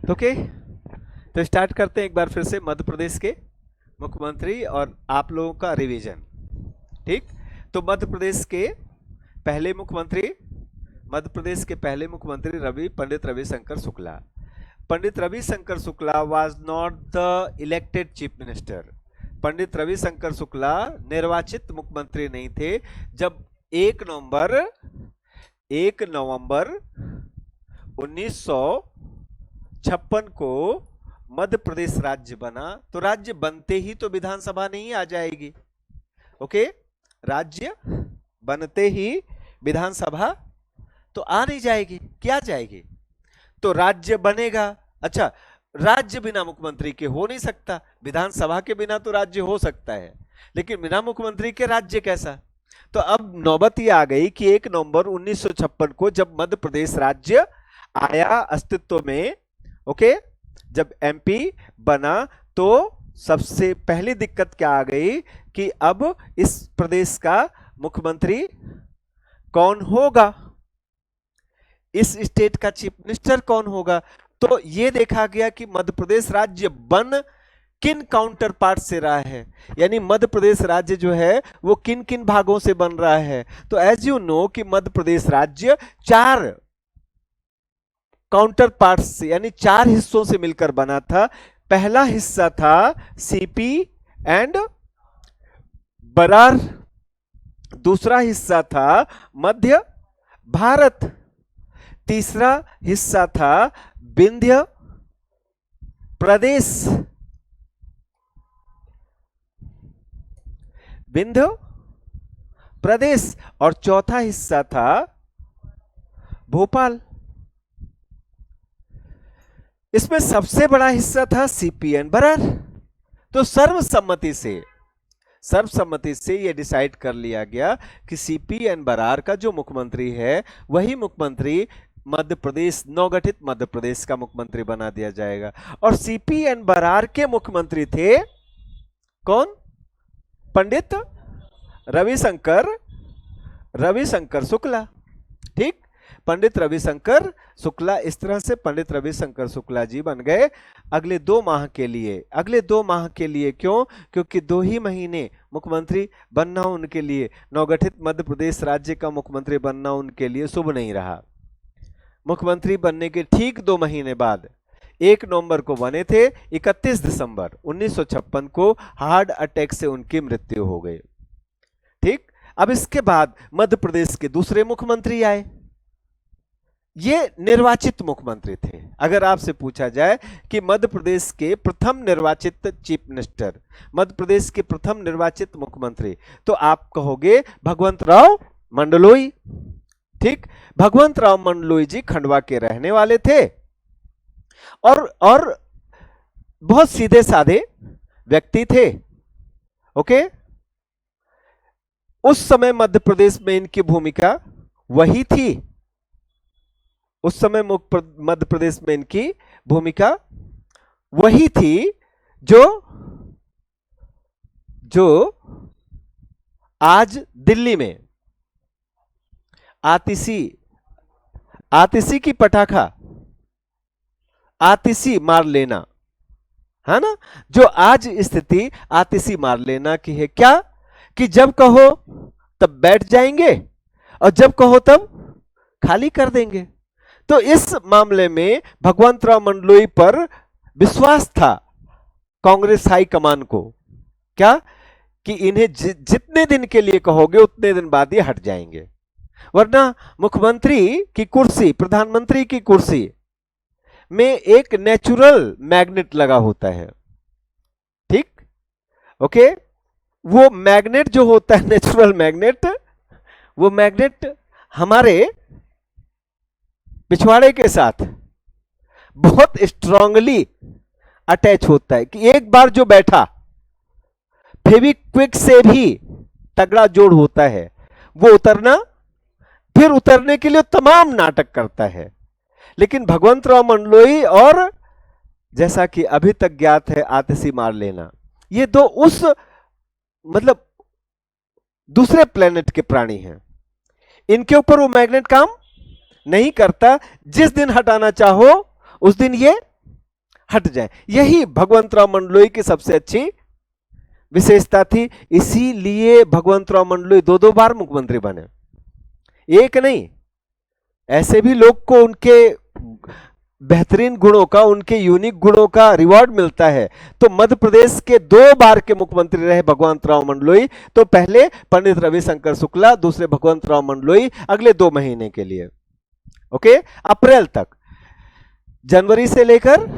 Okay, तो start करते हैं एक बार फिर से मध्य प्रदेश के मुख्यमंत्री और आप लोगों का रिवीजन। ठीक, तो मध्य प्रदेश के पहले मुख्यमंत्री Pandit Ravishankar Shukla. Pandit Ravishankar Shukla was not the elected chief minister. Pandit Ravishankar Shukla निर्वाचित मुख्यमंत्री नहीं थे जब 1 नवंबर 1956 को मध्य प्रदेश राज्य बना। तो राज्य बनते ही तो विधानसभा नहीं आ जाएगी। ओके, राज्य बनते ही विधानसभा तो आ नहीं जाएगी, क्या जाएगी? तो राज्य बनेगा। अच्छा, राज्य बिना मुख्यमंत्री के हो नहीं सकता, विधानसभा के बिना तो राज्य हो सकता है, लेकिन बिना मुख्यमंत्री के राज्य कैसा? तो अब नौबत ये आ गई कि 1 नवंबर 1956 को जब मध्य प्रदेश राज्य आया अस्तित्व में, ओके, जब एमपी बना, तो सबसे पहली दिक्कत क्या आ गई कि अब इस प्रदेश का मुख्यमंत्री कौन होगा, इस स्टेट का चीफ मिनिस्टर कौन होगा। तो यह देखा गया कि मध्य प्रदेश राज्य बन किन काउंटर पार्ट से रहा है, यानी मध्य प्रदेश राज्य जो है वो किन किन भागों से बन रहा है। तो एज यू नो कि मध्य प्रदेश राज्य 4 काउंटर पार्ट से यानी 4 हिस्सों से मिलकर बना था। पहला हिस्सा था सीपी एंड बरार, दूसरा हिस्सा था मध्य भारत, तीसरा हिस्सा था विंध्य प्रदेश, और चौथा हिस्सा था भोपाल। इसमें सबसे बड़ा हिस्सा था सीपीएन बरार। तो सर्वसम्मति से यह डिसाइड कर लिया गया कि सीपीएन बरार का जो मुख्यमंत्री है वही मुख्यमंत्री मध्य प्रदेश, नवगठित मध्य प्रदेश का मुख्यमंत्री बना दिया जाएगा। और सीपीएन बरार के मुख्यमंत्री थे कौन? पंडित रविशंकर शुक्ला। ठीक, पंडित रविशंकर शुक्ला, इस तरह से पंडित रविशंकर शुक्ला जी बन गए अगले 2 माह के लिए। क्यों? क्योंकि 2 ही महीने मुख्यमंत्री बनना उनके लिए, नवगठित मध्य प्रदेश राज्य का मुख्यमंत्री बनना उनके लिए शुभ नहीं रहा। मुख्यमंत्री बनने के ठीक 2 महीने बाद 1 नवंबर को बने थे, 31 दिसंबर 1956 को हार्ट अटैक से उनकी मृत्यु हो गई। ठीक, अब इसके बाद मध्य प्रदेश के दूसरे मुख्यमंत्री आए। ये निर्वाचित मुख्यमंत्री थे। अगर आपसे पूछा जाए कि मध्य प्रदेश के प्रथम निर्वाचित चीफ मिनिस्टर, मध्य प्रदेश के प्रथम निर्वाचित मुख्यमंत्री, तो आप कहोगे भगवंत राव मंडलोई। ठीक, भगवंत राव मंडलोई जी खंडवा के रहने वाले थे और बहुत सीधे साधे व्यक्ति थे। ओके, उस समय मध्य प्रदेश में इनकी भूमिका वही थी। मध्य प्रदेश में इनकी भूमिका वही थी जो आज दिल्ली में आतिशी की पटाखा, आतिशी मार लेना, है ना, जो आज स्थिति आतिशी मार लेना की है। क्या कि जब कहो तब बैठ जाएंगे और जब कहो तब खाली कर देंगे। तो इस मामले में भगवंत राव मंडलोई पर विश्वास था कांग्रेस हाईकमान को, क्या कि इन्हें जितने दिन के लिए कहोगे उतने दिन बाद ये हट जाएंगे, वरना मुख्यमंत्री की कुर्सी, प्रधानमंत्री की कुर्सी में एक नेचुरल मैग्नेट लगा होता है। ठीक, ओके, वो मैग्नेट जो होता है, नेचुरल मैग्नेट, वो मैग्नेट हमारे पिछवाड़े के साथ बहुत स्ट्रांगली अटैच होता है कि एक बार जो बैठा, फेविक्विक से भी तगड़ा जोड़ होता है, वो फिर उतरने के लिए तमाम नाटक करता है। लेकिन भगवंत राव मंडलोई और जैसा कि अभी तक ज्ञात है आतिशी मार लेना, ये 2 उस मतलब दूसरे प्लेनेट के प्राणी हैं। इनके ऊपर वो मैग्नेट काम नहीं करता। जिस दिन हटाना चाहो उस दिन ये हट जाए। यही भगवंतराव मंडलोई की सबसे अच्छी विशेषता थी। इसीलिए भगवंतराव मंडलोई 2-2 बार मुख्यमंत्री बने, एक नहीं। ऐसे भी लोग को उनके बेहतरीन गुणों का, उनके यूनिक गुणों का रिवॉर्ड मिलता है। तो मध्य प्रदेश के 2 बार के मुख्यमंत्री रहे भगवंतराव मंडलोई। तो पहले पंडित रविशंकर शुक्ला, दूसरे भगवंतराव मंडलोई, अगले 2 महीने के लिए, ओके, अप्रैल तक, जनवरी से लेकर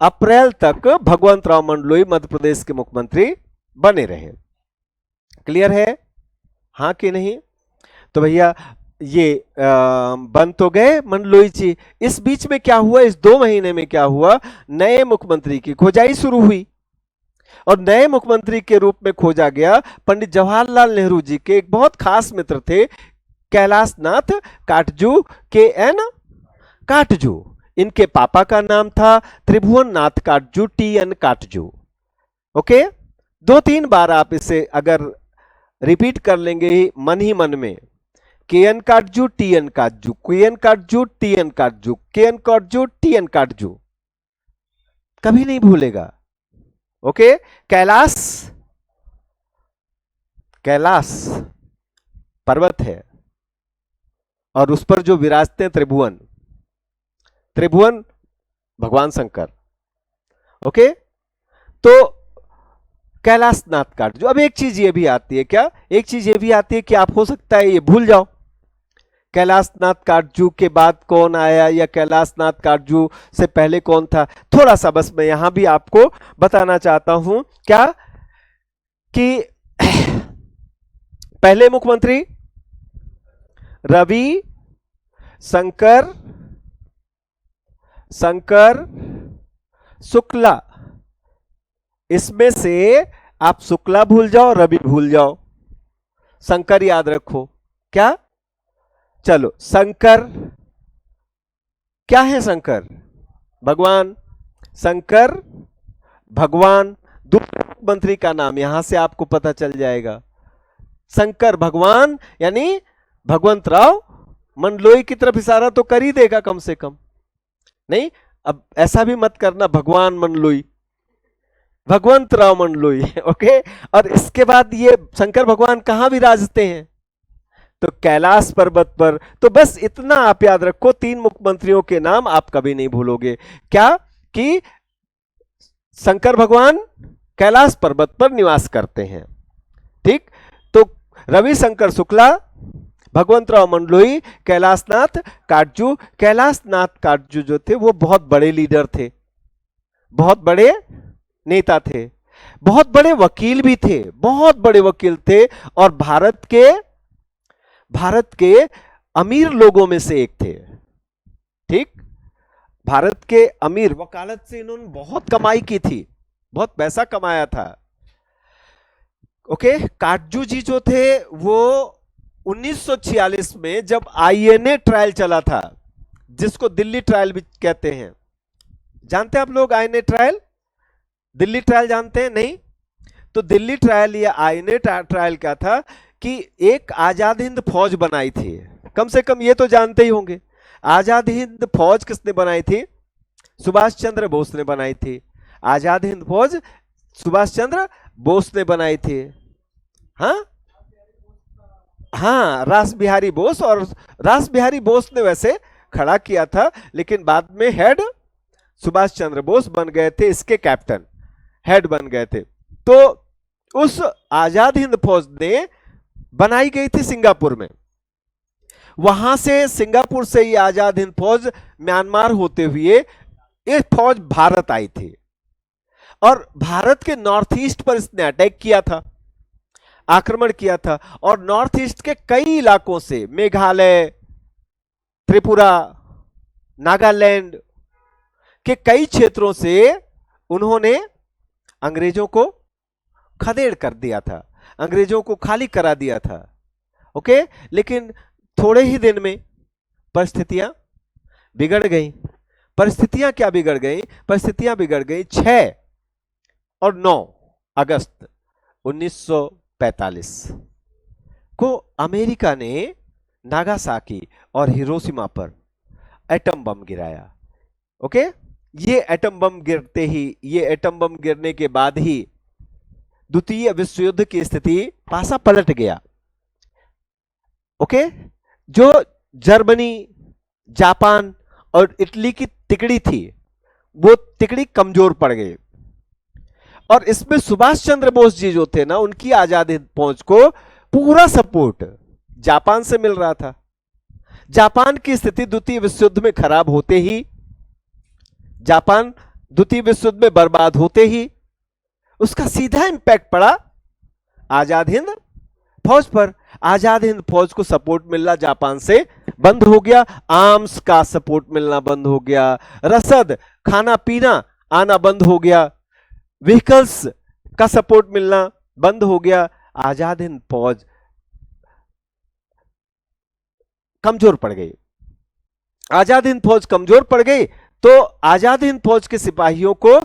अप्रैल तक भगवंतराव मंडलोई मध्य प्रदेश के मुख्यमंत्री बने रहे। क्लियर है, हाँ कि नहीं? तो भैया ये बन तो गए मंडलोई जी। इस बीच में क्या हुआ, इस 2 महीने में क्या हुआ, नए मुख्यमंत्री की खोजाई शुरू हुई। और नए मुख्यमंत्री के रूप में खोजा गया पंडित जवाहरलाल नेहरू जी के एक बहुत खास मित्र थे, कैलाश नाथ काटजू, KN काटजू। इनके पापा का नाम था त्रिभुवन नाथ काटजू, TN काटजू। ओके, 2-3 बार आप इसे अगर रिपीट कर लेंगे ही मन में, KN Katju, TN Katju, KN Katju, TN Katju, KN Katju, TN Katju, कभी नहीं भूलेगा। ओके, कैलाश, कैलाश पर्वत है और उस पर जो विराजते हैं त्रिभुवन, त्रिभुवन भगवान शंकर। ओके, तो कैलाश नाथ काटजू। अब एक चीज ये भी आती है, क्या एक चीज ये भी आती है कि आप हो सकता है ये भूल जाओ, कैलाश नाथ काटजू के बाद कौन आया या कैलाश नाथ काटजू से पहले कौन था। थोड़ा सा बस मैं यहां भी आपको बताना चाहता हूं, क्या कि पहले मुख्यमंत्री रवि शंकर शुक्ला, इसमें से आप शुक्ला भूल जाओ, रवि भूल जाओ, शंकर याद रखो। क्या, चलो शंकर क्या है, शंकर भगवान, शंकर भगवान। दूसरे मुख्यमंत्री का नाम यहां से आपको पता चल जाएगा, शंकर भगवान, यानी भगवंतराव मंडलोई की तरफ इशारा तो कर ही देगा कम से कम। नहीं, अब ऐसा भी मत करना भगवान मंडलोई, भगवंतराव मंडलोई। ओके, और इसके बाद ये शंकर भगवान कहां विराजते हैं, तो कैलाश पर्वत पर। तो बस इतना आप याद रखो, 3 मुख्यमंत्रियों के नाम आप कभी नहीं भूलोगे। क्या कि शंकर भगवान कैलाश पर्वत पर निवास करते हैं, ठीक। तो रविशंकर शुक्ला, भगवंतराव मंडलोई, कैलाशनाथ काटजू। कैलाशनाथ काटजू जो थे वो बहुत बड़े लीडर थे, बहुत बड़े नेता थे, बहुत बड़े वकील भी थे, बहुत बड़े वकील थे, और भारत के अमीर लोगों में से एक थे, ठीक। भारत के अमीर, वकालत से इन्होंने बहुत कमाई की थी, बहुत पैसा कमाया था। ओके, काटजू जी जो थे वो 1946 में जब INA ट्रायल चला था, जिसको दिल्ली ट्रायल भी कहते हैं, जानते हैं आप लोग INA ट्रायल, दिल्ली ट्रायल जानते हैं? नहीं, तो दिल्ली ट्रायल या INA ट्रायल क्या था कि एक आजाद हिंद फौज बनाई थी, कम से कम ये तो जानते ही होंगे। आजाद हिंद फौज किसने बनाई थी? सुभाष चंद्र बोस ने बनाई थी। आजाद हिंद फौज सुभाष चंद्र बोस ने बनाई थी। हाँ हाँ, रास बिहारी बोस, और रास बिहारी बोस ने वैसे खड़ा किया था, लेकिन बाद में हेड सुभाष चंद्र बोस बन गए थे, इसके कैप्टन हेड बन गए थे। तो उस आजाद हिंद फौज ने बनाई गई थी सिंगापुर में, वहां से सिंगापुर से ये आजाद हिंद फौज म्यांमार होते हुए ये फौज भारत आई थी, और भारत के नॉर्थ ईस्ट पर इसने अटैक किया था, आक्रमण किया था। और नॉर्थ ईस्ट के कई इलाकों से, मेघालय, त्रिपुरा, नागालैंड के कई क्षेत्रों से उन्होंने अंग्रेजों को खदेड़ कर दिया था, अंग्रेजों को खाली करा दिया था। ओके, लेकिन थोड़े ही दिन में परिस्थितियां बिगड़ गई। परिस्थितियां क्या बिगड़ गई? परिस्थितियां बिगड़ गई 6 और 9 अगस्त 1945 को अमेरिका ने नागासाकी और हिरोशिमा पर एटम बम गिराया। ओके, ये एटम बम गिरते ही, ये एटम बम गिरने के बाद ही द्वितीय विश्व युद्ध की स्थिति पासा पलट गया। ओके, जो जर्मनी, जापान और इटली की तिकड़ी थी, वो तिकड़ी कमजोर पड़ गई। और इसमें सुभाष चंद्र बोस जी जो थे ना, उनकी आजाद हिंद फौज को पूरा सपोर्ट जापान से मिल रहा था। जापान की स्थिति द्वितीय विश्व युद्ध में खराब होते ही, जापान द्वितीय विश्व युद्ध में बर्बाद होते ही उसका सीधा इंपैक्ट पड़ा आजाद हिंद फौज पर। आजाद हिंद फौज को सपोर्ट मिलना जापान से बंद हो गया, आर्म्स का सपोर्ट मिलना बंद हो गया, रसद, खाना पीना आना बंद हो गया, व्हीकल्स का सपोर्ट मिलना बंद हो गया। आजाद हिंद फौज कमजोर पड़ गई। आजाद हिंद फौज कमजोर पड़ गई तो आजाद हिंद फौज के सिपाहियों को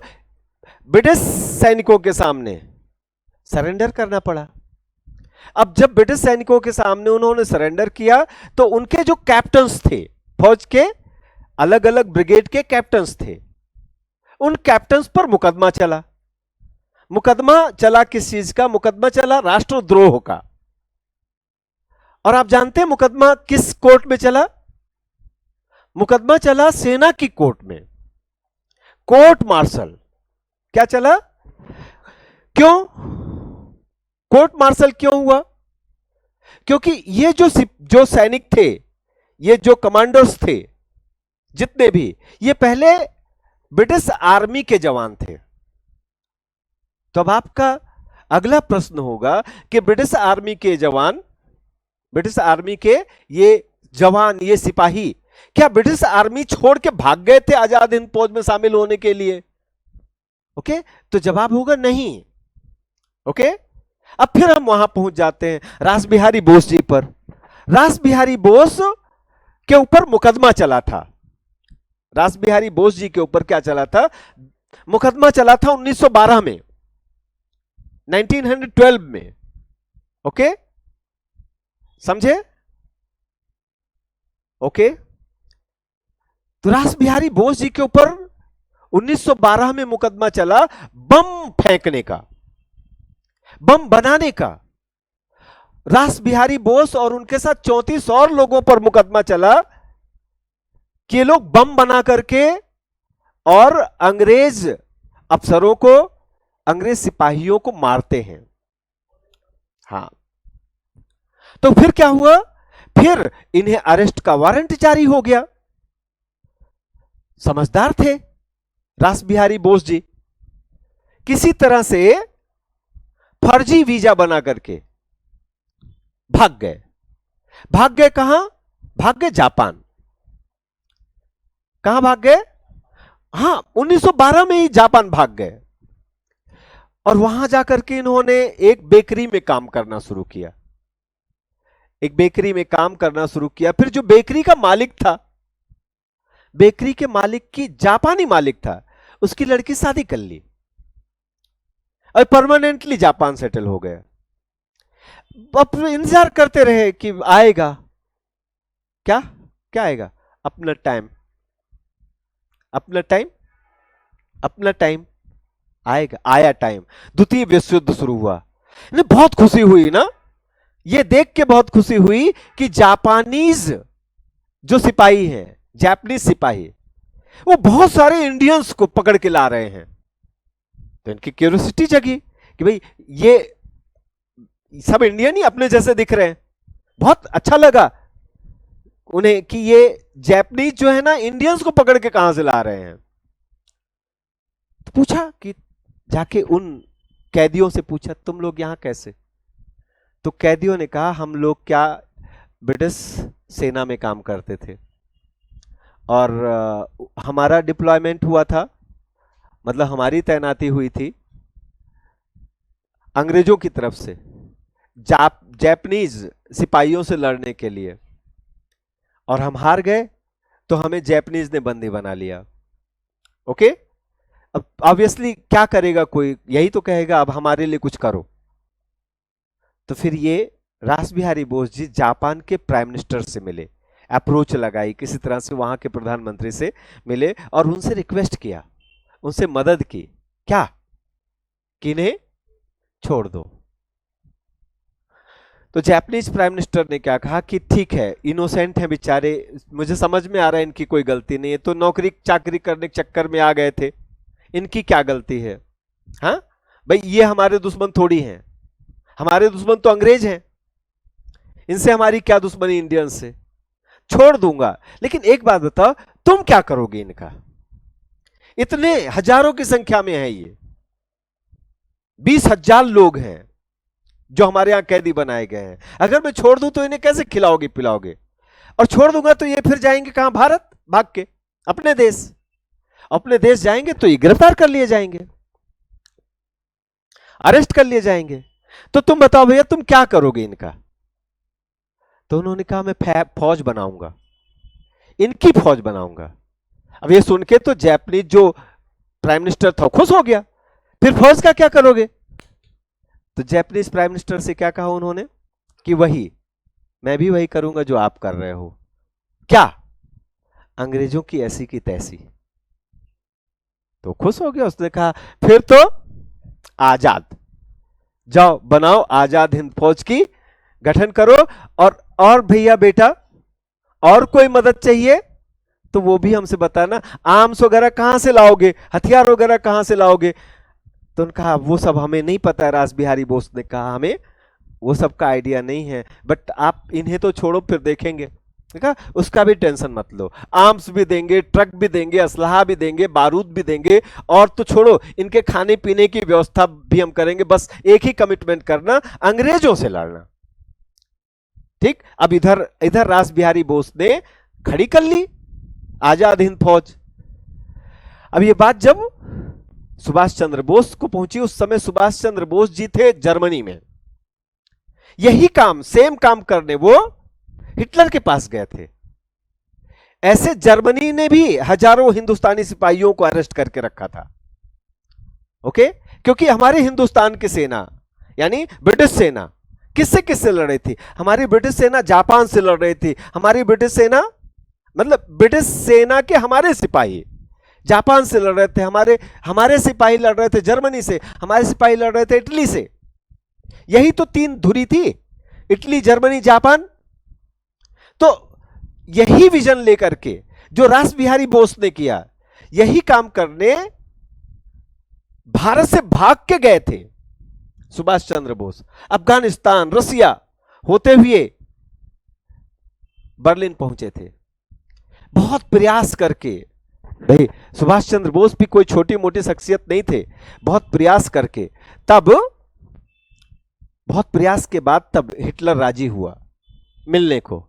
ब्रिटिश सैनिकों के सामने सरेंडर करना पड़ा। अब जब ब्रिटिश सैनिकों के सामने उन्होंने सरेंडर किया तो उनके जो कैप्टन्स थे, फौज के अलग अलग ब्रिगेड के कैप्टन्स थे, उन कैप्टन्स पर मुकदमा चला। मुकदमा चला किस चीज का? मुकदमा चला राष्ट्रद्रोह का। और आप जानते हैं मुकदमा किस कोर्ट में चला? मुकदमा चला सेना की कोर्ट में, कोर्ट मार्शल। क्या चला? क्यों कोर्ट मार्शल क्यों हुआ? क्योंकि ये जो सैनिक थे, ये जो कमांडर्स थे, जितने भी, ये पहले ब्रिटिश आर्मी के जवान थे। तो अब आपका अगला प्रश्न होगा कि ब्रिटिश आर्मी के जवान, ब्रिटिश आर्मी के ये जवान, ये सिपाही, क्या ब्रिटिश आर्मी छोड़ के भाग गए थे आजाद हिंद फौज में शामिल होने के लिए? ओके, तो जवाब होगा नहीं। ओके, अब फिर हम वहां पहुंच जाते हैं रास बिहारी बोस जी पर। रास बिहारी बोस के ऊपर मुकदमा चला था। रास बिहारी बोस जी के ऊपर क्या चला था? मुकदमा चला था 1912 में, 1912 में। ओके, समझे? ओके, तो रास बिहारी बोस जी के ऊपर 1912 में मुकदमा चला बम फेंकने का, बम बनाने का। रास बिहारी बोस और उनके साथ 34 और लोगों पर मुकदमा चला कि ये लोग बम बना करके और अंग्रेज अफसरों को, अंग्रेज सिपाहियों को मारते हैं। हां, तो फिर क्या हुआ? फिर इन्हें अरेस्ट का वारंट जारी हो गया। समझदार थे रास बिहारी बोस जी, किसी तरह से फर्जी वीजा बना करके भाग गए। भाग गए कहां? भाग गए जापान। कहां भाग गए? हां, 1912 में ही जापान भाग गए। और वहां जाकर के इन्होंने एक बेकरी में काम करना शुरू किया। एक बेकरी में काम करना शुरू किया। फिर जो बेकरी का मालिक था, बेकरी के मालिक की, जापानी मालिक था, उसकी लड़की शादी कर ली और परमानेंटली जापान सेटल हो गया। अब इंतजार करते रहे कि आएगा क्या? क्या आएगा? अपना टाइम, अपना टाइम, अपना टाइम आएगा। आया टाइम, द्वितीय विश्व युद्ध शुरू हुआ। इन्हें बहुत खुशी हुई ना, ये देख के बहुत खुशी हुई कि जापानीज जो सिपाही हैं, जापानीज सिपाही, वो बहुत सारे इंडियंस को पकड़ के ला रहे हैं। तो इनकी क्यूरियोसिटी जगी कि भाई ये सब इंडियन ही अपने जैसे दिख रहे हैं। बहुत अच्छा लगा उन्हें कि ये जापानीज जो है ना, इंडियंस को पकड़ के कहां से ला रहे हैं। तो पूछा कि जाके उन कैदियों से पूछा, तुम लोग यहां कैसे? तो कैदियों ने कहा, हम लोग क्या ब्रिटिश सेना में काम करते थे और हमारा डिप्लॉयमेंट हुआ था, मतलब हमारी तैनाती हुई थी अंग्रेजों की तरफ से जापानीज सिपाहियों से लड़ने के लिए, और हम हार गए तो हमें जापानीज ने बंदी बना लिया। ओके, अब ऑब्वियसली क्या करेगा कोई? यही तो कहेगा अब हमारे लिए कुछ करो। तो फिर ये रास बिहारी बोस जी जापान के प्राइम मिनिस्टर से मिले, अप्रोच लगाई, किसी तरह से वहां के प्रधानमंत्री से मिले और उनसे रिक्वेस्ट किया, उनसे मदद की, क्या कि इन्हें छोड़ दो। तो जापानीज प्राइम मिनिस्टर ने क्या कहा कि ठीक है, इनोसेंट है बेचारे, मुझे समझ में आ रहा है इनकी कोई गलती नहीं है, तो नौकरी चाकरी करने के चक्कर में आ गए थे, इनकी क्या गलती है। हाँ भाई, ये हमारे दुश्मन थोड़ी हैं, हमारे दुश्मन तो अंग्रेज हैं, इनसे हमारी क्या दुश्मनी इंडियन से, छोड़ दूंगा। लेकिन एक बात बताओ, तुम क्या करोगे इनका, इतने हजारों की संख्या में है ये, 20,000 लोग हैं जो हमारे यहां कैदी बनाए गए हैं। अगर मैं छोड़ दूं तो इन्हें कैसे खिलाओगे पिलाओगे, और छोड़ दूंगा तो ये फिर जाएंगे कहां, भारत भाग के अपने देश, अपने देश जाएंगे तो ये गिरफ्तार कर लिए जाएंगे, अरेस्ट कर लिए जाएंगे। तो तुम बताओ भैया तुम क्या करोगे इनका। तो उन्होंने कहा मैं फौज बनाऊंगा, इनकी फौज बनाऊंगा। अब ये सुन के तो जापानीज जो प्राइम मिनिस्टर था खुश हो गया, फिर फौज का क्या करोगे। तो जापानीज प्राइम मिनिस्टर से क्या कहा उन्होंने कि वही, मैं भी वही करूंगा जो आप कर रहे हो। क्या, अंग्रेजों की ऐसी की तैसी। तो खुश हो गया, उसने कहा फिर तो आजाद, जाओ बनाओ आजाद हिंद फौज की गठन करो, और भैया बेटा और कोई मदद चाहिए तो वो भी हमसे बताना, आर्म्स वगैरह कहां से लाओगे, हथियार वगैरह कहां से लाओगे। तो उन्होंने कहा वो सब हमें नहीं पता है, रास बिहारी बोस ने कहा हमें वो सब का आइडिया नहीं है, बट आप इन्हें तो छोड़ो फिर देखेंगे। देखा, उसका भी टेंशन मत लो, आर्म्स भी देंगे, ट्रक भी देंगे, असलहा भी देंगे, बारूद भी देंगे, और तो छोड़ो इनके खाने पीने की व्यवस्था भी हम करेंगे, बस एक ही कमिटमेंट करना, अंग्रेजों से लड़ना। ठीक, अब इधर रास बिहारी बोस ने खड़ी कर ली आजाद हिंद फौज। अब ये बात जब सुभाष चंद्र बोस को पहुंची, उस समय सुभाष चंद्र बोस जी थे जर्मनी में, यही काम सेम काम करने वो हिटलर के पास गए थे। ऐसे जर्मनी ने भी हजारों हिंदुस्तानी सिपाहियों को अरेस्ट करके रखा था। ओके, क्योंकि हमारे हिंदुस्तान की सेना यानी ब्रिटिश सेना किससे लड़ रही थी, हमारी ब्रिटिश सेना जापान से लड़ रही थी, हमारी ब्रिटिश सेना मतलब ब्रिटिश सेना के हमारे सिपाही जापान से लड़ रहे थे, हमारे सिपाही लड़ रहे थे जर्मनी से, हमारे सिपाही लड़ रहे थे इटली से। यही तो तीन धुरी थी, इटली, जर्मनी, जापान। तो यही विजन लेकर के जो रास बिहारी बोस ने किया, यही काम करने भारत से भाग के गए थे सुभाष चंद्र बोस। अफगानिस्तान, रसिया होते हुए बर्लिन पहुंचे थे, बहुत प्रयास करके। भाई सुभाष चंद्र बोस भी कोई छोटी मोटी शख्सियत नहीं थे, बहुत प्रयास करके, बहुत प्रयास के बाद तब हिटलर राजी हुआ मिलने को।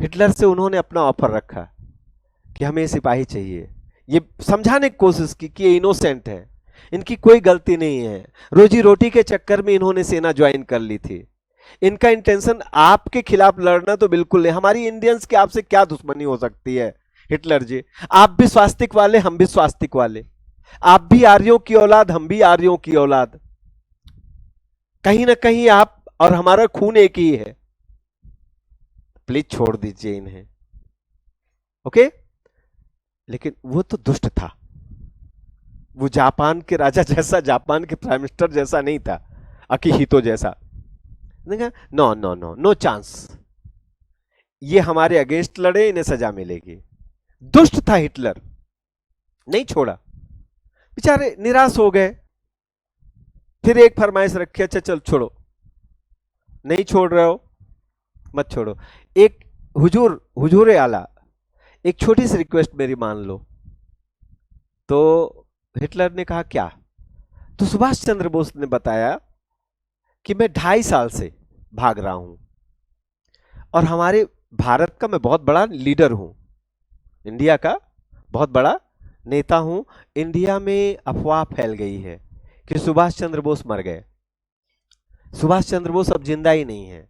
हिटलर से उन्होंने अपना ऑफर रखा कि हमें सिपाही चाहिए, ये समझाने की कोशिश की कि ये इनोसेंट है, इनकी कोई गलती नहीं है, रोजी रोटी के चक्कर में इन्होंने सेना ज्वाइन कर ली थी, इनका इंटेंशन आपके खिलाफ लड़ना तो बिल्कुल नहीं। हमारी इंडियंस की आपसे क्या दुश्मनी हो सकती है हिटलर जी, आप भी स्वास्तिक वाले, हम भी स्वास्तिक वाले, आप भी आर्यों की औलाद, हम भी आर्यों की औलाद, कहीं ना कहीं आप और हमारा खून एक ही है, प्लीज छोड़ दीजिए इन्हें। ओके, लेकिन वो तो दुष्ट था, वो जापान के राजा जैसा, जापान के प्राइम मिनिस्टर जैसा नहीं था, अकिहितो जैसा। No no no no chance, ये हमारे अगेंस्ट लड़े, इन्हें सजा मिलेगी। दुष्ट था हिटलर, नहीं छोड़ा, बेचारे निराश हो गए। फिर एक फरमाइश रखी, अच्छा चल छोड़ो, नहीं छोड़ रहे हो मत छोड़ो, एक हुजूर आला एक छोटी सी रिक्वेस्ट मेरी मान लो। तो हिटलर ने कहा क्या। तो सुभाष चंद्र बोस ने बताया कि मैं 2.5 साल से भाग रहा हूं और हमारे भारत का मैं बहुत बड़ा लीडर हूं, इंडिया का बहुत बड़ा नेता हूं। इंडिया में अफवाह फैल गई है कि सुभाष चंद्र बोस मर गए, सुभाष चंद्र बोस अब जिंदा ही नहीं है।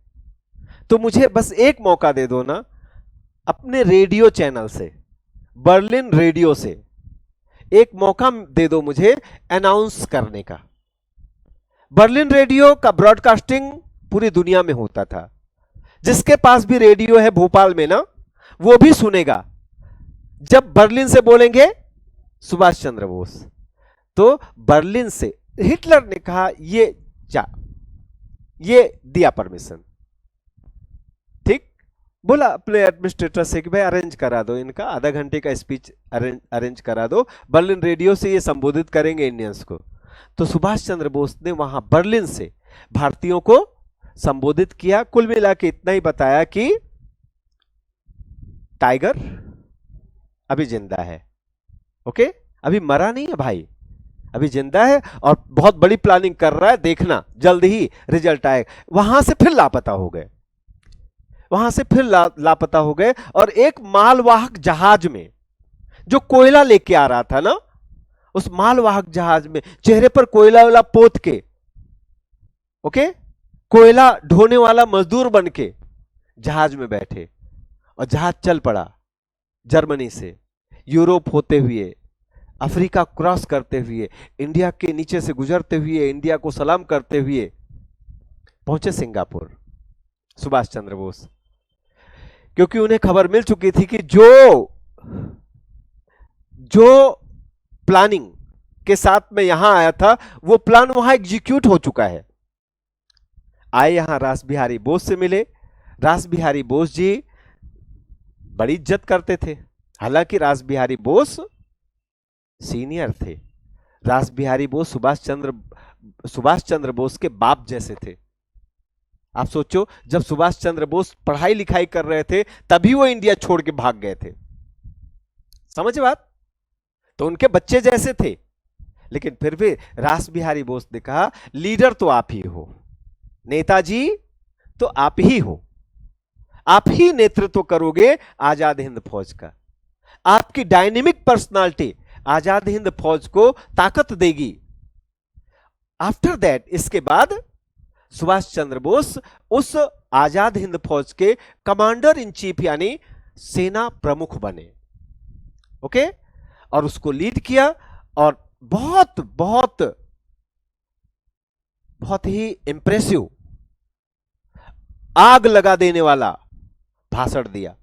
तो मुझे बस एक मौका दे दो ना, अपने रेडियो चैनल से, बर्लिन रेडियो से एक मौका दे दो मुझे अनाउंस करने का। बर्लिन रेडियो का ब्रॉडकास्टिंग पूरी दुनिया में होता था, जिसके पास भी रेडियो है भोपाल में ना, वो भी सुनेगा जब बर्लिन से बोलेंगे सुभाष चंद्र बोस। तो बर्लिन से हिटलर ने कहा ये जा, ये दिया परमिशन, ठीक, बोला अपने एडमिनिस्ट्रेटर से कि भाई अरेंज करा दो इनका आधा घंटे का स्पीच अरेंज करा दो, बर्लिन रेडियो से ये संबोधित करेंगे इंडियंस को। तो सुभाष चंद्र बोस ने वहां बर्लिन से भारतीयों को संबोधित किया। कुल मिला के इतना ही बताया कि टाइगर अभी जिंदा है, ओके, अभी मरा नहीं है भाई, अभी जिंदा है और बहुत बड़ी प्लानिंग कर रहा है, देखना जल्द ही रिजल्ट आएगा। वहां से फिर लापता हो गए, वहां से फिर लापता हो गए और एक मालवाहक जहाज में जो कोयला लेके आ रहा था ना, उस मालवाहक जहाज में चेहरे पर कोयला वाला पोत के, ओके, कोयला ढोने वाला मजदूर बन के जहाज में बैठे और जहाज चल पड़ा जर्मनी से यूरोप होते हुए, अफ्रीका क्रॉस करते हुए, इंडिया के नीचे से गुजरते हुए, इंडिया को सलाम करते हुए पहुंचे सिंगापुर सुभाष चंद्र बोस। क्योंकि उन्हें खबर मिल चुकी थी कि जो प्लानिंग के साथ में यहां आया था वो प्लान वहां एग्जीक्यूट हो चुका है। आए यहां रास बिहारी बोस से मिले। रास बिहारी बोस जी बड़ी इज्जत करते थे, हालांकि रास बिहारी बोस सीनियर थे। रास बिहारी बोस सुभाष चंद्र बोस के बाप जैसे थे। आप सोचो, जब सुभाष चंद्र बोस पढ़ाई लिखाई कर रहे थे तभी वो इंडिया छोड़ के भाग गए थे, समझ बात, तो उनके बच्चे जैसे थे। लेकिन फिर भी रास बिहारी बोस ने कहा लीडर तो आप ही हो, नेताजी तो आप ही हो, आप ही नेतृत्व करोगे आजाद हिंद फौज का। आपकी डायनेमिक पर्सनालिटी आजाद हिंद फौज को ताकत देगी। आफ्टर दैट, इसके बाद सुभाष चंद्र बोस उस आजाद हिंद फौज के कमांडर इन चीफ यानी सेना प्रमुख बने, ओके, और उसको लीड किया और बहुत बहुत बहुत ही इंप्रेसिव, आग लगा देने वाला भाषण दिया,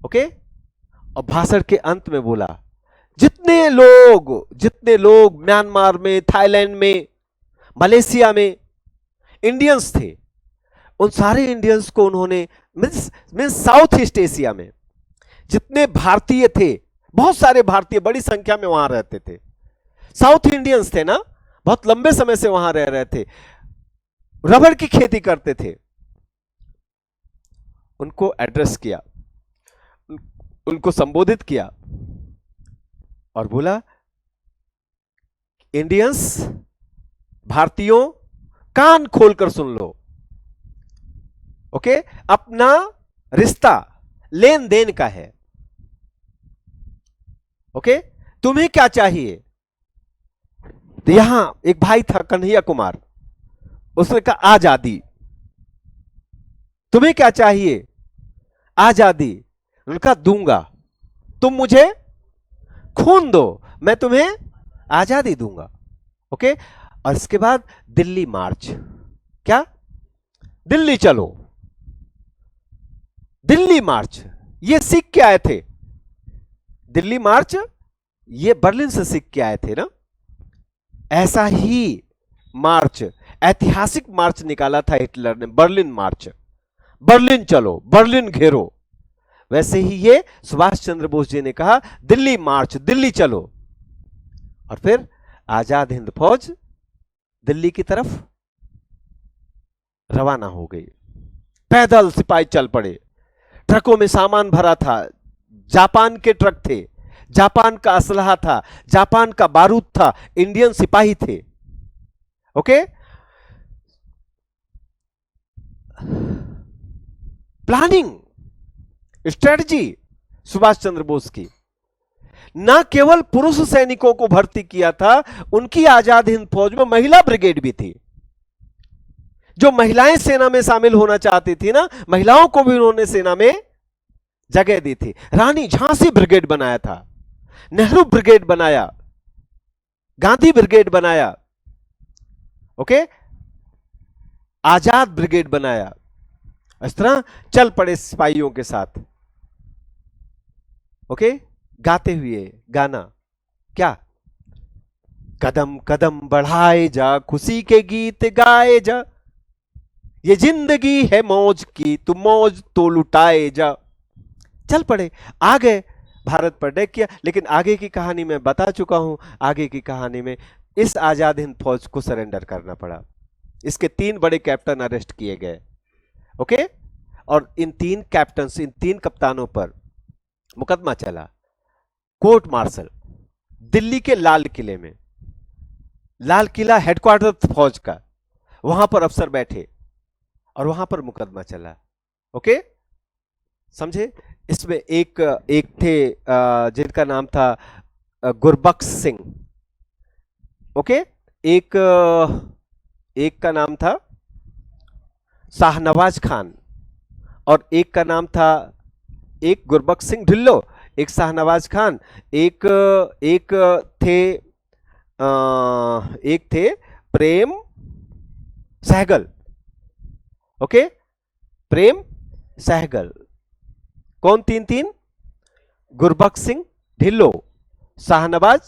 ओके। और भाषण के अंत में बोला जितने लोग म्यांमार में, थाईलैंड में, मलेशिया में इंडियंस थे, उन सारे इंडियंस को उन्होंने मींस साउथ ईस्ट एशिया में जितने भारतीय थे, बहुत सारे भारतीय बड़ी संख्या में वहां रहते थे, साउथ इंडियंस थे ना, बहुत लंबे समय से वहां रह रहे थे, रबर की खेती करते थे, उनको एड्रेस किया, उनको संबोधित किया और बोला इंडियंस, भारतीयों कान खोलकर सुन लो, ओके, अपना रिश्ता लेन देन का है, ओके, तुम्हें क्या चाहिए। तो यहां एक भाई था कन्हैया कुमार, उसने कहा आजादी। तुम्हें क्या चाहिए, आजादी। उनका दूंगा, तुम मुझे खून दो, मैं तुम्हें आजादी दूंगा, ओके। और इसके बाद दिल्ली मार्च, क्या, दिल्ली चलो, दिल्ली मार्च, ये सीख के आए थे, दिल्ली मार्च ये बर्लिन से सीख के आए थे ना। ऐसा ही मार्च, ऐतिहासिक मार्च निकाला था हिटलर ने, बर्लिन मार्च, बर्लिन चलो, बर्लिन घेरो। वैसे ही ये सुभाष चंद्र बोस जी ने कहा दिल्ली मार्च, दिल्ली चलो। और फिर आजाद हिंद फौज दिल्ली की तरफ रवाना हो गई। पैदल सिपाही चल पड़े, ट्रकों में सामान भरा था, जापान के ट्रक थे, जापान का असलहा था, जापान का बारूद था, इंडियन सिपाही थे, okay. Planning, strategy Subhash Chandra Bose की। ना केवल पुरुष सैनिकों को भर्ती किया था, उनकी आजाद हिंद फौज में महिला ब्रिगेड भी थी। जो महिलाएं सेना में शामिल होना चाहती थी ना, महिलाओं को भी उन्होंने सेना में जगह दी थी। रानी झांसी ब्रिगेड बनाया था, नेहरू ब्रिगेड बनाया, गांधी ब्रिगेड बनाया, ओके, आजाद ब्रिगेड बनाया। इस तरह चल पड़े सिपाहियों के साथ, ओके, गाते हुए गाना, क्या, कदम कदम बढ़ाए जा, खुशी के गीत गाए जा, ये जिंदगी है मौज की, तू मौज तो लुटाए जा। चल पड़े, आ गए, भारत पर अटैक किया। लेकिन आगे की कहानी मैं बता चुका हूं। आगे की कहानी में इस आजाद हिंद फौज को सरेंडर करना पड़ा। इसके 3 बड़े कैप्टन अरेस्ट किए गए, ओके। और इन 3 कैप्टन, इन 3 कप्तानों पर मुकदमा चला, कोर्ट मार्शल, दिल्ली के लाल किले में। लाल किला हेडक्वार्टर फौज का, वहां पर अफसर बैठे और वहां पर मुकदमा चला, ओके, समझे। इसमें एक थे जिनका नाम था गुरबख्श सिंह, ओके। एक एक का नाम था शाहनवाज खान, और एक का नाम था, एक गुरबख्श सिंह ढिल्लो, एक शाहनवाज खान, एक एक थे एक थे प्रेम सहगल, ओके, प्रेम सहगल। कौन 3 गुरबख्श सिंह ढिल्लो, शाहनवाज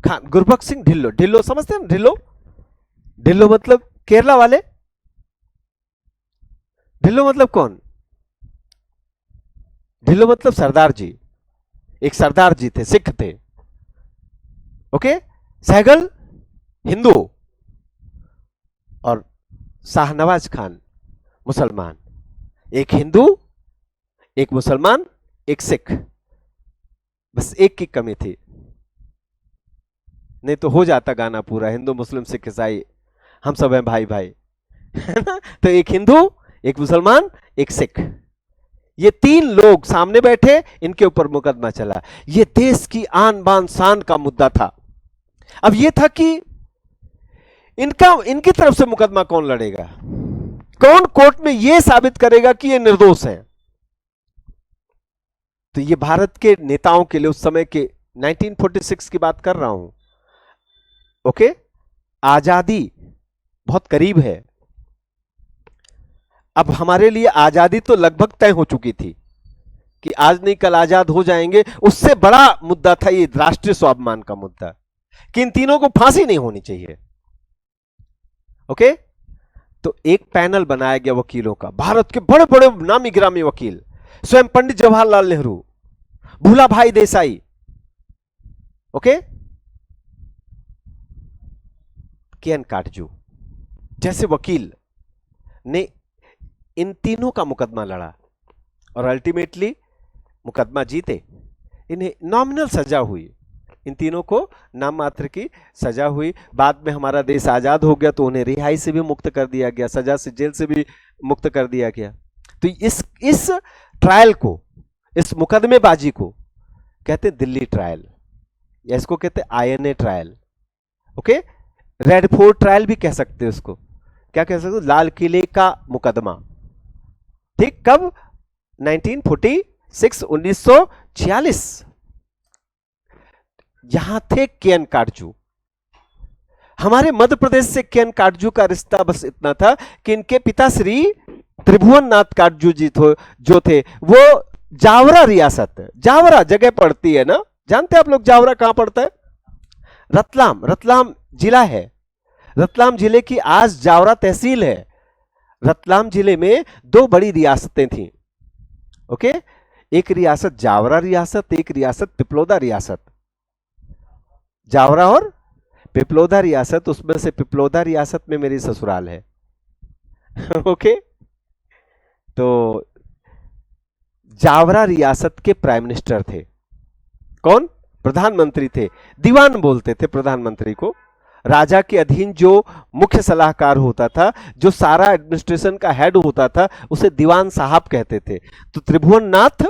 खान, गुरबख्श सिंह ढिल्लो। ढिल्लो समझते हैं, ढिल्लो, ढिल्लो मतलब केरला वाले। ढिल्लो मतलब कौन? ढिल्लो मतलब सरदार जी, एक सरदार जी थे, सिख थे, ओके। सहगल हिंदू, और शाहनवाज खान मुसलमान। एक हिंदू, एक मुसलमान, एक सिख, बस एक की कमी थी, नहीं तो हो जाता गाना पूरा, हिंदू मुस्लिम सिख ईसाई हम सब हैं भाई भाई, है ना। तो एक हिंदू, एक मुसलमान, एक सिख, ये 3 लोग सामने बैठे, इनके ऊपर मुकदमा चला। ये देश की आन बान शान का मुद्दा था। अब ये था कि इनकी तरफ से मुकदमा कौन लड़ेगा, कौन कोर्ट में यह साबित करेगा कि ये निर्दोष हैं। तो ये भारत के नेताओं के लिए, उस समय के 1946 की बात कर रहा हूं, ओके, आजादी बहुत करीब है। अब हमारे लिए आजादी तो लगभग तय हो चुकी थी कि आज नहीं कल आजाद हो जाएंगे। उससे बड़ा मुद्दा था ये राष्ट्रीय स्वाभिमान का मुद्दा, कि इन तीनों को फांसी नहीं होनी चाहिए, ओके। तो एक पैनल बनाया गया वकीलों का, भारत के बड़े बड़े नामी गिरामी वकील, स्वयं पंडित जवाहरलाल नेहरू, भूला भाई देसाई, ओके, के.एन. काटजू जैसे वकील ने इन तीनों का मुकदमा लड़ा, और अल्टीमेटली मुकदमा जीते। इन्हें नॉमिनल सजा हुई, इन तीनों को नाम मात्र की सजा हुई। बाद में हमारा देश आजाद हो गया तो उन्हें रिहाई से भी मुक्त कर दिया गया, सजा से, जेल से भी मुक्त कर दिया गया। तो इस ट्रायल को, इस मुकदमेबाजी को कहते हैं दिल्ली ट्रायल, या इसको कहते हैं INA trial, okay. Red fort trial भी कह सकते हैं उसको, क्या कह सकते हो, लाल किले का मुकदमा, ठीक। कब? 1946, 1946। यहां थे के.एन. काटजू। हमारे मध्य प्रदेश से के.एन. काटजू का रिश्ता बस इतना था कि इनके पिताश्री त्रिभुवन नाथ काटजू जी जो थे, वो जावरा रियासत, जावरा जगह पड़ती है ना, जानते हैं आप लोग जावरा कहां पड़ता है? रतलाम, रतलाम जिला है। रतलाम जिले की आज जावरा तहसील है। रतलाम जिले में 2 बड़ी रियासतें थीं, ओके। एक रियासत जावरा रियासत, एक रियासत पिपलोदा रियासत। जावरा और पिपलोदा रियासत, उसमें से पिपलोदा रियासत में मेरी ससुराल है, ओके। तो जावरा रियासत के प्राइम मिनिस्टर थे कौन? प्रधानमंत्री थे, दीवान बोलते थे प्रधानमंत्री को। राजा के अधीन जो मुख्य सलाहकार होता था, जो सारा एडमिनिस्ट्रेशन का हेड होता था, उसे दीवान साहब कहते थे। तो त्रिभुवन नाथ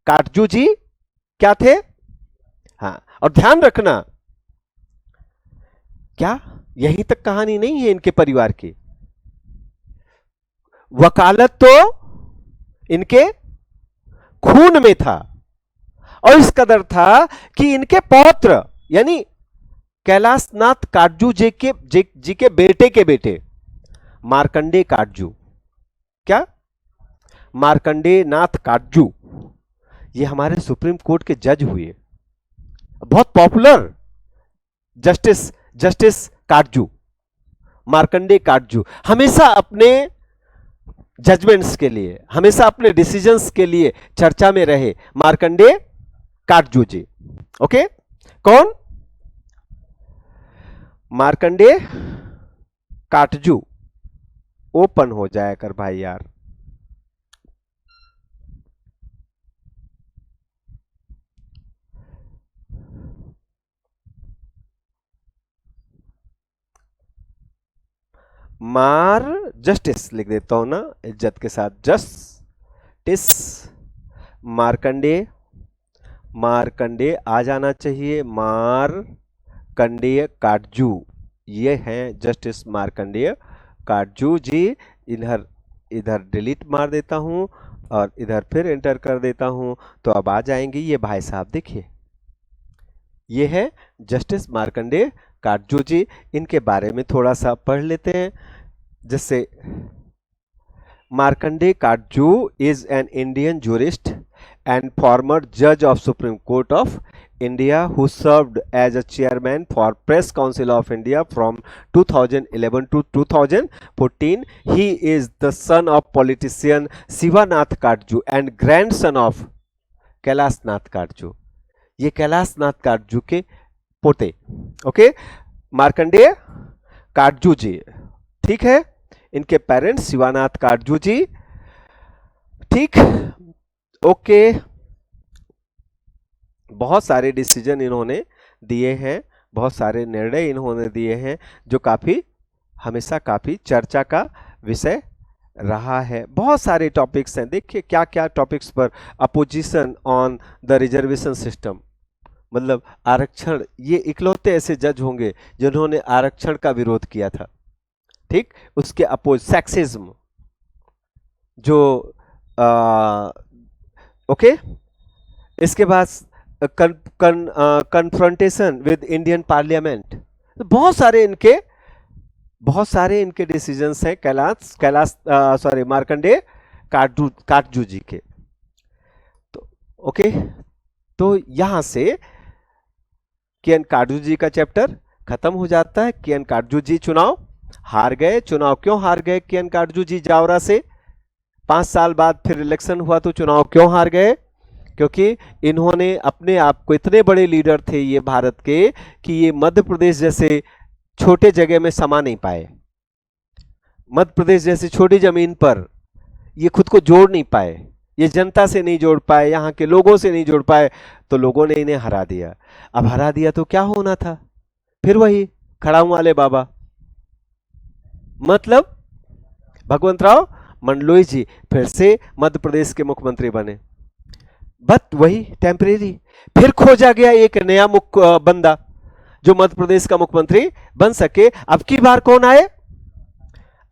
काटजू जी क्या थे? हाँ, और ध्यान रखना, क्या यहीं तक कहानी नहीं है इनके परिवार की, वकालत तो इनके खून में था, और इस कदर था कि इनके पौत्र यानी कैलाश नाथ काटजू जी के बेटे के बेटे मार्कंडे काटजू, क्या मार्कंडेय नाथ काटजू, ये हमारे सुप्रीम कोर्ट के जज हुए, बहुत popular justice, justice Katju, Markandey Katju, हमेशा अपने जजमेंट्स के लिए, हमेशा अपने डिसीजंस के लिए चर्चा में रहे मार्कंडेय काटजू जी। ओके, कौन? मार्कंडेय काटजू। ओपन हो जाया कर भाई यार। मार जस्टिस लिख देता हूं ना इज्जत के साथ, जस्टिस मार्कंडेय, मार्कंडेय आ जाना चाहिए, मार्कंडेय काटजू, ये हैं जस्टिस मार्कंडेय काटजू जी। इधर इधर डिलीट मार देता हूं और इधर फिर एंटर कर देता हूं, तो अब आ जाएंगे ये भाई साहब। देखिए ये है जस्टिस मार्कंडेय काटजू जी, इनके बारे में थोड़ा सा पढ़ लेते हैं। जैसे Markandey Katju is an Indian jurist and former judge of Supreme Court of India who served as a chairman for Press Council of India from 2011 to 2014. He is the son of politician Shivanath Katju and grandson of Kailash Nath Katju. ये कैलाश नाथ काटजू के पोते। Okay, Markandeya Katju जी, ठीक है, इनके parents Shivanath Katju जी, ठीक। Okay, बहुत सारे decision इन्होंने दिए हैं, बहुत सारे निर्णय इन्होंने दिए हैं जो काफी हमेशा काफी चर्चा का विषय रहा है। बहुत सारे टॉपिक्स हैं, देखिए क्या क्या टॉपिक्स पर। Opposition on the reservation system, मतलब आरक्षण, ये इकलौते ऐसे जज होंगे जिन्होंने आरक्षण का विरोध किया था, ठीक। उसके अपोज सेक्सिज्म, जो ओके, इसके बाद कन्फ्रंटेशन विद इंडियन पार्लियामेंट, बहुत सारे इनके डिसीजंस हैं सॉरी मार्कंडेय काटजू जी के। तो ओके, तो यहां से के.एन. काटजू जी का चैप्टर खत्म हो जाता है। के.एन. काटजू जी चुनाव हार गए। चुनाव क्यों हार गए के.एन. काटजू जी? जावरा से 5 साल बाद फिर इलेक्शन हुआ, तो चुनाव क्यों हार गए? क्योंकि इन्होंने अपने आप को, इतने बड़े लीडर थे ये भारत के, कि ये मध्य प्रदेश जैसे छोटे जगह में समा नहीं पाए। मध्य प्रदेश जैसी छोटी जमीन पर ये खुद को जोड़ नहीं पाए, ये जनता से नहीं जोड़ पाए, यहाँ के लोगों से नहीं जोड़ पाए, तो लोगों ने इन्हें हरा दिया। अब हरा दिया तो क्या होना था? फिर वही खड़ाऊ वाले बाबा, मतलब भगवंतराव मंडलोई जी फिर से मध्य प्रदेश के मुख्यमंत्री बने, बट वही टेम्परेरी। फिर खोजा गया एक नया बंदा जो मध्य प्रदेश का मुख्यमंत्री बन सके। अब की बार कौन आए?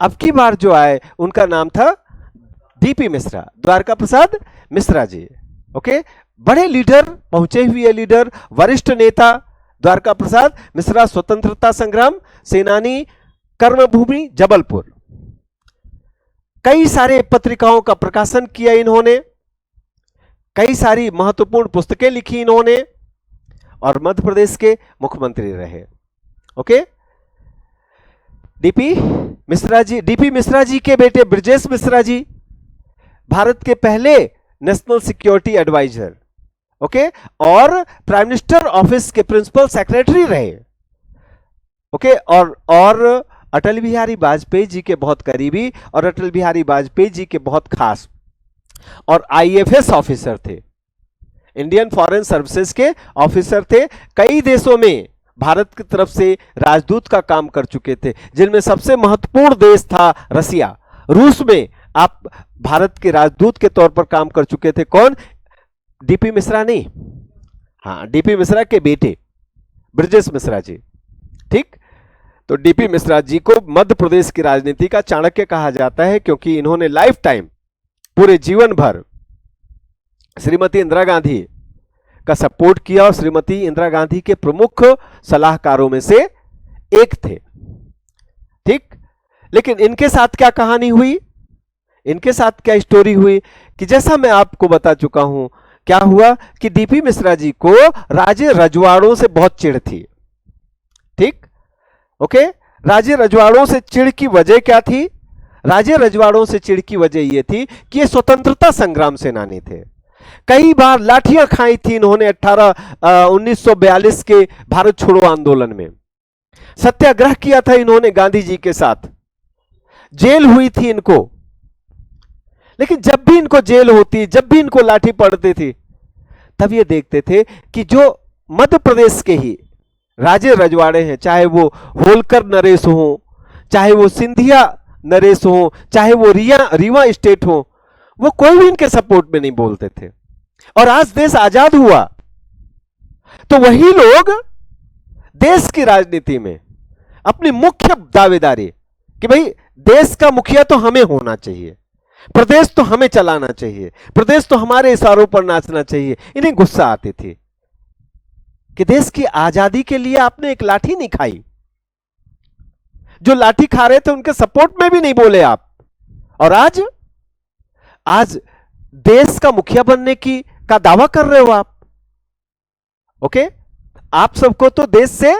अब की बार जो आए उनका नाम था डीपी मिश्रा, द्वारका प्रसाद मिश्रा जी। ओके, बड़े लीडर, पहुंचे हुए लीडर, वरिष्ठ नेता द्वारका प्रसाद मिश्रा, स्वतंत्रता संग्राम सेनानी, कर्मभूमि जबलपुर। कई सारे पत्रिकाओं का प्रकाशन किया इन्होंने, कई सारी महत्वपूर्ण पुस्तकें लिखी इन्होंने, और मध्य प्रदेश के मुख्यमंत्री रहे। ओके, डीपी मिश्रा जी के बेटे ब्रजेश मिश्रा जी भारत के पहले नेशनल सिक्योरिटी एडवाइजर, ओके, और प्राइम मिनिस्टर ऑफिस के प्रिंसिपल सेक्रेटरी रहे। ओके, और अटल बिहारी वाजपेयी जी के बहुत करीबी और अटल बिहारी वाजपेयी जी के बहुत खास, और आईएफएस ऑफिसर थे, इंडियन फॉरेन सर्विसेज के ऑफिसर थे। कई देशों में भारत की तरफ से राजदूत का काम कर चुके थे, जिनमें सबसे महत्वपूर्ण देश था रसिया। रूस में आप भारत के राजदूत के तौर पर काम कर चुके थे। कौन? डीपी मिश्रा नहीं, हाँ, डीपी मिश्रा के बेटे ब्रजेश मिश्रा जी, ठीक। तो डीपी मिश्रा जी को मध्य प्रदेश की राजनीति का चाणक्य कहा जाता है, क्योंकि इन्होंने लाइफ टाइम, पूरे जीवन भर श्रीमती इंदिरा गांधी का सपोर्ट किया और श्रीमती इंदिरा गांधी के प्रमुख सलाहकारों में से एक थे, ठीक। लेकिन इनके साथ क्या कहानी हुई? इनके साथ क्या स्टोरी हुई कि जैसा मैं आपको बता चुका हूं, क्या हुआ कि डीपी मिश्रा जी को राजे रजवाड़ों से बहुत चिढ़ थी। ठीक, ओके। राजे रजवाड़ों से चिढ़ की वजह क्या थी? राजे रजवाड़ों से चिढ़ की वजह यह थी कि ये स्वतंत्रता संग्राम सेनानी थे। कई बार लाठियां खाई थी इन्होंने 1942 के भारत छोड़ो आंदोलन में। सत्याग्रह किया था इन्होंने गांधी जी के साथ, जेल हुई थी इनको। लेकिन जब भी इनको जेल होती, जब भी इनको लाठी पड़ती थी, तब ये देखते थे कि जो मध्य प्रदेश के ही राजे रजवाड़े हैं, चाहे वो होलकर नरेश हो, चाहे वो सिंधिया नरेश हो, चाहे वो रीवा स्टेट हो, वो कोई भी इनके सपोर्ट में नहीं बोलते थे। और आज देश आजाद हुआ तो वही लोग देश की राजनीति में अपनी मुख्य दावेदारी कि भाई देश का मुखिया तो हमें होना चाहिए, प्रदेश तो हमें चलाना चाहिए, प्रदेश तो हमारे इशारों पर नाचना चाहिए, इन्हें गुस्सा आती थी कि देश की आजादी के लिए आपने एक लाठी नहीं खाई। जो लाठी खा रहे थे उनके सपोर्ट में भी नहीं बोले आप, और आज देश का मुखिया बनने का दावा कर रहे हो आप। ओके, आप सबको तो देश से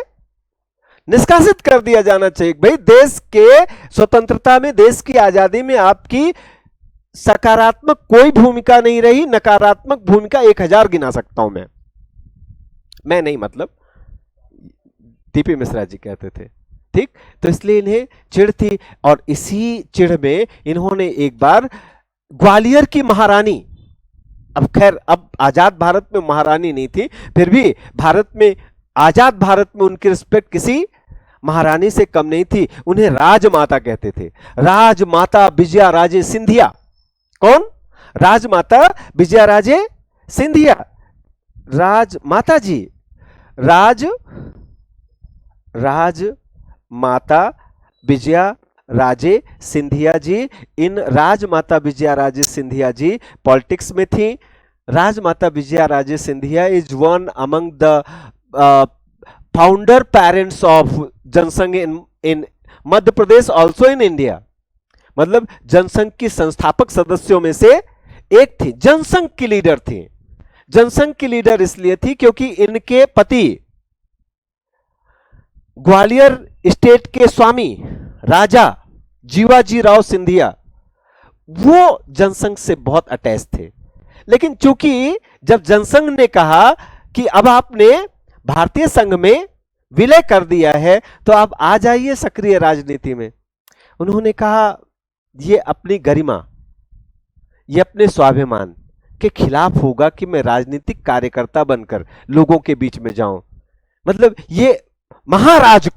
निष्कासित कर दिया जाना चाहिए। भाई देश के स्वतंत्रता में, देश की आजादी में आपकी सकारात्मक कोई भूमिका नहीं रही, नकारात्मक भूमिका 1000 गिना सकता हूं मैं नहीं, मतलब टीपी मिश्रा जी कहते थे। ठीक, तो इसलिए इन्हें चिढ़ थी, और इसी चिढ़ में इन्होंने एक बार ग्वालियर की महारानी, अब खैर अब आजाद भारत में महारानी नहीं थी, फिर भी भारत में, आजाद भारत में उनकी रिस्पेक्ट किसी महारानी से कम नहीं थी। उन्हें राजमाता कहते थे, राजमाता विजया राजे सिंधिया। कौन? राजमाता विजया राजे सिंधिया। राजमाता जी, राजमाता विजया राजे सिंधिया जी। इन राजमाता विजया राजे सिंधिया जी पॉलिटिक्स में थी। Rajmata Vijaya Raje Scindia is one among the founder parents of Jansangh in Madhya Pradesh, also in India. मतलब जनसंघ की संस्थापक सदस्यों में से एक थी, जनसंघ की लीडर थी। जनसंघ की लीडर इसलिए थी क्योंकि इनके पति ग्वालियर स्टेट के स्वामी राजा जीवाजी राव सिंधिया, वो जनसंघ से बहुत अटैच थे। लेकिन चूंकि जब जनसंघ ने कहा कि अब आपने भारतीय संघ में विलय कर दिया है तो आप आ जाइए सक्रिय राजनीति में, उन्होंने कहा ये अपनी गरिमा, ये अपने स्वाभिमान के खिलाफ होगा कि मैं राजनीतिक कार्यकर्ता बनकर लोगों के बीच में जाऊं। मतलब ये महाराज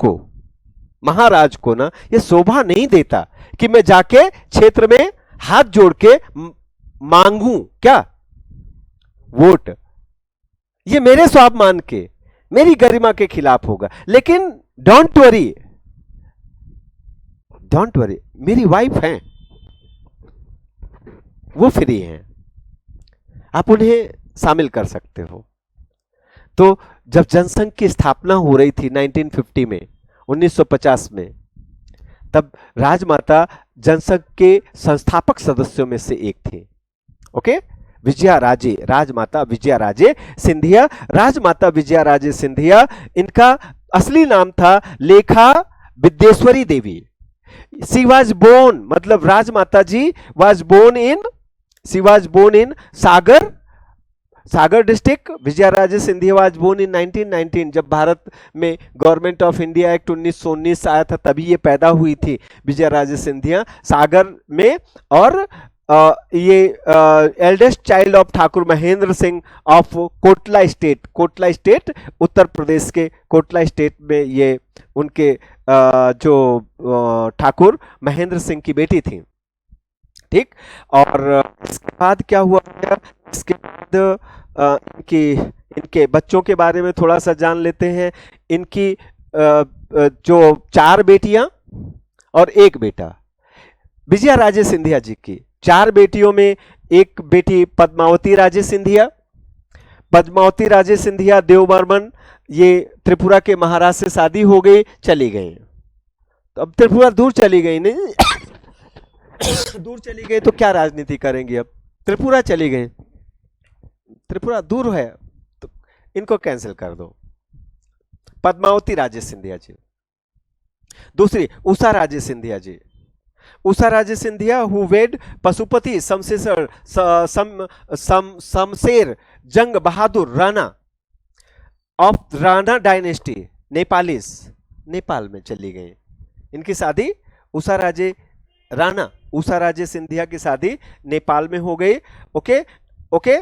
को ना ये शोभा नहीं देता कि मैं जाके क्षेत्र में हाथ जोड़ के मांगू क्या वोट। ये मेरे स्वाभिमान के, मेरी गरिमा के खिलाफ होगा। लेकिन डोंट वरी, मेरी वाइफ हैं, वो फ्री हैं, आप उन्हें शामिल कर सकते हो। तो जब जनसंघ की स्थापना हो रही थी 1950 में, 1950 में, तब राजमाता जनसंघ के संस्थापक सदस्यों में से एक थी। ओके, विजया राजे, राजमाता विजया राजे सिंधिया। राजमाता विजया राजे सिंधिया, इनका असली नाम था Lekha Vidyeshwari Devi. She was born, मतलब Rajmata ji was born in Sagar district. Vijaya Raje Scindia was born in 1919। जब भारत में गवर्नमेंट ऑफ इंडिया एक्ट 1919 आया था तभी ये पैदा हुई थी विजया राजे सिंधिया, सागर में। और ये eldest child of Thakur Mahendra Singh of Kotla state, Uttar Pradesh के कोटला स्टेट में ये उनके जो ठाकुर महेंद्र सिंह की बेटी थी। ठीक, और इसके बाद क्या हुआ? इसके बाद इनके बच्चों के बारे में थोड़ा सा जान लेते हैं। इनकी जो 4 बेटियां और 1 बेटा, विजया राजे सिंधिया जी की 4 बेटियों में एक बेटी पद्मावती राजे सिंधिया देवबर्मन, ये त्रिपुरा के महाराज से शादी हो गई, चली गई। तो अब त्रिपुरा दूर चली गई नहीं दूर चली गई तो क्या राजनीति करेंगी? अब त्रिपुरा चली गई, त्रिपुरा दूर है तो इनको कैंसिल कर दो। पद्मावती राजे सिंधिया जी। दूसरी उषा राजे सिंधिया जी। उषा राजे सिंधिया हु वेड पशुपति शमशेर शमशेर जंग बहादुर राणा ऑफ राणा डायनेस्टी, नेपालीस, नेपाल में चली गई। इनकी शादी उषा राजे राणा उषा राजे सिंधिया की शादी नेपाल में हो गई। Okay okay,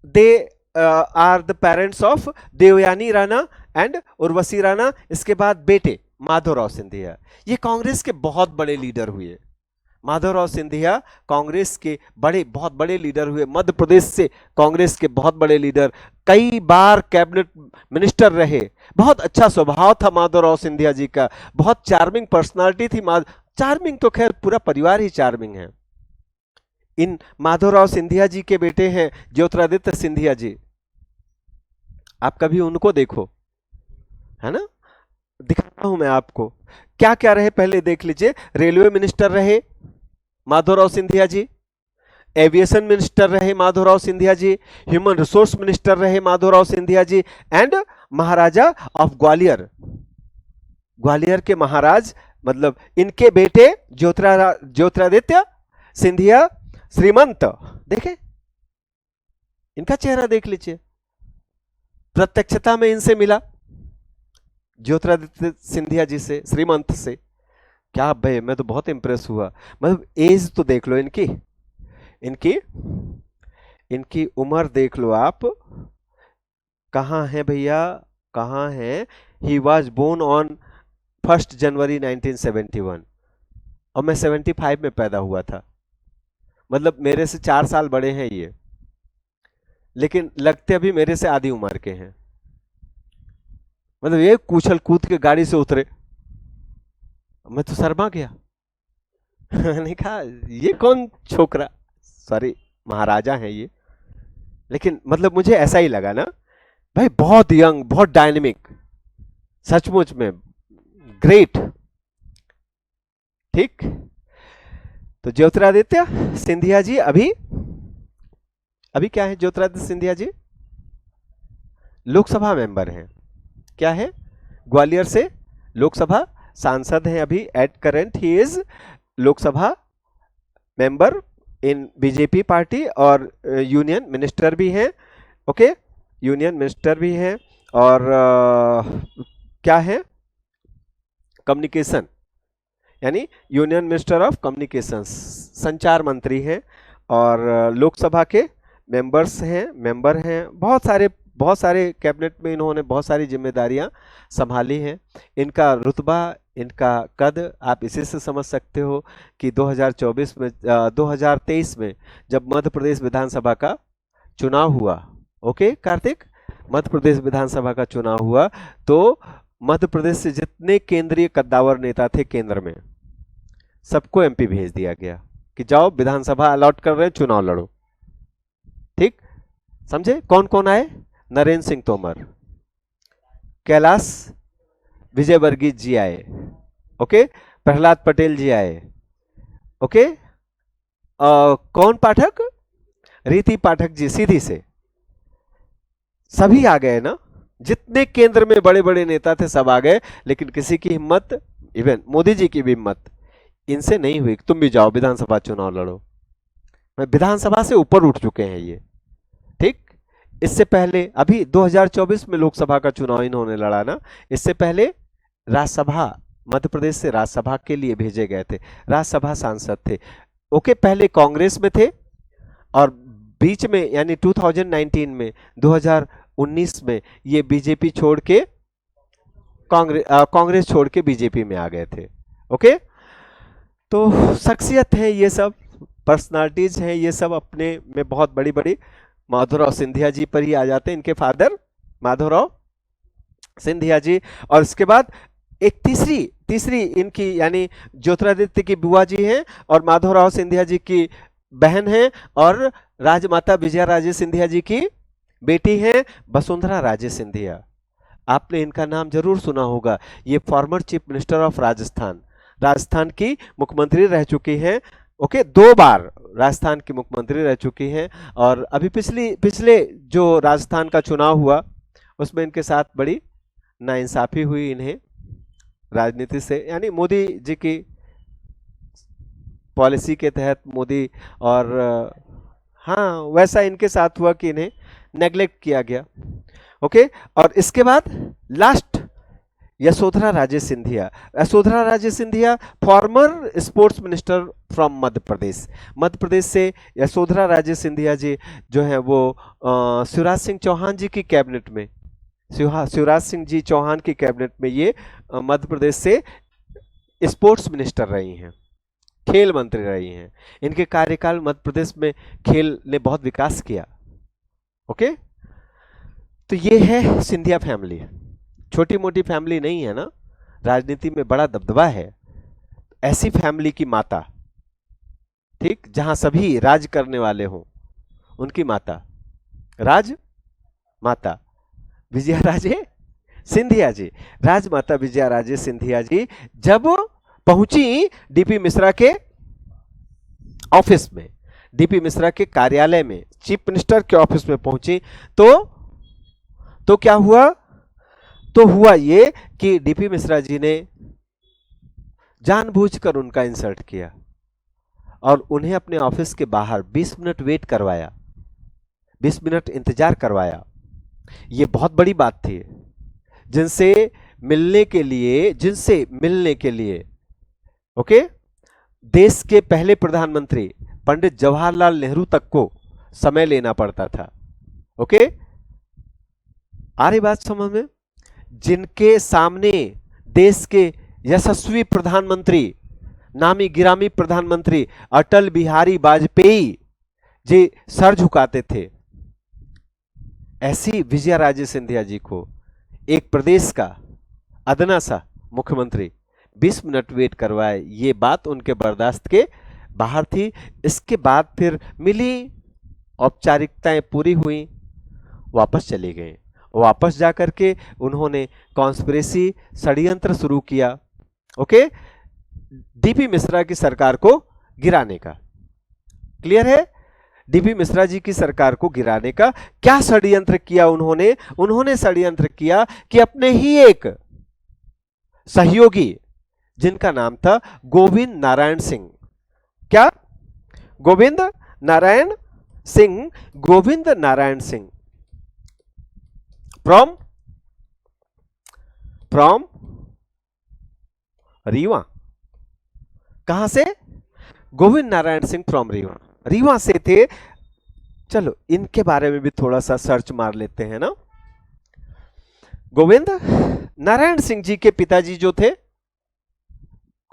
they are the parents of Devyani Rana and Urvashi Rana. इसके बाद बेटे माधवराव सिंधिया, ये कांग्रेस के बहुत बड़े लीडर हुए। माधवराव सिंधिया कांग्रेस के बहुत बड़े लीडर हुए। मध्य प्रदेश से कांग्रेस के बहुत बड़े लीडर, कई बार कैबिनेट मिनिस्टर रहे। बहुत अच्छा स्वभाव था माधवराव सिंधिया जी का, बहुत चार्मिंग पर्सनालिटी थी। चार्मिंग तो खैर पूरा परिवार ही चार्मिंग है। इन माधवराव सिंधिया जी के बेटे हैं ज्योतिरादित्य सिंधिया जी। आप कभी उनको देखो, है ना, दिखाता हूं मैं आपको क्या क्या रहे, पहले देख लीजिए। रेलवे मिनिस्टर रहे माधवराव सिंधिया जी, एविएशन मिनिस्टर रहे Madhavrao Scindia ji, human resource minister रहे माधवराव सिंधिया जी, एंड महाराजा ऑफ ग्वालियर, ग्वालियर के महाराज, मतलब इनके बेटे ज्योतिरादित्य सिंधिया श्रीमंत। देखें इनका चेहरा देख लीजिए, प्रत्यक्षता में इनसे मिला ज्योतिरादित्य सिंधिया जी से, श्रीमंत से। क्या भाई, मैं तो बहुत इंप्रेस हुआ। मतलब एज तो देख लो इनकी, इनकी इनकी उम्र देख लो आप, कहां है भैया, कहां है। ही वॉज बोर्न ऑन 1 जनवरी 1971 और मैं 75 में पैदा हुआ था। मतलब मेरे से 4 साल बड़े हैं ये, लेकिन लगते अभी मेरे से आधी उम्र के हैं। मतलब ये कूचल कूद के गाड़ी से उतरे, मैं तो शर्मा गया। मैंने कहा ये कौन छोकरा, सॉरी महाराजा है ये, लेकिन मतलब मुझे ऐसा ही लगा ना भाई, बहुत यंग, बहुत डायनेमिक, सचमुच में ग्रेट। ठीक, तो ज्योतिरादित्य सिंधिया जी अभी क्या है? ज्योतिरादित्य सिंधिया जी लोकसभा मेंबर हैं। क्या है? ग्वालियर से लोकसभा सांसद हैं अभी। At current he is Lok Sabha member in BJP party, और यूनियन मिनिस्टर भी हैं। ओके, यूनियन मिनिस्टर भी हैं, और क्या है, कम्युनिकेशन, यानी यूनियन मिनिस्टर ऑफ कम्युनिकेशन, संचार मंत्री हैं, और लोकसभा के मेंबर हैं। बहुत सारे कैबिनेट में इन्होंने बहुत सारी जिम्मेदारियां संभाली हैं। इनका रुतबा, इनका कद आप इसी से समझ सकते हो कि 2023 में जब मध्य प्रदेश विधानसभा का चुनाव हुआ, ओके कार्तिक, मध्य प्रदेश विधानसभा का चुनाव हुआ, तो मध्य प्रदेश से जितने केंद्रीय कद्दावर नेता थे केंद्र में, सबको एमपी भेज दिया गया कि जाओ विधानसभा अलॉट कर रहे हैं, चुनाव लड़ो। ठीक, समझे? कौन कौन आए? नरेंद्र सिंह तोमर, कैलाश विजयवर्गीय जी आए, ओके, प्रहलाद पटेल जी आए, ओके, कौन पाठक? रीति पाठक जी, सीधी से सभी आ गए ना। जितने केंद्र में बड़े बड़े नेता थे सब आ गए, लेकिन किसी की हिम्मत, इवन मोदी जी की भी हिम्मत इनसे नहीं हुई, तुम भी जाओ विधानसभा चुनाव लड़ो। विधानसभा से ऊपर उठ चुके हैं ये। ठीक, इससे पहले अभी 2024 में लोकसभा का चुनाव इन्होंने लड़ा ना, इससे पहले राज्यसभा, मध्य प्रदेश से राज्यसभा के लिए भेजे गए थे, राज्यसभा सांसद थे। ओके, पहले कांग्रेस में थे, और बीच में यानी 2019 में, 2019 में ये बीजेपी छोड़ के कांग्रेस छोड़ के बीजेपी में आ गए थे। ओके, तो शख्सियत है ये सब, पर्सनालिटीज हैं ये सब, अपने में बहुत बड़ी बड़ी। माधवराव सिंधिया जी पर ही आ जाते हैं, इनके फादर माधवराव सिंधिया जी। और इसके बाद एक तीसरी इनकी यानी ज्योतिरादित्य की बुआ जी हैं, और माधवराव सिंधिया जी की बहन हैं, और राजमाता विजया राजे सिंधिया जी की बेटी हैं वसुंधरा राजे सिंधिया। आपने इनका नाम जरूर सुना होगा। ये former chief minister of Rajasthan की मुख्यमंत्री रह चुकी हैं ओके, 2 बार राजस्थान की मुख्यमंत्री रह चुकी हैं, और अभी पिछले जो राजस्थान का चुनाव हुआ उसमें इनके साथ बड़ी नाइंसाफी हुई इन्हें राजनीति से, यानी मोदी जी की पॉलिसी के तहत मोदी, और हाँ वैसा इनके साथ हुआ कि इन्हें नेग्लेक्ट किया गया। ओके, और इसके बाद last Yashodhara Raje Scindia. Yashodhara Raje Scindia former sports minister from Madhya Pradesh. Madhya Pradesh से यशोधरा राजे सिंधिया जी जो है वो शिवराज सिंह चौहान जी की कैबिनेट में, शिवराज सिंह जी चौहान की कैबिनेट में ये मध्य प्रदेश से स्पोर्ट्स मिनिस्टर रही हैं, खेल मंत्री रही हैं। इनके कार्यकाल मध्य प्रदेश में खेल ने बहुत विकास किया। ओके, तो ये है सिंधिया फैमिली, छोटी मोटी फैमिली नहीं है ना, राजनीति में बड़ा दबदबा है। ऐसी फैमिली की माता, ठीक, जहां सभी राज करने वाले हों, उनकी माता राज माता विजया राजे सिंधिया जी, राजमाता विजया राजे सिंधिया जी जब पहुंची डीपी मिश्रा के ऑफिस में, डीपी मिश्रा के कार्यालय में, चीफ मिनिस्टर के ऑफिस में पहुंची, तो क्या हुआ? तो हुआ ये कि डीपी मिश्रा जी ने जानबूझकर उनका इंसल्ट किया और उन्हें अपने ऑफिस के बाहर 20 मिनट वेट करवाया, 20 मिनट इंतजार करवाया। ये बहुत बड़ी बात थी। जिनसे मिलने के लिए ओके, देश के पहले प्रधानमंत्री पंडित जवाहरलाल नेहरू तक को समय लेना पड़ता था। ओके, आ रही बात समझ में? जिनके सामने देश के यशस्वी प्रधानमंत्री, नामी गिरामी प्रधानमंत्री अटल बिहारी वाजपेयी जी सर झुकाते थे, ऐसी विजया राजे सिंधिया जी को एक प्रदेश का अदना सा मुख्यमंत्री 20 मिनट वेट करवाए, ये बात उनके बर्दाश्त के बाहर थी। इसके बाद फिर मिली, औपचारिकताएं पूरी हुई, वापस चले गए। वापस जाकर के उन्होंने कॉन्स्पिरेसी, षड्यंत्र शुरू किया, ओके, डीपी मिश्रा की सरकार को गिराने का। क्लियर है? डीपी मिश्रा जी की सरकार को गिराने का क्या षड्यंत्र किया उन्होंने? उन्होंने षड्यंत्र किया कि अपने ही एक सहयोगी जिनका नाम था गोविंद नारायण सिंह, क्या? गोविंद नारायण सिंह, गोविंद नारायण सिंह फ्रॉम रीवा। कहां से? गोविंद नारायण सिंह फ्रॉम रीवा, रीवा से थे। चलो इनके बारे में भी थोड़ा सा सर्च मार लेते हैं ना। गोविंद नारायण सिंह जी के पिताजी जो थे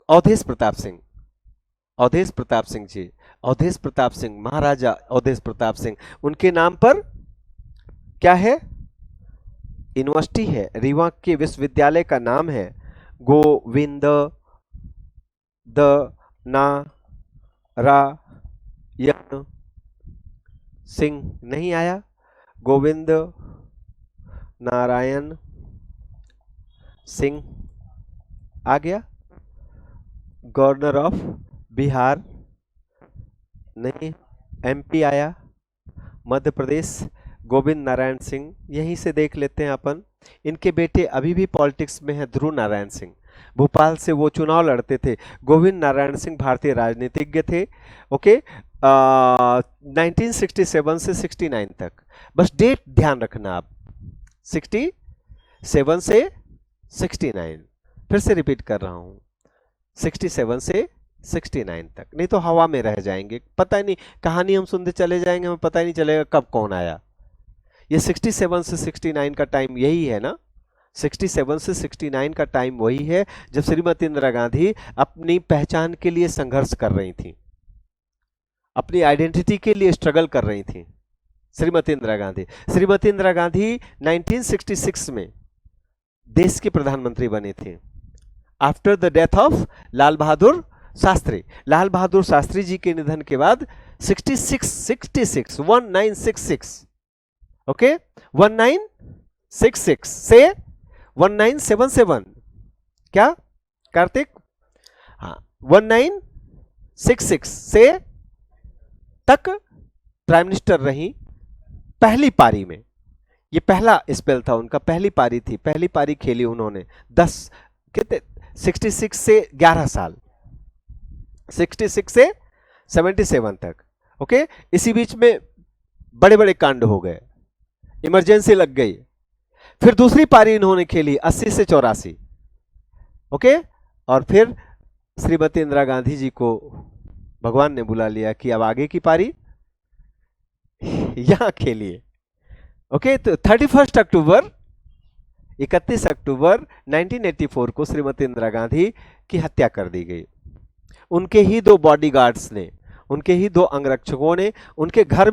अवधेश प्रताप सिंह, अवधेश प्रताप सिंह जी, अवधेश प्रताप सिंह, महाराजा अवधेश प्रताप सिंह, उनके नाम पर क्या है? यूनिवर्सिटी है, रीवा के विश्वविद्यालय का नाम है गोविंद नारायण सिंह। नहीं आया? गोविंद नारायण सिंह आ गया। गवर्नर ऑफ बिहार नहीं, एमपी आया। मध्य प्रदेश गोविंद नारायण सिंह, यहीं से देख लेते हैं अपन। इनके बेटे अभी भी पॉलिटिक्स में हैं, ध्रुव नारायण सिंह, भोपाल से वो चुनाव लड़ते थे। गोविंद नारायण सिंह भारतीय राजनीतिज्ञ थे। ओके, 1967 से 69 तक, बस डेट ध्यान रखना आप, 67 से 69, फिर से रिपीट कर रहा हूं, 67 से 69 तक, नहीं तो हवा में रह जाएंगे, पता ही नहीं, कहानी हम सुनते चले जाएंगे, हमें पता ही नहीं चलेगा कब कौन आया। ये 67 से 69 का टाइम यही है ना, 67 से 69 का टाइम वही है जब श्रीमती इंदिरा गांधी अपनी पहचान के लिए संघर्ष कर रही थी, अपनी आइडेंटिटी के लिए स्ट्रगल कर रही थी। श्रीमती इंदिरा गांधी 1966 में देश के प्रधानमंत्री बने थे, after the death of Lal Bahadur Shastri. Lal Bahadur Shastri ji के निधन के बाद 1966 ओके, 1966 से 1977, क्या कार्तिक? हाँ, 66 से तक प्राइम मिनिस्टर रही पहली पारी में। ये पहला स्पेल था उनका, पहली पारी थी, पहली पारी खेली उन्होंने 10 कितने 66 से 11 साल, 66 से 77 तक। ओके, इसी बीच में बड़े बड़े कांड हो गए, इमरजेंसी लग गई। फिर दूसरी पारी इन्होंने खेली 80 से 84। ओके, और फिर श्रीमती इंदिरा गांधी जी को भगवान ने बुला लिया कि अब आगे की पारी यहां खेलिए। ओके, तो 31 अक्टूबर 31 अक्टूबर 1984 को श्रीमती इंदिरा गांधी की हत्या कर दी गई। उनके ही दो बॉडीगार्ड्स ने, उनके ही दो अंगरक्षकों ने उनके घर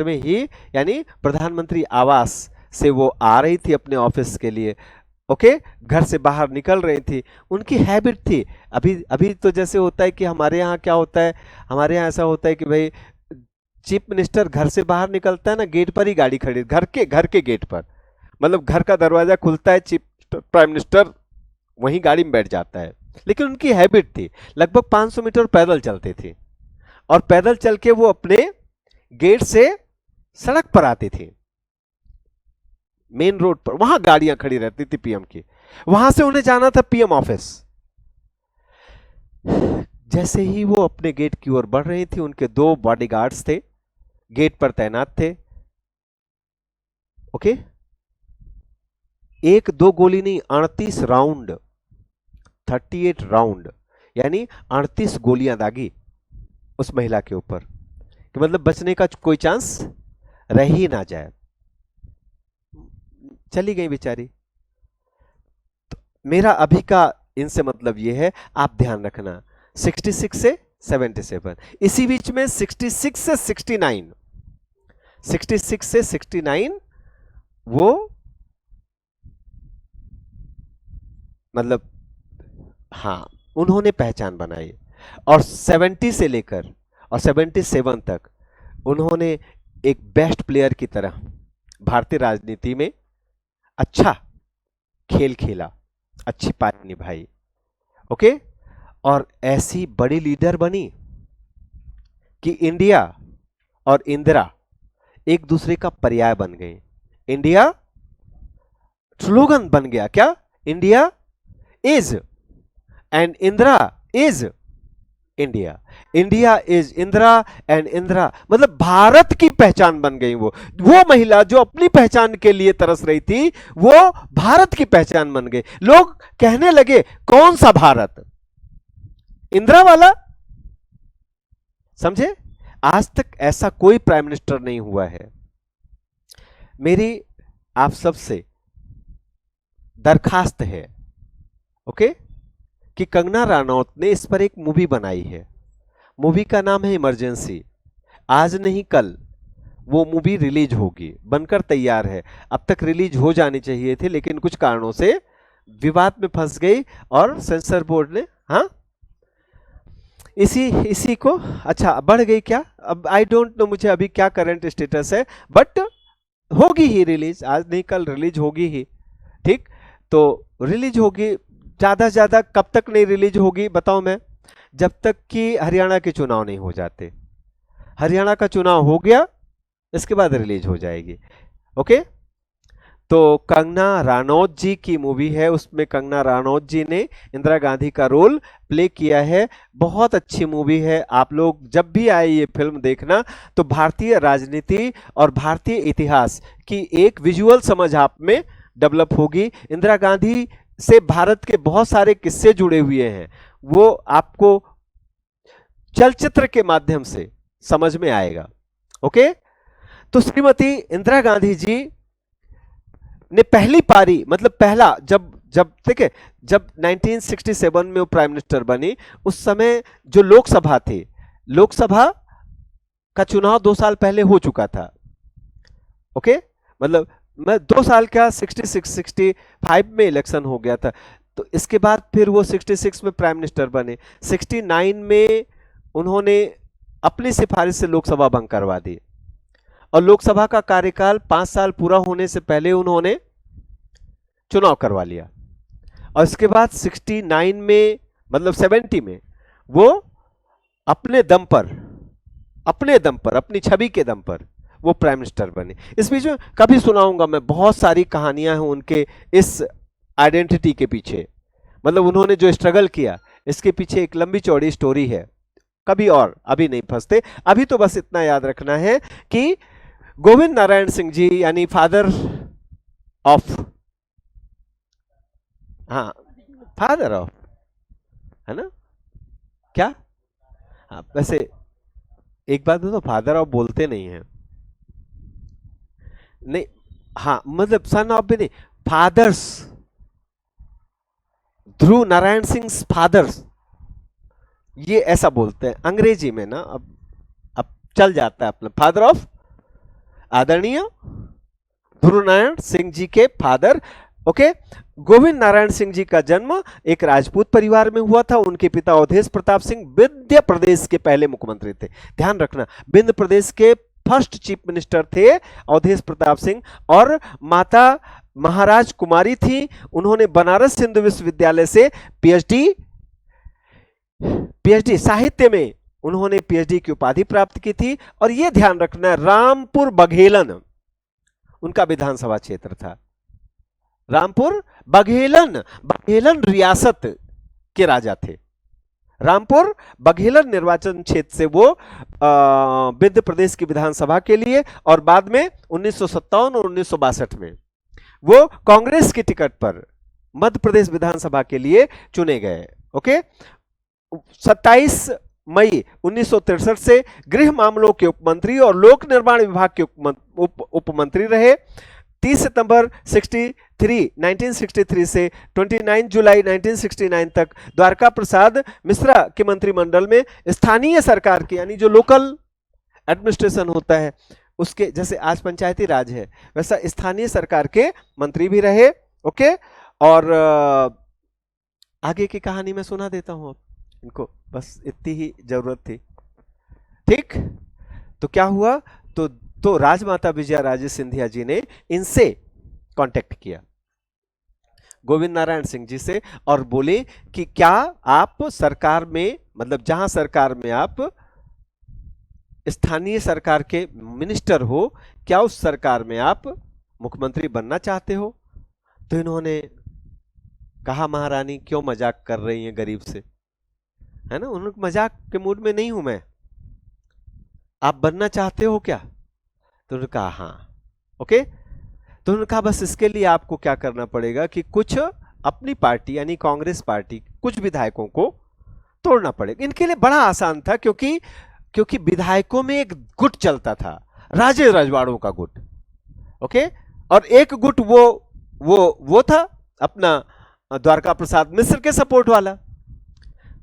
में ही यानी प्रधानमंत्री आवास से वो आ रही थी अपने ऑफिस के लिए। ओके, घर से बाहर निकल रही थी, उनकी हैबिट थी। अभी तो जैसे होता है कि हमारे यहाँ क्या होता है, हमारे यहाँ ऐसा होता है कि भाई चीफ मिनिस्टर घर से बाहर निकलता है ना, गेट पर ही गाड़ी खड़ी, घर के गेट पर, मतलब घर का दरवाजा खुलता है, चीफ प्राइम मिनिस्टर वहीं गाड़ी में बैठ जाता है। लेकिन उनकी हैबिट थी, लगभग 500 मीटर पैदल चलते थे और पैदल चल के वो अपने गेट से सड़क पर आती थी, मेन रोड पर, वहां गाड़ियां खड़ी रहती थी पीएम की, वहां से उन्हें जाना था पीएम ऑफिस। जैसे ही वो अपने गेट की ओर बढ़ रही थी, उनके दो बॉडीगार्ड्स थे, गेट पर तैनात थे। ओके, एक दो गोली नहीं, 38 राउंड, 38 राउंड, यानी 38 गोलियां दागी उस महिला के ऊपर, कि मतलब बचने का कोई चांस रह ही ना जाए। चली गई बेचारी। तो मेरा अभी का इनसे मतलब यह है, आप ध्यान रखना 66 से 77, इसी बीच में 66 से 69, 66 से 69 वो मतलब हाँ उन्होंने पहचान बनाई, और 70 से लेकर और 77 तक उन्होंने एक बेस्ट प्लेयर की तरह भारतीय राजनीति में अच्छा खेल खेला, अच्छी पारी निभाई। ओके, और ऐसी बड़ी लीडर बनी कि इंडिया और इंदिरा एक दूसरे का पर्याय बन गए। इंडिया स्लोगन बन गया क्या, India is and Indira is India, India is Indira and Indira, मतलब भारत की पहचान बन गई। वो महिला जो अपनी पहचान के लिए तरस रही थी, वो भारत की पहचान बन गई। लोग कहने लगे कौन सा भारत, इंदिरा वाला। समझे, आज तक ऐसा कोई प्राइम मिनिस्टर नहीं हुआ है। मेरी आप सबसे दरखास्त है, ओके, कि कंगना रनौत ने इस पर एक मूवी बनाई है। मूवी का नाम है इमरजेंसी। आज नहीं कल वो मूवी रिलीज होगी, बनकर तैयार है। अब तक रिलीज हो जानी चाहिए थी, लेकिन कुछ कारणों से विवाद में फंस गई और सेंसर बोर्ड ने हाँ इसी को अच्छा बढ़ गई क्या, अब आई डोंट नो, मुझे अभी क्या करंट स्टेटस है, बट होगी ही रिलीज, आज नहीं कल रिलीज होगी ही। ठीक, तो रिलीज होगी, ज्यादा से ज्यादा कब तक नहीं रिलीज होगी बताओ मैं, जब तक कि हरियाणा के चुनाव नहीं हो जाते। हरियाणा का चुनाव हो गया, इसके बाद रिलीज हो जाएगी। ओके, तो कंगना रनौत जी की मूवी है, उसमें कंगना रनौत जी ने इंदिरा गांधी का रोल प्ले किया है। बहुत अच्छी मूवी है, आप लोग जब भी आए ये फिल्म देखना, तो भारतीय राजनीति और भारतीय इतिहास की एक विजुअल समझ आप में डेवलप होगी। इंदिरा गांधी से भारत के बहुत सारे किस्से जुड़े हुए हैं, वो आपको चलचित्र के माध्यम से समझ में आएगा। ओके, तो श्रीमती इंदिरा गांधी जी ने पहली पारी, मतलब पहला, जब ठीक है, जब 1967 में वो प्राइम मिनिस्टर बनी, उस समय जो लोकसभा थी, लोकसभा का चुनाव 2 साल पहले हो चुका था। ओके, मतलब मैं 2 साल क्या 65 में इलेक्शन हो गया था, तो इसके बाद फिर वो 66 में प्राइम मिनिस्टर बने। 69 में उन्होंने अपनी सिफारिश से लोकसभा भंग करवा दी, और लोकसभा का कार्यकाल 5 साल पूरा होने से पहले उन्होंने चुनाव करवा लिया। और इसके बाद 69 में, मतलब 70 में वो अपने दम पर, अपनी छवि के दम पर वो प्राइम मिनिस्टर बने। इस बीच में कभी सुनाऊंगा मैं, बहुत सारी कहानियां हैं उनके इस आइडेंटिटी के पीछे, मतलब उन्होंने जो स्ट्रगल किया इसके पीछे एक लंबी चौड़ी स्टोरी है। कभी और, अभी नहीं फंसते, अभी तो बस इतना याद रखना है कि गोविंद नारायण सिंह जी यानी फादर ऑफ, हाँ फादर ऑफ, है ना क्या, हाँ वैसे एक बात तो फादर ऑफ बोलते नहीं है, नहीं हाँ मतलब सन ऑफ भी नहीं, फादर्स, ध्रुव नारायण सिंह फादर्स, ये ऐसा बोलते हैं अंग्रेजी में ना। अब चल जाता है अपना, फादर ऑफ, आदरणीय ध्रुव नारायण सिंह जी के फादर। ओके, गोविंद नारायण सिंह जी का जन्म एक राजपूत परिवार में हुआ था। उनके पिता अवधेश प्रताप सिंह विंध्य प्रदेश के पहले मुख्यमंत्री थे। ध्यान रखना, विंध्य प्रदेश के फर्स्ट चीफ मिनिस्टर थे अवधेश प्रताप सिंह, और माता महाराज कुमारी थी। उन्होंने बनारस हिंदू विश्वविद्यालय से पीएचडी साहित्य में उन्होंने पीएचडी की उपाधि प्राप्त की थी। और यह ध्यान रखना, रामपुर बघेलन उनका विधानसभा क्षेत्र था। रामपुर बघेलन, बघेलन रियासत के राजा थे। रामपुर बघेलन निर्वाचन क्षेत्र से वो विंध्य प्रदेश की विधानसभा के लिए, और बाद में 1957 और 1962 में वो कांग्रेस की टिकट पर मध्य प्रदेश विधानसभा के लिए चुने गए। ओके, 27 मई 1963 से गृह मामलों के उपमंत्री और लोक निर्माण विभाग के उपमंत्री रहे। 30 सितंबर 1963 से 29 जुलाई 1969 तक द्वारका प्रसाद मिश्रा के मंत्रिमंडल में स्थानीय सरकार की, यानी जो लोकल एडमिनिस्ट्रेशन होता है उसके, जैसे आज पंचायती राज है वैसा स्थानीय सरकार के मंत्री भी रहे। ओके, और आगे की कहानी मैं सुना देता हूं अब इनको, बस इतनी ही जरूरत थी। ठीक, तो क्या हुआ, तो राजमाता विजया राजे सिंधिया जी ने इनसे कांटेक्ट किया, गोविंद नारायण सिंह जी से, और बोले कि क्या आप सरकार में, मतलब जहां सरकार में आप स्थानीय सरकार के मिनिस्टर हो, क्या उस सरकार में आप मुख्यमंत्री बनना चाहते हो? तो इन्होंने कहा, महारानी क्यों मजाक कर रही हैं गरीब से, है ना, उन्होंने मजाक के मूड में नहीं हूं मैं, आप बनना चाहते हो क्या? तो उन्होंने कहा हाँ। ओके, तो उन्होंने कहा बस इसके लिए आपको क्या करना पड़ेगा कि कुछ अपनी पार्टी यानी कांग्रेस पार्टी कुछ विधायकों को तोड़ना पड़ेगा। इनके लिए बड़ा आसान था, क्योंकि विधायकों में एक गुट चलता था, राजे रजवाड़ों का गुट। ओके, और एक गुट वो था अपना द्वारका प्रसाद मिश्र के सपोर्ट वाला।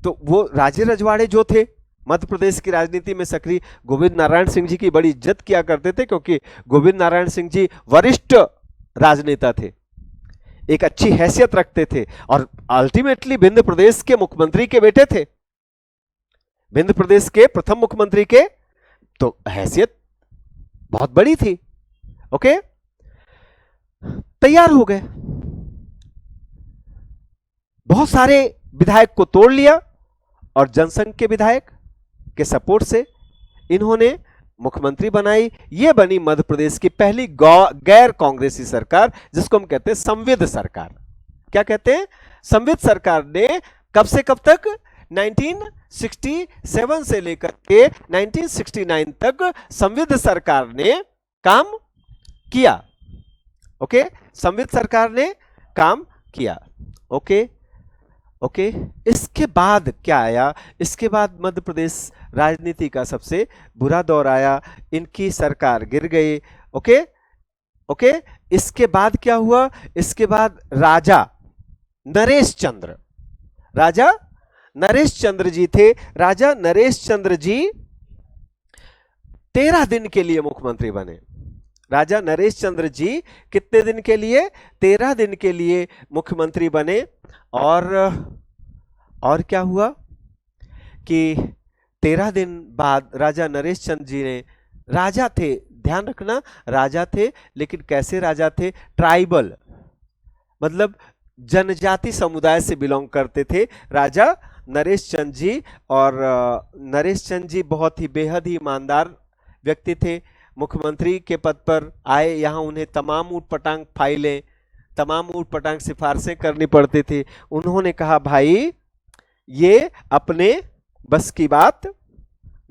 तो वो राजे रजवाड़े जो थे मध्य प्रदेश की राजनीति में सक्रिय, गोविंद नारायण सिंह जी की बड़ी इज्जत किया करते थे, क्योंकि गोविंद नारायण सिंह जी वरिष्ठ राजनेता थे, एक अच्छी हैसियत रखते थे, और अल्टीमेटली विंध्य प्रदेश के मुख्यमंत्री के बेटे थे, विंध्य प्रदेश के प्रथम मुख्यमंत्री के, तो हैसियत बहुत बड़ी थी। ओके, तैयार हो गए, बहुत सारे विधायक को तोड़ लिया, और जनसंघ के विधायक के सपोर्ट से इन्होंने मुख्यमंत्री बनाई। यह बनी मध्य प्रदेश की पहली गैर कांग्रेसी सरकार, जिसको हम कहते हैं संविद सरकार। क्या कहते हैं? संविद सरकार ने कब से कब तक, 1967 से लेकर के 1969 तक संविद सरकार ने काम किया। ओके, संविद सरकार ने काम किया। ओके, इसके बाद क्या आया? इसके बाद मध्य प्रदेश राजनीति का सबसे बुरा दौर आया, इनकी सरकार गिर गई। ओके, इसके बाद क्या हुआ? इसके बाद राजा नरेश चंद्र जी थे। राजा नरेश चंद्र जी 13 दिन के लिए मुख्यमंत्री बने। राजा नरेश चंद्र जी कितने दिन के लिए? 13 दिन के लिए मुख्यमंत्री बने। और क्या हुआ कि 13 दिन बाद राजा नरेश चंद्र जी ने, राजा थे, ध्यान रखना, राजा थे, लेकिन कैसे राजा थे? ट्राइबल, मतलब जनजाति समुदाय से बिलोंग करते थे राजा नरेश चंद जी। और नरेश चंद जी बहुत ही बेहद ही ईमानदार व्यक्ति थे। मुख्यमंत्री के पद पर आए, यहाँ उन्हें तमाम ऊटपटांग फाइलें, तमाम ऊटपटांग सिफारिशें करनी पड़ती थी। उन्होंने कहा भाई ये अपने बस की बात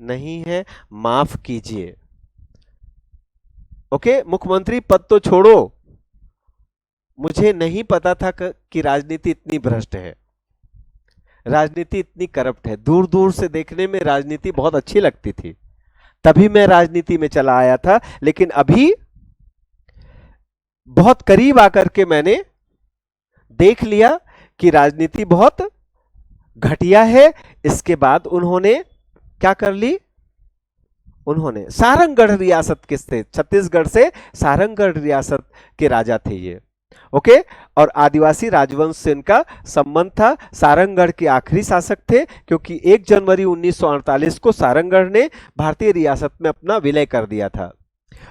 नहीं है, माफ कीजिए। ओके, मुख्यमंत्री पद तो छोड़ो, मुझे नहीं पता था कि राजनीति इतनी भ्रष्ट है, राजनीति इतनी करप्ट है। दूर दूर से देखने में राजनीति बहुत अच्छी लगती थी, तभी मैं राजनीति में चला आया था। लेकिन अभी बहुत करीब आकर के मैंने देख लिया कि राजनीति बहुत घटिया है। इसके बाद उन्होंने क्या कर ली, उन्होंने सारंगढ़ रियासत के थे, छत्तीसगढ़ से सारंगढ़ रियासत के राजा थे ये। ओके, और आदिवासी राजवंश से इनका संबंध था। सारंगढ़ के आखिरी शासक थे, क्योंकि 1 जनवरी 1948 को सारंगढ़ ने भारतीय रियासत में अपना विलय कर दिया था।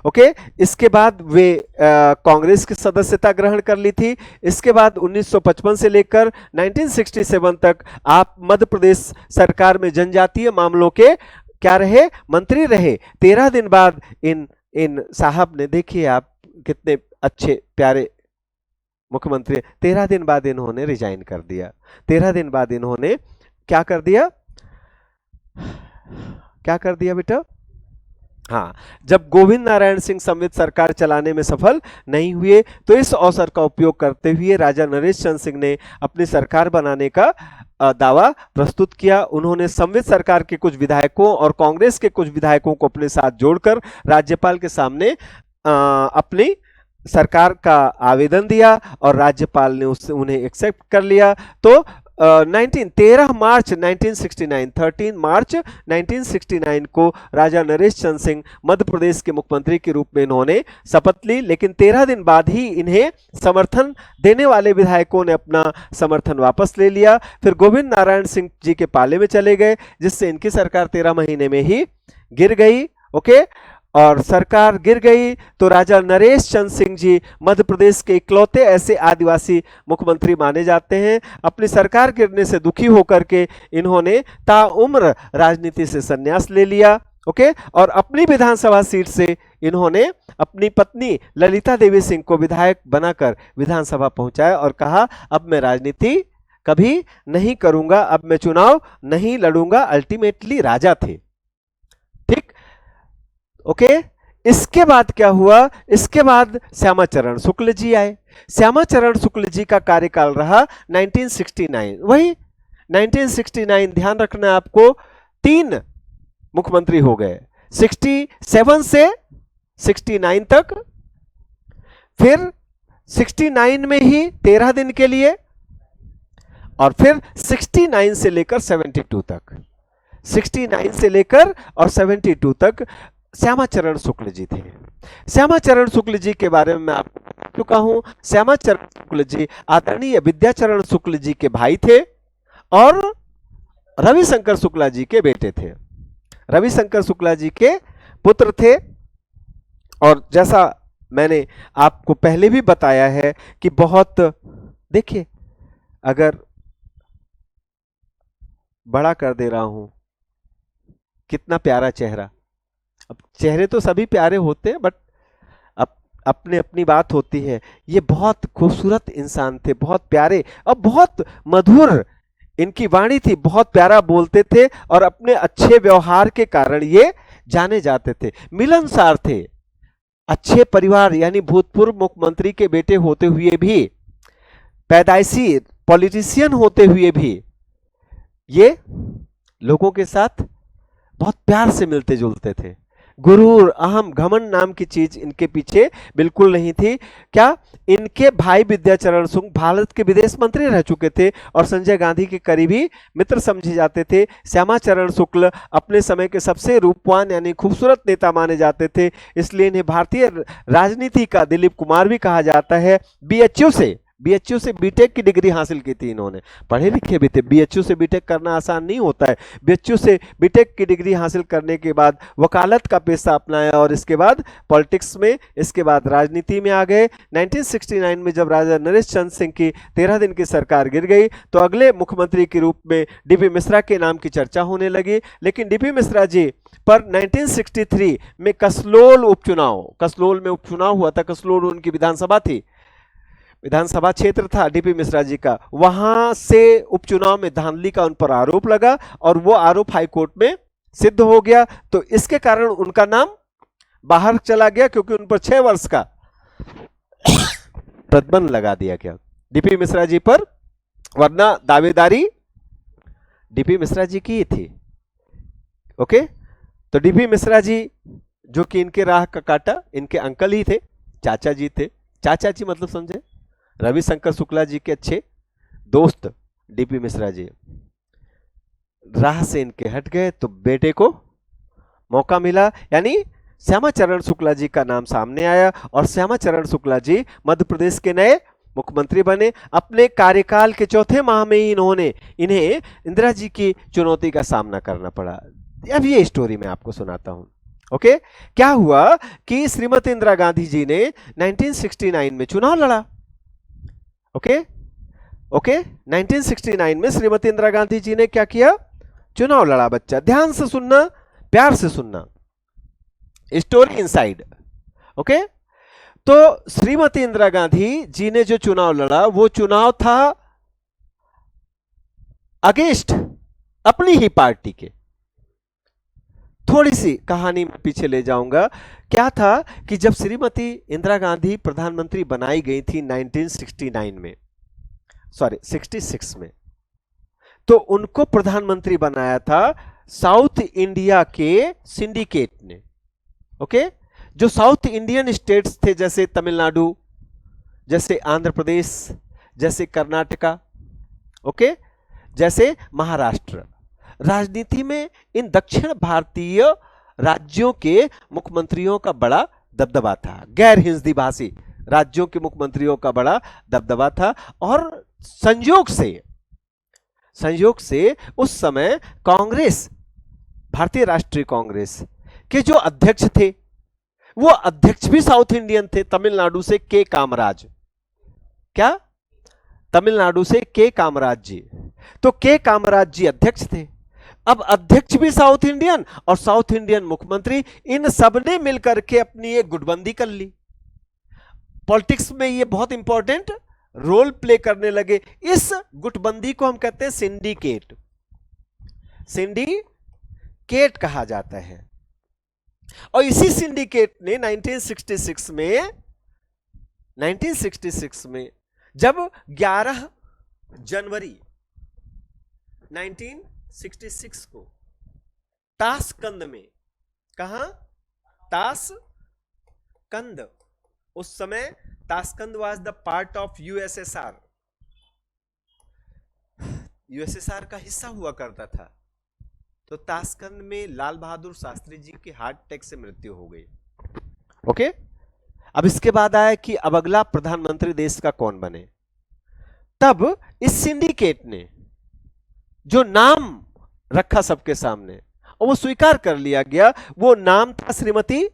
ओके, इसके बाद वे कांग्रेस की सदस्यता ग्रहण कर ली थी। इसके बाद 1955 से लेकर 1967 तक आप मध्य प्रदेश सरकार में जनजातीय मामलों के क्या रहे, मंत्री रहे। 13 दिन बाद इन साहब ने, देखिए आप कितने अच्छे प्यारे मुख्यमंत्री, 13 दिन बाद इन्होंने रिजाइन कर दिया। 13 दिन बाद इन्होंने क्या कर दिया, क्या कर दिया बेटा, हाँ, जब गोविंद नारायण सिंह संवित सरकार चलाने में सफल नहीं हुए तो इस अवसर का उपयोग करते हुए राजा नरेश चंद सिंह ने अपनी सरकार बनाने का दावा प्रस्तुत किया। उन्होंने संवित सरकार के कुछ विधायकों और कांग्रेस के कुछ विधायकों को अपने साथ जोड़कर राज्यपाल के सामने अपनी सरकार का आवेदन दिया और राज्यपाल ने उससे उन्हें एक्सेप्ट कर लिया। तो 13 मार्च 1969, 13 मार्च 1969 को राजा नरेश चंद सिंह मध्य प्रदेश के मुख्यमंत्री के रूप में इन्होंने शपथ ली। लेकिन 13 दिन बाद ही इन्हें समर्थन देने वाले विधायकों ने अपना समर्थन वापस ले लिया। फिर गोविंद नारायण सिंह जी के पाले में चले गए, जिससे इनकी सरकार 13 महीने में ही गिर गई। ओके, और सरकार गिर गई तो राजा नरेश चंद सिंह जी मध्य प्रदेश के इकलौते ऐसे आदिवासी मुख्यमंत्री माने जाते हैं। अपनी सरकार गिरने से दुखी होकर के इन्होंने ताउम्र राजनीति से संन्यास ले लिया। ओके, और अपनी विधानसभा सीट से इन्होंने अपनी पत्नी ललिता देवी सिंह को विधायक बनाकर विधानसभा पहुंचाया और कहा अब मैं राजनीति कभी नहीं करूंगा, अब मैं चुनाव नहीं लड़ूंगा। अल्टीमेटली राजा थे। ठीक, ओके, इसके बाद क्या हुआ, इसके बाद श्यामाचरण शुक्ल जी आए। श्यामाचरण शुक्ल जी का कार्यकाल रहा 1969, वही 1969, ध्यान रखना आपको, 3 मुख्यमंत्री हो गए, 67 से 69 तक, फिर 69 में ही 13 दिन के लिए, और फिर 69 से लेकर 72 तक, 69 से लेकर और 72 तक श्यामाचरण शुक्ल जी थे। श्यामाचरण शुक्ल जी के बारे में मैं आपको बता चुका हूं। श्यामाचरण शुक्ल जी आदरणीय विद्याचरण शुक्ल जी के भाई थे और रविशंकर शुक्ला जी के बेटे थे, रविशंकर शुक्ला जी के पुत्र थे। और जैसा मैंने आपको पहले भी बताया है कि बहुत, देखिए अगर बड़ा कर दे रहा हूं, कितना प्यारा चेहरा। अब चेहरे तो सभी प्यारे होते हैं, बट अपने अपनी बात होती है। ये बहुत खूबसूरत इंसान थे, बहुत प्यारे और बहुत मधुर इनकी वाणी थी, बहुत प्यारा बोलते थे और अपने अच्छे व्यवहार के कारण ये जाने जाते थे। मिलनसार थे, अच्छे परिवार, यानी भूतपूर्व मुख्यमंत्री के बेटे होते हुए भी, पैदाइशी पॉलिटिशियन होते हुए भी ये लोगों के साथ बहुत प्यार से मिलते जुलते थे। गुरूर, अहम, घमंड नाम की चीज इनके पीछे बिल्कुल नहीं थी। क्या, इनके भाई विद्याचरण सिंह भारत के विदेश मंत्री रह चुके थे और संजय गांधी के करीबी मित्र समझे जाते थे। श्यामाचरण शुक्ल अपने समय के सबसे रूपवान यानी खूबसूरत नेता माने जाते थे, इसलिए इन्हें भारतीय राजनीति का दिलीप कुमार भी कहा जाता है। बीएचयू से बीएचयू से बीटेक की डिग्री हासिल की थी इन्होंने, पढ़े लिखे भी थे। बीएचयू से बीटेक करना आसान नहीं होता है। बीएचयू से बीटेक की डिग्री हासिल करने के बाद वकालत का पेशा अपनाया और इसके बाद पॉलिटिक्स में, इसके बाद राजनीति में आ गए। 1969 में जब राजा नरेश चंद्र सिंह की 13 दिन की सरकार गिर गई तो अगले मुख्यमंत्री के रूप में डीपी मिश्रा के नाम की चर्चा होने लगी। लेकिन डीपी मिश्रा जी पर 1963 में कसलोल में उपचुनाव हुआ था। कसलोल उनकी विधानसभा थी, विधानसभा क्षेत्र था डीपी मिश्रा जी का। वहां से उपचुनाव में धांधली का उन पर आरोप लगा और वो आरोप हाईकोर्ट में सिद्ध हो गया। तो इसके कारण उनका नाम बाहर चला गया, क्योंकि उन पर 6 वर्ष का प्रतिबंध लगा दिया गया डीपी मिश्रा जी पर, वरना दावेदारी डीपी मिश्रा जी की ही थी। ओके, तो डीपी मिश्रा जी जो कि इनके राह का काटा, इनके अंकल ही थे, चाचा जी थे। चाचा जी मतलब समझे, रविशंकर शुक्ला जी के अच्छे दोस्त डीपी मिश्रा जी। राह से इनके हट गए तो बेटे को मौका मिला, यानी श्यामाचरण शुक्ला जी का नाम सामने आया और श्यामाचरण शुक्ला जी मध्य प्रदेश के नए मुख्यमंत्री बने। अपने कार्यकाल के चौथे माह में ही इन्हें इंदिरा जी की चुनौती का सामना करना पड़ा। अब ये स्टोरी मैं आपको सुनाता हूं। ओके, क्या हुआ कि श्रीमती इंदिरा गांधी जी ने 1969 में चुनाव लड़ा। ओके, 1969 में श्रीमती इंदिरा गांधी जी ने क्या किया, चुनाव लड़ा। बच्चा ध्यान से सुनना, प्यार से सुनना, स्टोरी इनसाइड। ओके, तो श्रीमती इंदिरा गांधी जी ने जो चुनाव लड़ा वो चुनाव था अगेंस्ट अपनी ही पार्टी के। थोड़ी सी कहानी में पीछे ले जाऊंगा। क्या था कि जब श्रीमती इंदिरा गांधी प्रधानमंत्री बनाई गई थी 1969 में, सॉरी 66 में, तो उनको प्रधानमंत्री बनाया था साउथ इंडिया के सिंडिकेट ने। ओके, जो साउथ इंडियन स्टेट्स थे, जैसे तमिलनाडु, जैसे आंध्र प्रदेश, जैसे कर्नाटका, ओके, जैसे महाराष्ट्र। राजनीति में इन दक्षिण भारतीय राज्यों के मुख्यमंत्रियों का बड़ा दबदबा था, गैर हिंदी भाषी राज्यों के मुख्यमंत्रियों का बड़ा दबदबा था। और संयोग से उस समय कांग्रेस, भारतीय राष्ट्रीय कांग्रेस के जो अध्यक्ष थे वो अध्यक्ष भी साउथ इंडियन थे, तमिलनाडु से के कामराज। क्या? तमिलनाडु से के कामराज जी। तो के कामराज जी अध्यक्ष थे। अब अध्यक्ष भी साउथ इंडियन और साउथ इंडियन मुख्यमंत्री, इन सब ने मिलकर के अपनी एक गुटबंदी कर ली। पॉलिटिक्स में ये बहुत इंपॉर्टेंट रोल प्ले करने लगे। इस गुटबंदी को हम कहते हैं सिंडिकेट। सिंडिकेट कहा जाता है। और इसी सिंडिकेट ने 1966 में जब 11 जनवरी 1966 को ताशकंद में, कहां? ताशकंद, उस समय Tashkent was the part of USSR, USSR का हिस्सा हुआ करता था। तो ताशकंद में लाल बहादुर शास्त्री जी की हार्ट अटैक से मृत्यु हो गई। ओके, अब इसके बाद आया कि अब अगला प्रधानमंत्री देश का कौन बने। तब इस सिंडिकेट ने जो नाम रखा सबके सामने और वो स्वीकार कर लिया गया, वो नाम था श्रीमती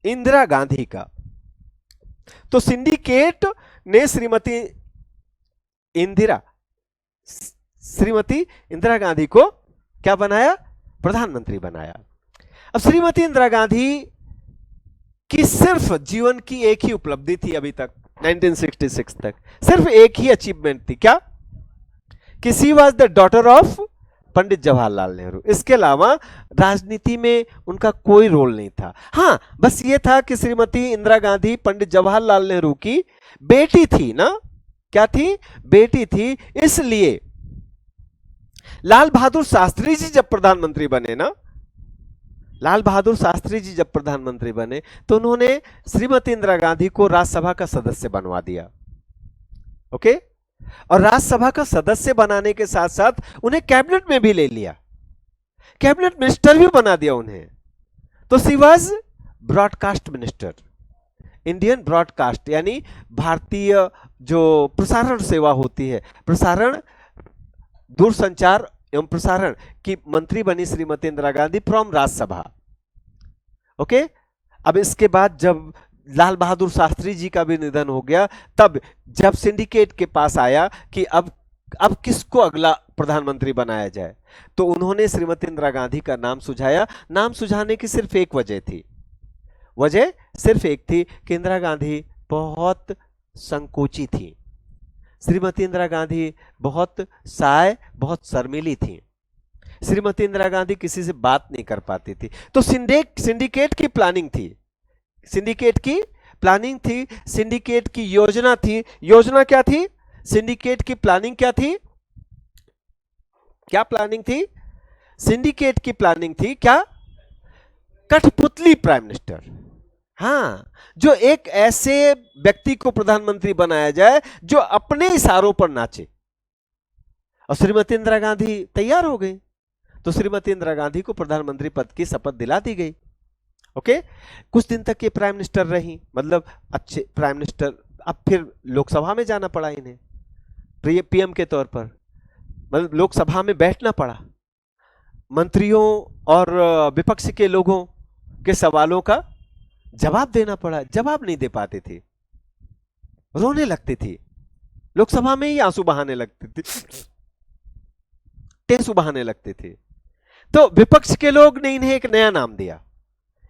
इंदिरा गांधी का। तो सिंडिकेट ने श्रीमती इंदिरा गांधी को क्या बनाया? प्रधानमंत्री बनाया। अब श्रीमती इंदिरा गांधी की सिर्फ जीवन की एक ही उपलब्धि थी अभी तक, 1966 तक सिर्फ एक ही अचीवमेंट थी। क्या? कि she was the daughter of Pandit Jawaharlal Nehru. इसके अलावा राजनीति में उनका कोई रोल नहीं था। हां, बस ये था कि श्रीमती इंदिरा गांधी पंडित जवाहरलाल नेहरू की बेटी थी ना। क्या थी? बेटी थी। इसलिए लाल बहादुर शास्त्री जी जब प्रधानमंत्री बने, तो उन्होंने श्रीमती इंदिरा गांधी को राज्यसभा का सदस्य बनवा दिया। ओके, और राज्यसभा का सदस्य बनाने के साथ साथ उन्हें कैबिनेट में भी ले लिया, कैबिनेट मिनिस्टर भी बना दिया उन्हें। तो she was broadcast minister, Indian broadcast, यानी भारतीय जो प्रसारण सेवा होती है, प्रसारण, दूरसंचार एवं प्रसारण की मंत्री बनी श्रीमती इंदिरा गांधी फ्रॉम राज्यसभा। ओके। अब इसके बाद जब लाल बहादुर शास्त्री जी का भी निधन हो गया, तब जब सिंडिकेट के पास आया कि अब किसको अगला प्रधानमंत्री बनाया जाए, तो उन्होंने श्रीमती इंदिरा गांधी का नाम सुझाया। नाम सुझाने की सिर्फ एक वजह थी, वजह सिर्फ एक थी कि इंदिरा गांधी बहुत संकोची थी। श्रीमती इंदिरा गांधी बहुत शाय, बहुत शर्मीली थी। श्रीमती इंदिरा गांधी किसी से बात नहीं कर पाती थी। तो सिंडिकेट की प्लानिंग थी, सिंडिकेट की प्लानिंग थी, सिंडिकेट की योजना थी। योजना क्या थी? सिंडिकेट की प्लानिंग क्या थी? क्या प्लानिंग थी? सिंडिकेट की प्लानिंग थी क्या? कठपुतली प्राइम मिनिस्टर। हां, जो एक ऐसे व्यक्ति को प्रधानमंत्री बनाया जाए जो अपने इशारों पर नाचे। और श्रीमती इंदिरा गांधी तैयार हो गई, तो श्रीमती इंदिरा गांधी को प्रधानमंत्री पद की शपथ दिला दी गई। ओके। कुछ दिन तक ये प्राइम मिनिस्टर रही, मतलब अच्छे प्राइम मिनिस्टर। अब फिर लोकसभा में जाना पड़ा इन्हें पीएम के तौर पर, मतलब लोकसभा में बैठना पड़ा, मंत्रियों और विपक्ष के लोगों के सवालों का जवाब देना पड़ा। जवाब नहीं दे पाते थे, रोने लगती थी, लोकसभा में ही आंसू बहाने लगते थे, टेंसू बहाने लगते थे। तो विपक्ष के लोग ने इन्हें एक नया नाम दिया,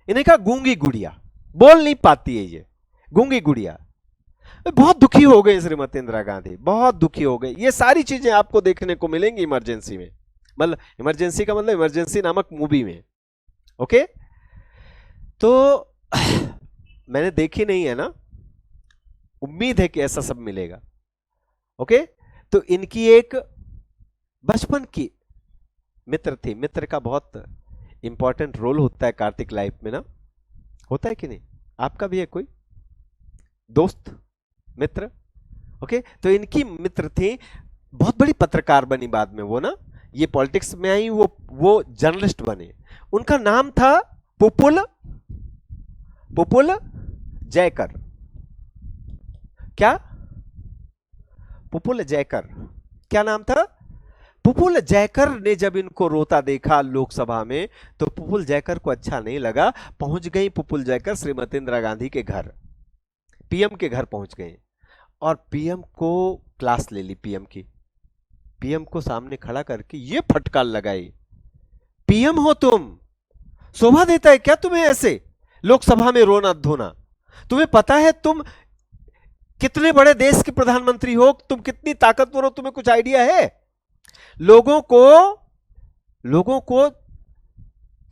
इन्हें कहा गूंगी गुड़िया। बोल नहीं पाती है ये, गूंगी गुड़िया। बहुत दुखी हो गए श्रीमती इंदिरा गांधी, बहुत दुखी हो गए। ये सारी चीजें आपको देखने को मिलेंगी इमरजेंसी में, मतलब इमरजेंसी का मतलब इमरजेंसी नामक मूवी में। ओके। तो मैंने देखी नहीं है ना, उम्मीद है कि ऐसा सब मिलेगा। ओके। तो इनकी एक बचपन की मित्र थी, मित्र का बहुत इंपॉर्टेंट रोल होता है कार्तिक लाइफ में ना, होता है कि नहीं? आपका भी है कोई दोस्त, मित्र? ओके। तो इनकी मित्र थी, बहुत बड़ी पत्रकार बनी बाद में वो ना, ये पॉलिटिक्स में आई, वो जर्नलिस्ट बने। उनका नाम था पुपुल जयकर। क्या? पुपुल जयकर। क्या नाम था? पुपुल जयकर ने जब इनको रोता देखा लोकसभा में, तो पुपुल जयकर को अच्छा नहीं लगा। पहुंच गई पुपुल जयकर श्रीमती इंदिरा गांधी के घर, पीएम के घर पहुंच गए और पीएम को क्लास ले ली। पीएम की, पीएम को सामने खड़ा करके ये फटकार लगाई, पीएम हो तुम, शोभा देता है क्या तुम्हें ऐसे लोकसभा में रोना धोना? तुम्हें पता है तुम कितने बड़े देश के प्रधानमंत्री हो, तुम कितनी ताकतवर हो, तुम्हें कुछ आइडिया है? लोगों को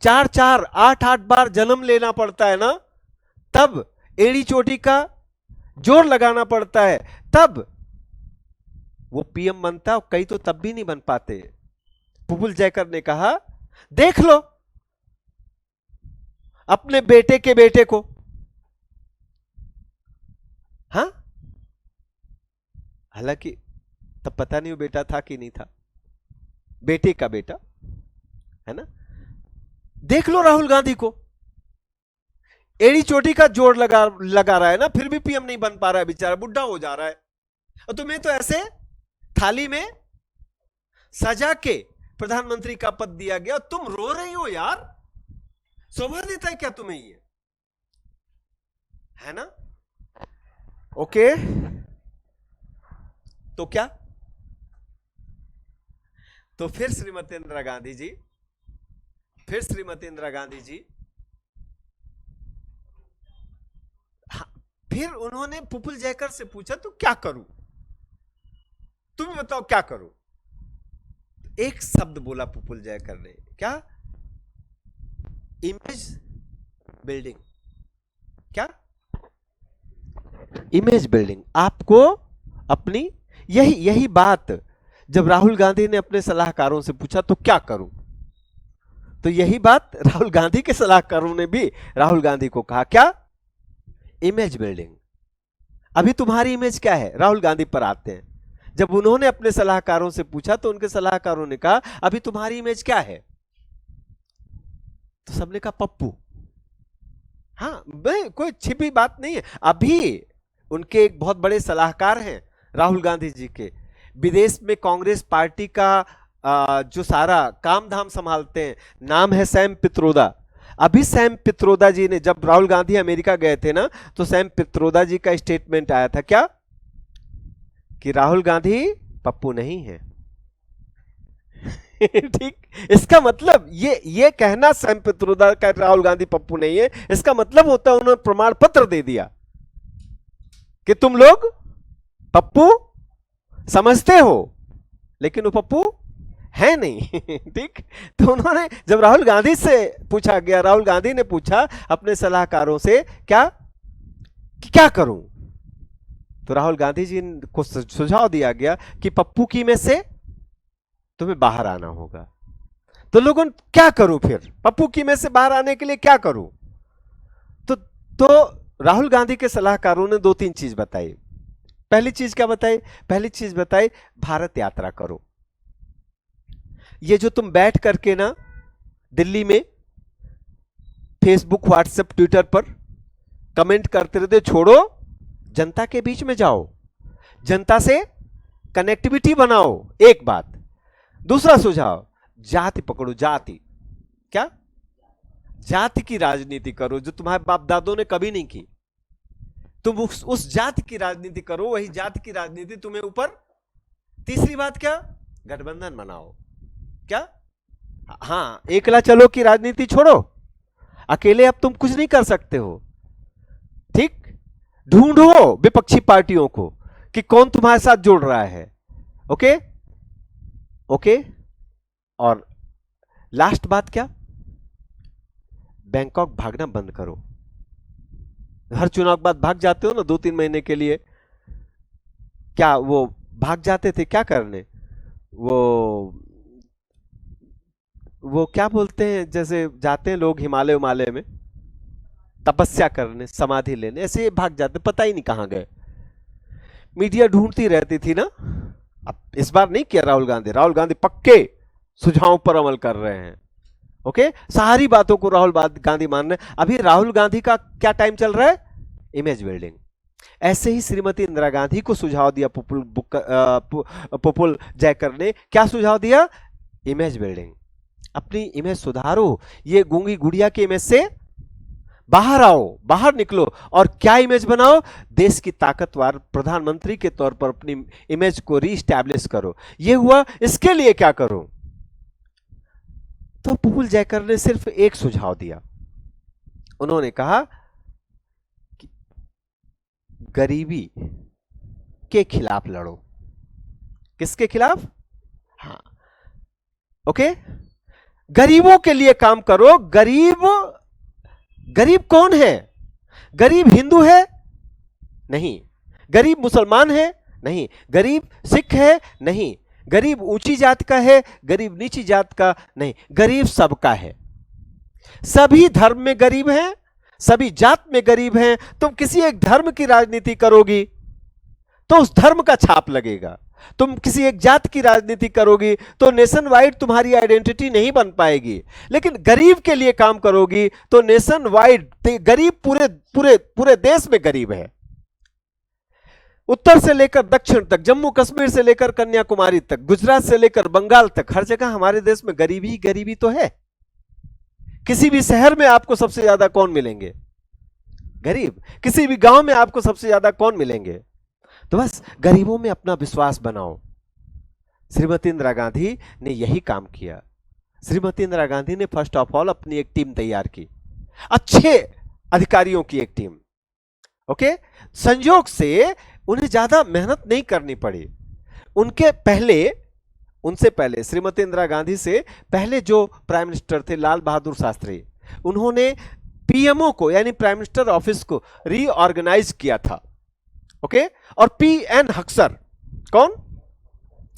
4-4, 8-8 बार जन्म लेना पड़ता है ना, तब एड़ी चोटी का जोर लगाना पड़ता है, तब वो पीएम बनता। कई तो तब भी नहीं बन पाते। पुपुल जयकर ने कहा, देख लो अपने बेटे के बेटे को। हां, हालांकि तब पता नहीं वो बेटा था कि नहीं था, बेटे का बेटा है ना। देख लो राहुल गांधी को, एड़ी चोटी का जोर लगा रहा है ना, फिर भी पीएम नहीं बन पा रहा है, बेचारा बुढ़ा हो जा रहा है। और तुम्हें तो ऐसे थाली में सजा के प्रधानमंत्री का पद दिया गया, तुम रो रही हो यार, शोभा देता है क्या तुम्हें ये? है ना। ओके। तो क्या, तो फिर श्रीमती इंदिरा गांधी जी फिर उन्होंने पुपुल जयकर से पूछा, तो क्या करूं, तुम बताओ क्या करूं? एक शब्द बोला पुपुल जयकर ने, क्या? Image building. क्या? Image building. आपको अपनी, यही बात जब राहुल गांधी ने अपने सलाहकारों से पूछा तो क्या करूं, तो यही बात राहुल गांधी के सलाहकारों ने भी राहुल गांधी को कहा, क्या? Image building. अभी तुम्हारी इमेज क्या है? राहुल गांधी पर आते हैं। जब उन्होंने अपने सलाहकारों से पूछा तो उनके सलाहकारों ने कहा, अभी तुम्हारी इमेज क्या है? तो सबने कहा पप्पू। हाँ, कोई छिपी बात नहीं है। अभी उनके एक बहुत बड़े सलाहकार हैं, राहुल गांधी जी के। विदेश में कांग्रेस पार्टी का जो सारा काम धाम संभालते हैं, नाम है सैम पित्रोदा। अभी सैम पित्रोदा जी ने, जब राहुल गांधी अमेरिका गए थे ना, तो सैम पित्रोदा जी का स्टेटमेंट आया था क्या, कि राहुल गांधी पप्पू नहीं है। ठीक, इसका मतलब ये कहना सैम पित्रोदा का राहुल गांधी पप्पू नहीं है, इसका मतलब होता है उन्होंने प्रमाण पत्र दे दिया कि तुम लोग पप्पू समझते हो, लेकिन वो पप्पू है नहीं। ठीक, तो उन्होंने, जब राहुल गांधी से पूछा गया, राहुल गांधी ने पूछा अपने सलाहकारों से क्या करूं, तो राहुल गांधी जी को सुझाव दिया गया कि पप्पू की में से तुम्हें बाहर आना होगा। तो लोगों क्या करूं फिर, पप्पू की में से बाहर आने के लिए क्या करूं? तो राहुल गांधी के सलाहकारों ने 2-3 चीज बताई। पहली चीज क्या बताई? पहली चीज बताई, भारत यात्रा करो। ये जो तुम बैठ करके ना दिल्ली में फेसबुक, व्हाट्सएप, ट्विटर पर कमेंट करते रहते, छोड़ो, जनता के बीच में जाओ, जनता से कनेक्टिविटी बनाओ, एक बात। दूसरा सुझाव, जाति पकड़ो, जाति, क्या जाति की राजनीति करो जो तुम्हारे बाप दादों ने कभी नहीं की। तुम उस जाति की राजनीति करो, वही जाति की राजनीति तुम्हें ऊपर। तीसरी बात क्या, गठबंधन बनाओ। क्या? हाँ, एकला चलो की राजनीति छोड़ो, अकेले अब तुम कुछ नहीं कर सकते हो। ठीक, ढूंढो विपक्षी पार्टियों को कि कौन तुम्हारे साथ जुड़ रहा है। Okay okay. और लास्ट बात क्या, बैंकॉक भागना बंद करो। हर चुनाव के बाद भाग जाते हो ना 2-3 महीने के लिए, क्या वो भाग जाते थे क्या करने, वो क्या बोलते हैं, जैसे जाते हैं लोग हिमालय हिमालय में तपस्या करने, समाधि लेने, ऐसे भाग जाते, पता ही नहीं कहां गए। मीडिया ढूंढती रहती थी ना। अब इस बार नहीं किया राहुल गांधी पक्के सुझावों पर अमल कर रहे हैं। ओके, सारी बातों को राहुल गांधी मान रहे हैं। अभी राहुल गांधी का क्या टाइम चल रहा है, इमेज बिल्डिंग। ऐसे ही श्रीमती इंदिरा गांधी को सुझाव दिया पुपुल जयकर ने, क्या सुझाव दिया, इमेज बिल्डिंग। अपनी इमेज सुधारो, ये गूंगी गुड़िया की इमेज से बाहर आओ, बाहर निकलो, और क्या इमेज बनाओ, देश की ताकतवर प्रधानमंत्री के तौर पर अपनी इमेज को रीस्टैब्लिश करो। ये हुआ, इसके लिए क्या करो? तो पुपुल जयकर ने सिर्फ एक सुझाव दिया। उन्होंने कहा कि गरीबी के खिलाफ लड़ो। किसके खिलाफ? हाँ, ओके, गरीबों के लिए काम करो। गरीब कौन है? गरीब हिंदू है? नहीं। गरीब मुसलमान है? नहीं। गरीब सिख है? नहीं। गरीब ऊंची जात का है, गरीब नीची जात का नहीं। गरीब सबका है, सभी धर्म में गरीब हैं, सभी जात में गरीब हैं। तुम किसी एक धर्म की राजनीति करोगी तो उस धर्म का छाप लगेगा। तुम किसी एक जात की राजनीति करोगी तो नेशन वाइड तुम्हारी आइडेंटिटी नहीं बन पाएगी। लेकिन गरीब के लिए काम करोगी तो नेशन वाइड गरीब पूरे देश में गरीब है। उत्तर से लेकर दक्षिण तक, जम्मू कश्मीर से लेकर कन्याकुमारी तक, गुजरात से लेकर बंगाल तक, हर जगह हमारे देश में गरीबी ही गरीबी तो है। किसी भी शहर में आपको सबसे ज्यादा कौन मिलेंगे? गरीब। किसी भी गांव में आपको सबसे ज्यादा कौन मिलेंगे? तो बस गरीबों में अपना विश्वास बनाओ। श्रीमती इंदिरा गांधी ने यही काम किया। श्रीमती इंदिरा गांधी ने फर्स्ट ऑफ ऑल अपनी एक टीम तैयार की, अच्छे अधिकारियों की एक टीम। ओके, संयोग से उन्हें ज्यादा मेहनत नहीं करनी पड़ी। उनसे पहले श्रीमती इंदिरा गांधी से पहले जो प्राइम मिनिस्टर थे लाल बहादुर शास्त्री, उन्होंने पीएमओ को यानी प्राइम मिनिस्टर ऑफिस को रीऑर्गेनाइज किया था। ओके, और पीएन हक्सर, कौन?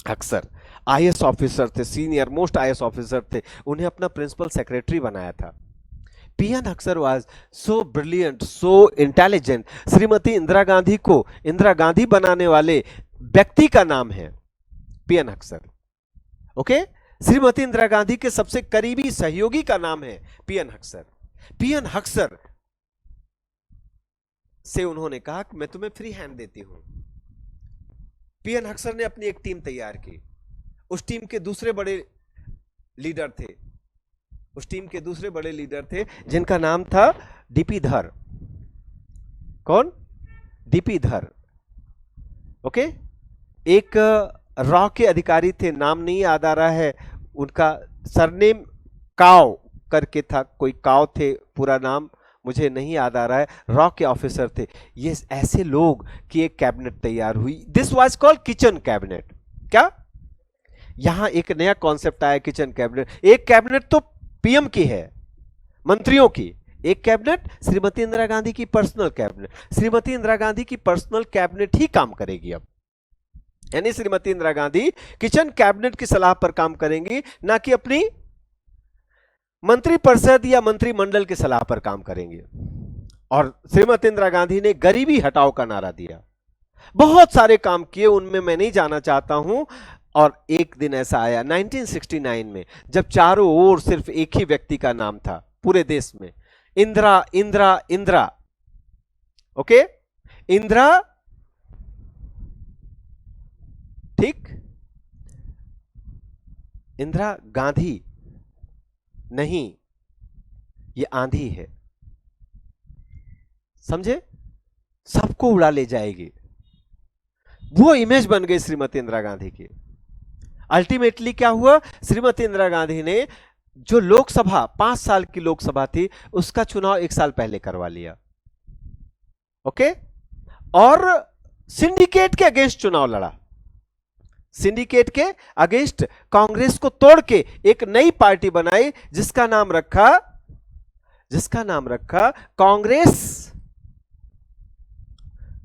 हक्सर आईएएस ऑफिसर थे, सीनियर मोस्ट आईएएस ऑफिसर थे, उन्हें अपना प्रिंसिपल सेक्रेटरी बनाया था। PN Haksar was so brilliant, so intelligent. Shrimati Indira Gandhi को इंदिरा गांधी बनाने वाले व्यक्ति का नाम है पीएन हक्सर। ओके, श्रीमती इंदिरा गांधी के सबसे करीबी सहयोगी का नाम है पीएन हक्सर। पीएन हक्सर से उन्होंने कहा कि मैं तुम्हें फ्री हैंड देती हूं, पीएन हक्सर ने अपनी एक टीम तैयार की। उस टीम के दूसरे बड़े लीडर थे, उस टीम के दूसरे बड़े लीडर थे जिनका नाम था डीपी धर। कौन? डीपी धर। ओके। एक रॉ के अधिकारी थे, नाम नहीं याद आ रहा है उनका, सरनेम काव करके था, कोई काव थे, पूरा नाम मुझे नहीं याद आ रहा है, रॉ के ऑफिसर थे। ये ऐसे लोग की एक कैबिनेट तैयार हुई। This was called kitchen cabinet. क्या? यहां एक नया कॉन्सेप्ट आया, किचन कैबिनेट। एक कैबिनेट तो पीएम की है, मंत्रियों की, एक कैबिनेट श्रीमती इंदिरा गांधी की पर्सनल कैबिनेट। श्रीमती इंदिरा गांधी की पर्सनल कैबिनेट ही काम करेगी अब, यानी श्रीमती इंदिरा गांधी किचन कैबिनेट की सलाह पर काम करेंगी, ना कि अपनी मंत्रिपरिषद या मंत्रिमंडल की सलाह पर काम करेंगे। और श्रीमती इंदिरा गांधी ने गरीबी हटाओ का नारा दिया, बहुत सारे काम किए, उनमें मैं नहीं जाना चाहता हूं। और एक दिन ऐसा आया 1969 में, जब चारों ओर सिर्फ एक ही व्यक्ति का नाम था पूरे देश में, इंदिरा इंदिरा इंदिरा। ओके, इंदिरा, ठीक, इंदिरा गांधी नहीं, ये आंधी है, समझे? सबको उड़ा ले जाएगी। वो इमेज बन गई श्रीमती इंदिरा गांधी की। अल्टीमेटली क्या हुआ? श्रीमती इंदिरा गांधी ने जो लोकसभा 5 साल की लोकसभा थी, उसका चुनाव 1 साल पहले करवा लिया। ओके, और सिंडिकेट के अगेंस्ट चुनाव लड़ा। सिंडिकेट के अगेंस्ट कांग्रेस को तोड़ के एक नई पार्टी बनाई, जिसका नाम रखा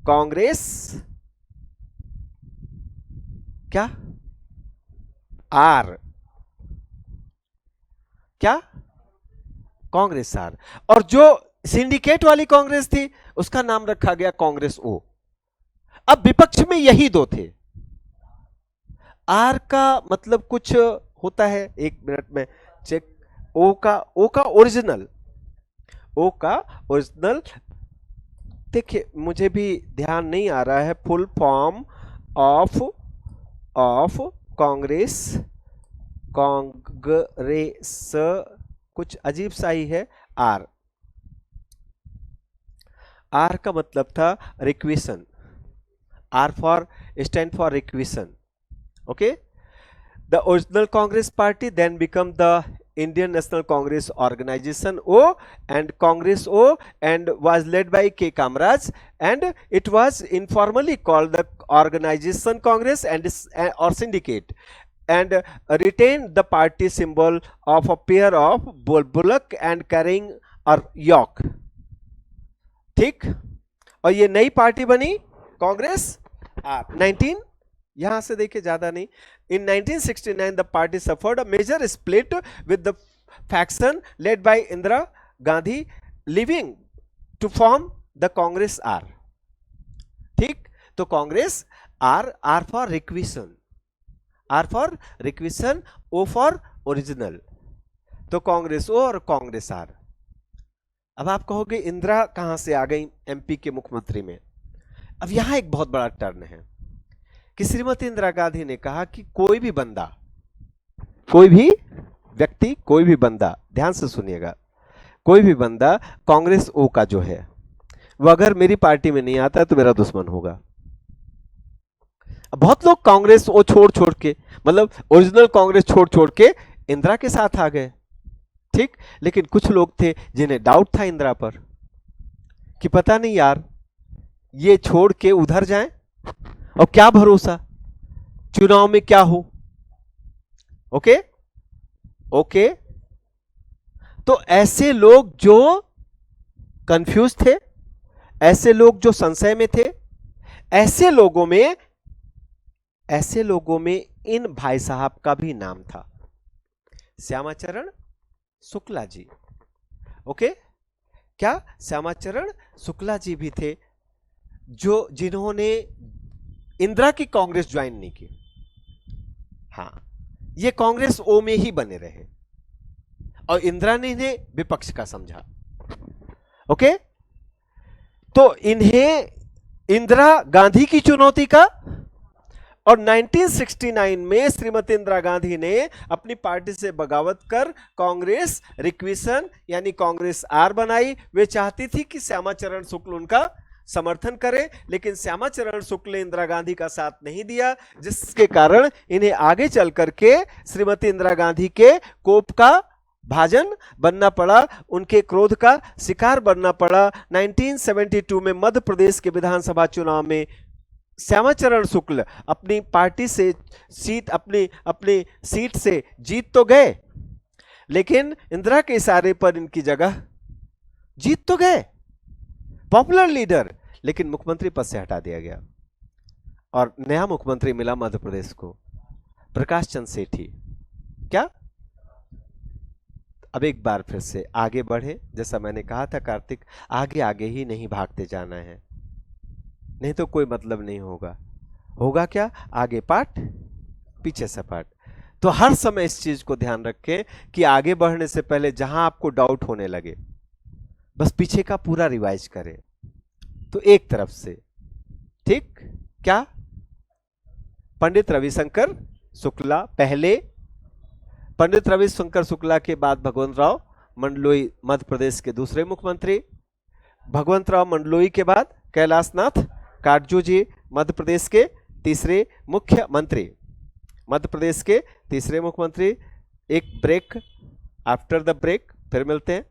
कांग्रेस क्या? आर। क्या? कांग्रेस आर। और जो सिंडिकेट वाली कांग्रेस थी, उसका नाम रखा गया कांग्रेस ओ। अब विपक्ष में यही दो थे। आर का मतलब कुछ होता है, 1 मिनट में चेक। ओ का ओरिजिनल देखिए, मुझे भी ध्यान नहीं आ रहा है। फुल फॉर्म ऑफ कांग्रेस कुछ अजीब सा ही है। आर का मतलब था requisition. R for stand for requisition. Okay, the original Congress party then become the Indian National Congress Organization O, and Congress O, and was led by K. Kamaraj, and it was informally called the Organization Congress and or Syndicate, and retained the party symbol of a pair of bullock and carrying a yoke। ठीक, और ये नई party बनी Congress are. 19 यहां से देखिए, ज्यादा नहीं। In 1969 the party suffered a major split with the faction led by Indira Gandhi leaving to form the Congress R। ठीक, तो Congress R for requisition, O for original, तो कांग्रेस O और कांग्रेस R। अब आप कहोगे इंदिरा कहां से आ गई एमपी के मुख्यमंत्री में? अब यहां एक बहुत बड़ा टर्न है कि श्रीमती इंदिरा गांधी ने कहा कि कोई भी बंदा, कोई भी व्यक्ति, कोई भी बंदा, ध्यान से सुनिएगा, कोई भी बंदा कांग्रेस ओ का जो है, वो अगर मेरी पार्टी में नहीं आता तो मेरा दुश्मन होगा। अब बहुत लोग कांग्रेस ओ छोड़ के, मतलब ओरिजिनल कांग्रेस छोड़ के इंदिरा के साथ आ गए। ठीक, लेकिन कुछ लोग थे जिन्हें डाउट था इंदिरा पर कि पता नहीं यार, ये छोड़ के उधर जाएं, और क्या भरोसा चुनाव में क्या हो। ओके, तो ऐसे लोग जो कंफ्यूज थे, ऐसे लोग जो संशय में थे, ऐसे लोगों में इन भाई साहब का भी नाम था, श्यामाचरण शुक्ला जी। ओके, क्या श्यामाचरण शुक्ला जी भी थे, जिन्होंने इंदिरा की कांग्रेस ज्वाइन नहीं की। हां, ये कांग्रेस ओ में ही बने रहे और इंदिरा ने इन्हें विपक्ष का समझा। ओके, तो इन्हें इंदिरा गांधी की चुनौती का और 1969 में श्रीमती इंदिरा गांधी ने अपनी पार्टी से बगावत कर कांग्रेस रिक्वेशन यानी कांग्रेस आर बनाई। वे चाहती थी कि श्यामाचरण शुक्ल उनका समर्थन करे, लेकिन श्यामाचरण शुक्ल ने इंदिरा गांधी का साथ नहीं दिया, जिसके कारण इन्हें आगे चल करके श्रीमती इंदिरा गांधी के कोप का भाजन बनना पड़ा, उनके क्रोध का शिकार बनना पड़ा। 1972 में मध्य प्रदेश के विधानसभा चुनाव में श्यामाचरण शुक्ल अपनी पार्टी से अपनी सीट से जीत तो गए, लेकिन इंदिरा के इशारे पर इनकी जगह जीत तो गए पॉपुलर लीडर, लेकिन मुख्यमंत्री पद से हटा दिया गया और नया मुख्यमंत्री मिला मध्य प्रदेश को, प्रकाश चंद्र सेठी। क्या अब एक बार फिर से आगे बढ़े, जैसा मैंने कहा था कार्तिक, आगे आगे ही नहीं भागते जाना है, नहीं तो कोई मतलब नहीं होगा। होगा क्या, आगे पाठ पीछे सपाट। तो हर समय इस चीज को ध्यान रखें कि आगे बढ़ने से पहले जहां आपको डाउट होने लगे बस पीछे का पूरा रिवाइज करें। तो एक तरफ से ठीक क्या, पंडित रविशंकर शुक्ला पहले, पंडित रविशंकर शुक्ला के बाद भगवंत राव मंडलोई मध्य प्रदेश के दूसरे मुख्यमंत्री, भगवंत राव मंडलोई के बाद कैलाशनाथ काटजू जी मध्य प्रदेश के तीसरे मुख्यमंत्री, मध्य प्रदेश के तीसरे मुख्यमंत्री। एक ब्रेक, आफ्टर द ब्रेक फिर मिलते हैं।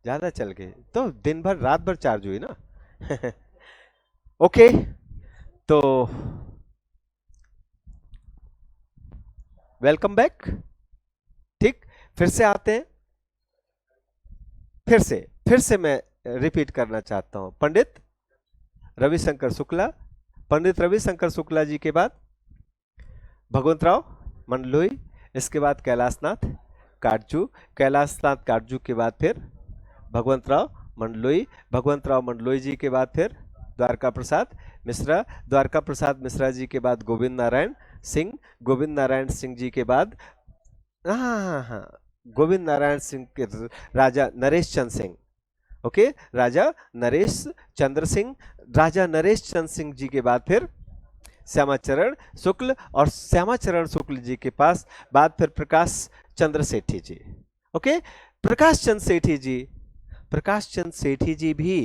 ज्यादा चल गए तो दिन भर रात भर चार्ज हुई ना। ओके, तो वेलकम बैक। ठीक, फिर से आते हैं, फिर से मैं रिपीट करना चाहता हूं। पंडित रविशंकर शुक्ला, पंडित रविशंकर शुक्ला जी के बाद भगवंत राव मंडलोई, इसके बाद कैलाशनाथ काटजू, कैलाशनाथ काटजू के बाद फिर भगवंत राव मंडलोई, भगवंत राव मंडलोई जी के बाद फिर द्वारका प्रसाद मिश्रा, द्वारका प्रसाद मिश्रा जी के बाद गोविंद नारायण सिंह, गोविंद नारायण सिंह जी के बाद हाँ गोविंद नारायण सिंह के राजा नरेश चंद्र सिंह, ओके, राजा नरेश चंद्र सिंह, राजा नरेश चंद्र सिंह जी के बाद फिर श्यामाचरण शुक्ल, और श्यामाचरण शुक्ल जी के पास बाद फिर प्रकाश चंद्र सेठी जी। ओके, प्रकाश चंद्र सेठी जी, प्रकाश चंद्र सेठी जी भी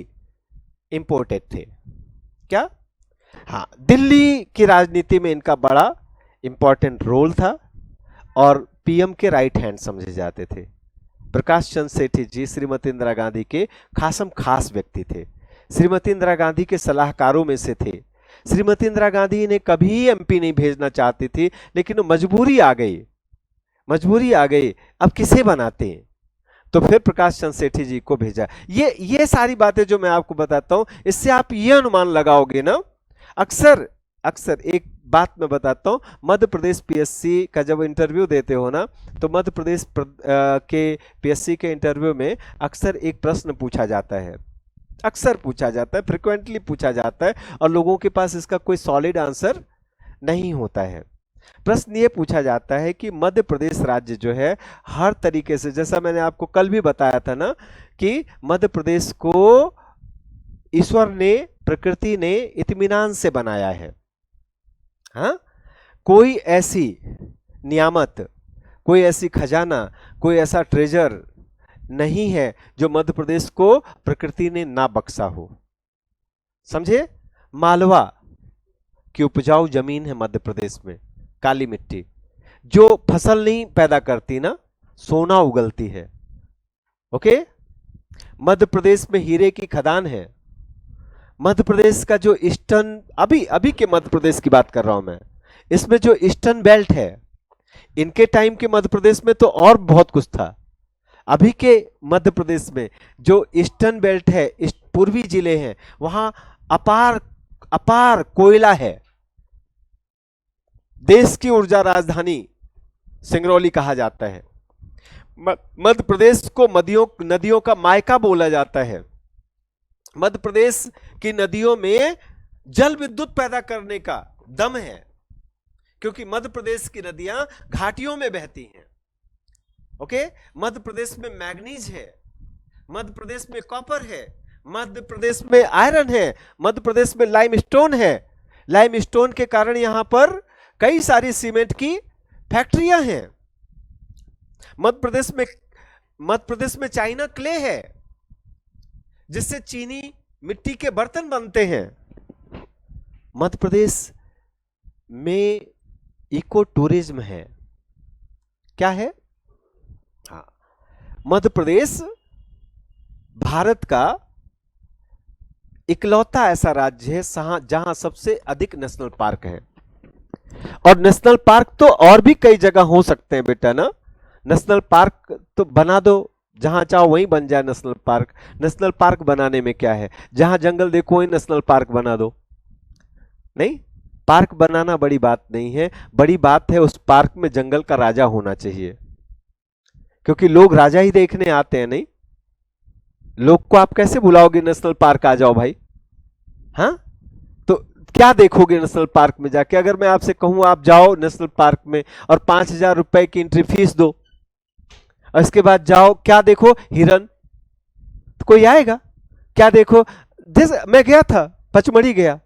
इंपोर्टेड थे क्या, हाँ, दिल्ली की राजनीति में इनका बड़ा इंपॉर्टेंट रोल था और पीएम के राइट हैंड समझे जाते थे। प्रकाश चंद्र सेठी जी श्रीमती इंदिरा गांधी के खासम खास व्यक्ति थे, श्रीमती इंदिरा गांधी के सलाहकारों में से थे। श्रीमती इंदिरा गांधी ने कभी एमपी नहीं भेजना चाहती थी, लेकिन मजबूरी आ गई, मजबूरी आ गई, अब किसे बनाते हैं, तो फिर प्रकाश चंद्र सेठी जी को भेजा। ये सारी बातें जो मैं आपको बताता हूं, इससे आप ये अनुमान लगाओगे ना, अक्सर अक्सर एक बात मैं बताता हूं, मध्य प्रदेश पीएससी का जब इंटरव्यू देते हो ना, तो मध्य प्रदेश के पीएससी के इंटरव्यू में अक्सर एक प्रश्न पूछा जाता है, अक्सर पूछा जाता है, फ्रिक्वेंटली पूछा जाता है, और लोगों के पास इसका कोई सॉलिड आंसर नहीं होता है। प्रश्न ये पूछा जाता है कि मध्य प्रदेश राज्य जो है हर तरीके से, जैसा मैंने आपको कल भी बताया था ना, कि मध्य प्रदेश को ईश्वर ने, प्रकृति ने इत्मीनान से बनाया है। हाँ, कोई ऐसी नियामत, कोई ऐसी खजाना, कोई ऐसा ट्रेजर नहीं है जो मध्य प्रदेश को प्रकृति ने ना बख्शा हो। समझे, मालवा की उपजाऊ जमीन है मध्य प्रदेश में, काली मिट्टी, जो फसल नहीं पैदा करती ना, सोना उगलती है। ओके, मध्य प्रदेश में हीरे की खदान है, मध्य प्रदेश का जो ईस्टर्न, अभी अभी के मध्य प्रदेश की बात कर रहा हूं मैं, इसमें जो ईस्टर्न बेल्ट है, इनके टाइम के मध्य प्रदेश में तो और बहुत कुछ था। अभी के मध्य प्रदेश में जो ईस्टर्न बेल्ट है, पूर्वी जिले हैं, वहां अपार अपार कोयला है। देश की ऊर्जा राजधानी सिंगरौली कहा जाता है। मध्य प्रदेश को नदियों का मायका बोला जाता है। मध्य प्रदेश की नदियों में जल विद्युत पैदा करने का दम है, क्योंकि मध्य प्रदेश की नदियां घाटियों में बहती हैं। ओके, मध्य प्रदेश में मैग्नीज है, मध्य प्रदेश में कॉपर है, मध्य प्रदेश में आयरन है, मध्य प्रदेश में लाइमस्टोन है। लाइमस्टोन के कारण यहां पर कई सारी सीमेंट की फैक्ट्रियां हैं। मध्य प्रदेश में चाइना क्ले है, जिससे चीनी मिट्टी के बर्तन बनते हैं। मध्य प्रदेश में इको टूरिज्म है। क्या है? हाँ, मध्य प्रदेश भारत का इकलौता ऐसा राज्य है जहां सबसे अधिक नेशनल पार्क है। और नेशनल पार्क तो और भी कई जगह हो सकते हैं बेटा ना। नेशनल पार्क तो बना दो, जहां चाहो वहीं बन जाए नेशनल पार्क। नेशनल पार्क बनाने में क्या है? जहां जंगल देखो वहीं नेशनल पार्क बना दो। नहीं, पार्क बनाना बड़ी बात नहीं है, बड़ी बात है उस पार्क में जंगल का राजा होना चाहिए, क्योंकि लोग राजा ही देखने आते हैं। नहीं, लोग को आप कैसे बुलाओगे नेशनल पार्क आ जाओ भाई? हाँ, तो क्या देखोगे नेशनल पार्क में जाके? अगर मैं आपसे कहूं आप जाओ नेशनल पार्क में और 5,000 रुपए की एंट्री फीस दो, और इसके बाद जाओ, क्या देखो? हिरन। तो कोई आएगा? क्या देखो? जैसे मैं गया था, पचमढ़ी गया,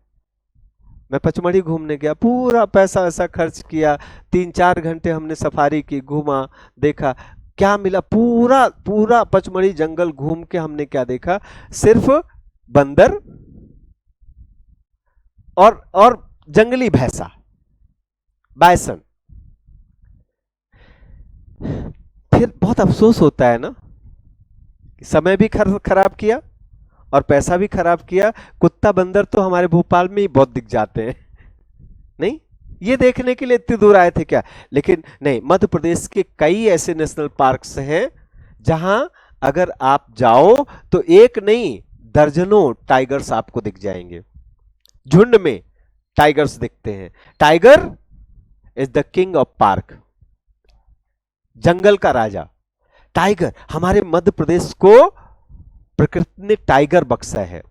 मैं पचमढ़ी घूमने गया, पूरा पैसा वैसा खर्च किया, 3-4 घंटे हमने सफारी की, घूमा, देखा। क्या मिला? पूरा पूरा पचमढ़ी जंगल घूम के हमने क्या देखा? सिर्फ बंदर और जंगली भैंसा, बायसन। फिर बहुत अफसोस होता है ना, समय भी खराब किया और पैसा भी खराब किया। कुत्ता बंदर तो हमारे भोपाल में ही बहुत दिख जाते हैं। नहीं, ये देखने के लिए इतनी दूर आए थे क्या? लेकिन नहीं, मध्य प्रदेश के कई ऐसे नेशनल पार्क्स हैं जहां अगर आप जाओ तो एक नहीं दर्जनों टाइगर्स आपको दिख जाएंगे। झुंड में टाइगर्स दिखते हैं। Tiger is the king of park, जंगल का राजा टाइगर। हमारे मध्य प्रदेश को प्रकृति ने टाइगर बख्शा है।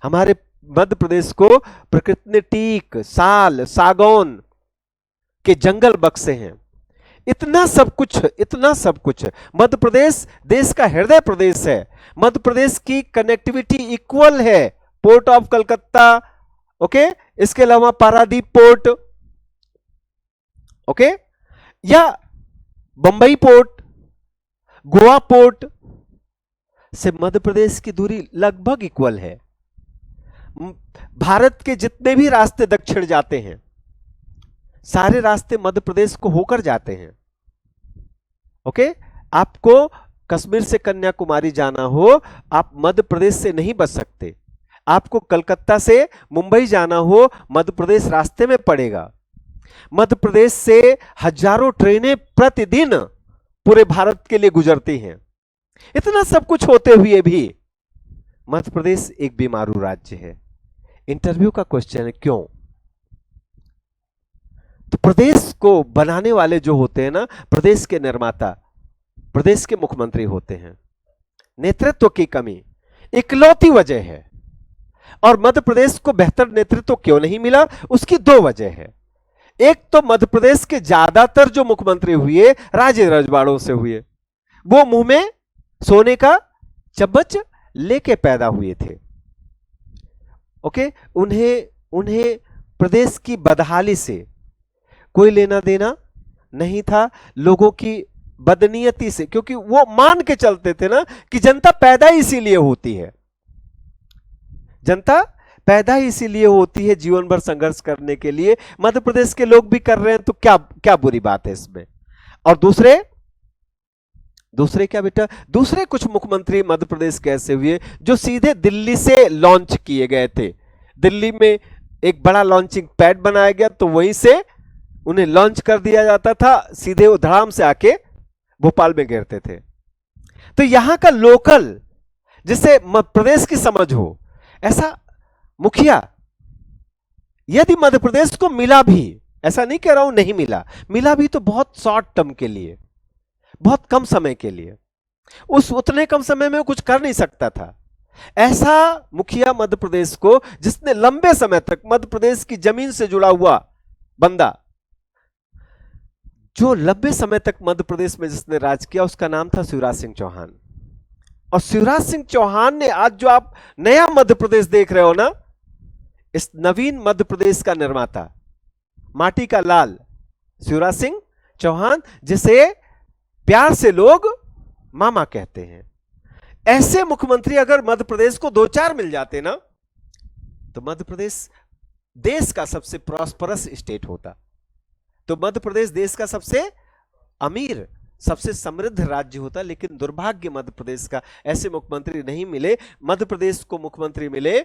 हमारे मध्य प्रदेश को प्रकृति ने टीक, साल, सागौन के जंगल बख्शे हैं। इतना सब कुछ, इतना सब कुछ। मध्य प्रदेश देश का हृदय प्रदेश है। मध्य प्रदेश की कनेक्टिविटी इक्वल है पोर्ट ऑफ कलकत्ता, ओके, इसके अलावा पारादीप पोर्ट, ओके, या बंबई पोर्ट, गोवा पोर्ट से मध्य प्रदेश की दूरी लगभग इक्वल है। भारत के जितने भी रास्ते दक्षिण जाते हैं, सारे रास्ते मध्य प्रदेश को होकर जाते हैं। ओके, आपको कश्मीर से कन्याकुमारी जाना हो, आप मध्य प्रदेश से नहीं बच सकते। आपको कलकत्ता से मुंबई जाना हो, मध्य प्रदेश रास्ते में पड़ेगा। मध्य प्रदेश से हजारों ट्रेनें प्रतिदिन पूरे भारत के लिए गुजरती हैं। इतना सब कुछ होते हुए भी मध्य प्रदेश एक बीमारू राज्य है। इंटरव्यू का क्वेश्चन है क्यों? तो प्रदेश को बनाने वाले जो होते हैं ना, प्रदेश के निर्माता, प्रदेश के मुख्यमंत्री होते हैं। नेतृत्व की कमी इकलौती वजह है। और मध्य प्रदेश को बेहतर नेतृत्व क्यों नहीं मिला? उसकी 2 वजह है। एक तो मध्य प्रदेश के ज्यादातर जो मुख्यमंत्री हुए राजे रजवाड़ों से हुए, वो मुंह में सोने का चम्मच लेके पैदा हुए थे। ओके, उन्हें प्रदेश की बदहाली से कोई लेना देना नहीं था, लोगों की बदनीयती से, क्योंकि वो मान के चलते थे ना कि जनता पैदा इसीलिए होती है, जनता पैदा इसीलिए होती है जीवन भर संघर्ष करने के लिए। मध्य प्रदेश के लोग भी कर रहे हैं तो क्या क्या बुरी बात है इसमें? और दूसरे क्या बेटा, दूसरे कुछ मुख्यमंत्री मध्य प्रदेश के ऐसे हुए जो सीधे दिल्ली से लॉन्च किए गए थे दिल्ली में एक बड़ा लॉन्चिंग पैड बनाया गया, तो वहीं से उन्हें लॉन्च कर दिया जाता था, सीधे वो धड़ाम से आके भोपाल में गिरते थे। तो यहां का लोकल, जिसे प्रदेश की समझ हो, ऐसा मुखिया यदि मध्य प्रदेश को मिला भी, ऐसा नहीं कह रहा हूं नहीं मिला, मिला भी तो बहुत शॉर्ट टर्म के लिए, बहुत कम समय के लिए, उस उतने कम समय में वो कुछ कर नहीं सकता था। ऐसा मुखिया मध्य प्रदेश को, जिसने लंबे समय तक मध्य प्रदेश की जमीन से जुड़ा हुआ बंदा, जो लंबे समय तक मध्य प्रदेश में जिसने राज किया, उसका नाम था शिवराज सिंह चौहान। और शिवराज सिंह चौहान ने आज जो आप नया मध्य प्रदेश देख रहे हो ना, इस नवीन मध्य प्रदेश का निर्माता, माटी का लाल शिवराज सिंह चौहान, जिसे प्यार से लोग मामा कहते हैं। ऐसे मुख्यमंत्री अगर मध्य प्रदेश को 2-4 मिल जाते ना, तो मध्य प्रदेश देश का सबसे प्रॉस्परस स्टेट होता। तो मध्य प्रदेश देश का सबसे अमीर, सबसे समृद्ध राज्य होता। लेकिन दुर्भाग्य मध्य प्रदेश का, ऐसे मुख्यमंत्री नहीं मिले। मध्य प्रदेश को मुख्यमंत्री मिले,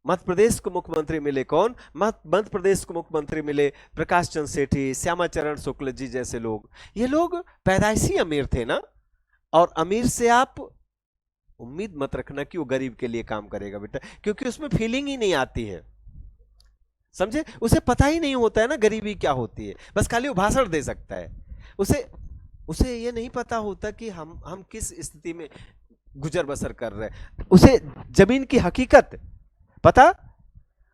मध्य प्रदेश को मुख्यमंत्री मिले कौन? मध्य प्रदेश को मुख्यमंत्री मिले प्रकाश चंद्र सेठी, श्यामाचरण शुक्ल जी जैसे लोग। ये लोग पैदाइशी अमीर थे ना, और अमीर से आप उम्मीद मत रखना कि वो गरीब के लिए काम करेगा बेटा, क्योंकि उसमें फीलिंग ही नहीं आती है, समझे? उसे पता ही नहीं होता है ना गरीबी क्या होती है, बस खाली वो भाषण दे सकता है। उसे ये नहीं पता होता कि हम किस स्थिति में गुजर बसर कर रहे हैं। उसे जमीन की हकीकत पता,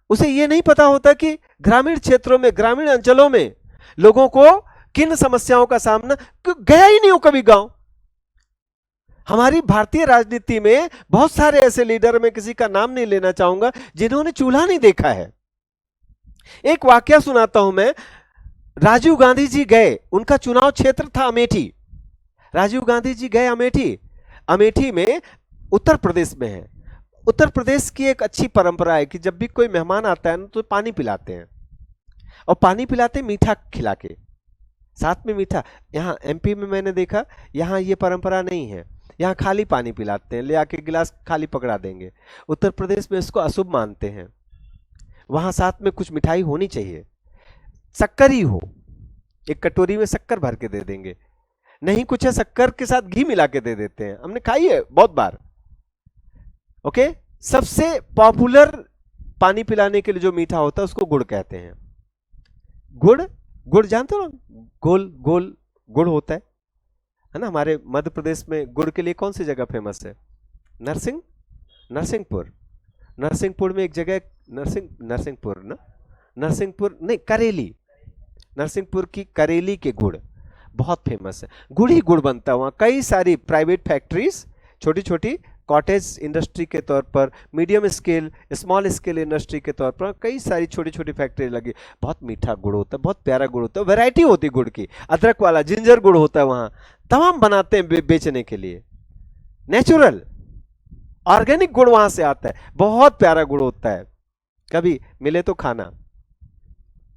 उसे ये नहीं पता होता कि ग्रामीण क्षेत्रों में, ग्रामीण अंचलों में लोगों को किन समस्याओं का सामना, गया ही नहीं हो कभी गांव। हमारी भारतीय राजनीति में बहुत सारे ऐसे लीडर, मैं किसी का नाम नहीं लेना चाहूंगा, जिन्होंने चूल्हा नहीं देखा है। एक वाकया सुनाता हूं मैं। राजीव गांधी जी गए, उनका चुनाव क्षेत्र था अमेठी। राजीव गांधी जी गए अमेठी। अमेठी में उत्तर प्रदेश में है। उत्तर प्रदेश की एक अच्छी परंपरा है कि जब भी कोई मेहमान आता है ना, तो पानी पिलाते हैं, और पानी पिलाते मीठा खिला के, साथ में मीठा। यहाँ एमपी में मैंने देखा, यहाँ ये परंपरा नहीं है, यहाँ खाली पानी पिलाते हैं, ले आके गिलास खाली पकड़ा देंगे। उत्तर प्रदेश में इसको अशुभ मानते हैं। वहां साथ में कुछ मिठाई होनी चाहिए, शक्कर ही हो, एक कटोरी में शक्कर भर के दे देंगे, नहीं कुछ है शक्कर के साथ घी मिला के दे देते हैं, हमने खाई है बहुत बार। ओके, सबसे पॉपुलर पानी पिलाने के लिए जो मीठा होता है उसको गुड़ कहते हैं। गुड़, गुड़ जानते हो ना, गोल गोल गुड़ होता है ना। हमारे मध्य प्रदेश में गुड़ के लिए कौन सी जगह फेमस है? नरसिंहपुर। नरसिंहपुर में एक जगह, नरसिंहपुर ना, नरसिंहपुर नहीं, करेली, नरसिंहपुर की करेली के गुड़ बहुत फेमस है। गुड़ ही गुड़ बनता है वहाँ। कई सारी प्राइवेट फैक्ट्रीज, छोटी छोटी कॉटेज इंडस्ट्री के तौर पर, medium scale, small scale industry के तौर पर कई सारी छोटी छोटी फैक्ट्री लगी। बहुत मीठा गुड़ होता है, बहुत प्यारा गुड़ होता है, वैरायटी होती है गुड़ की, अदरक वाला, जिंजर गुड़ होता है वहाँ, तमाम बनाते हैं बेचने के लिए। नेचुरल ऑर्गेनिक गुड़ वहां से आता है, बहुत प्यारा गुड़ होता है, कभी मिले तो खाना।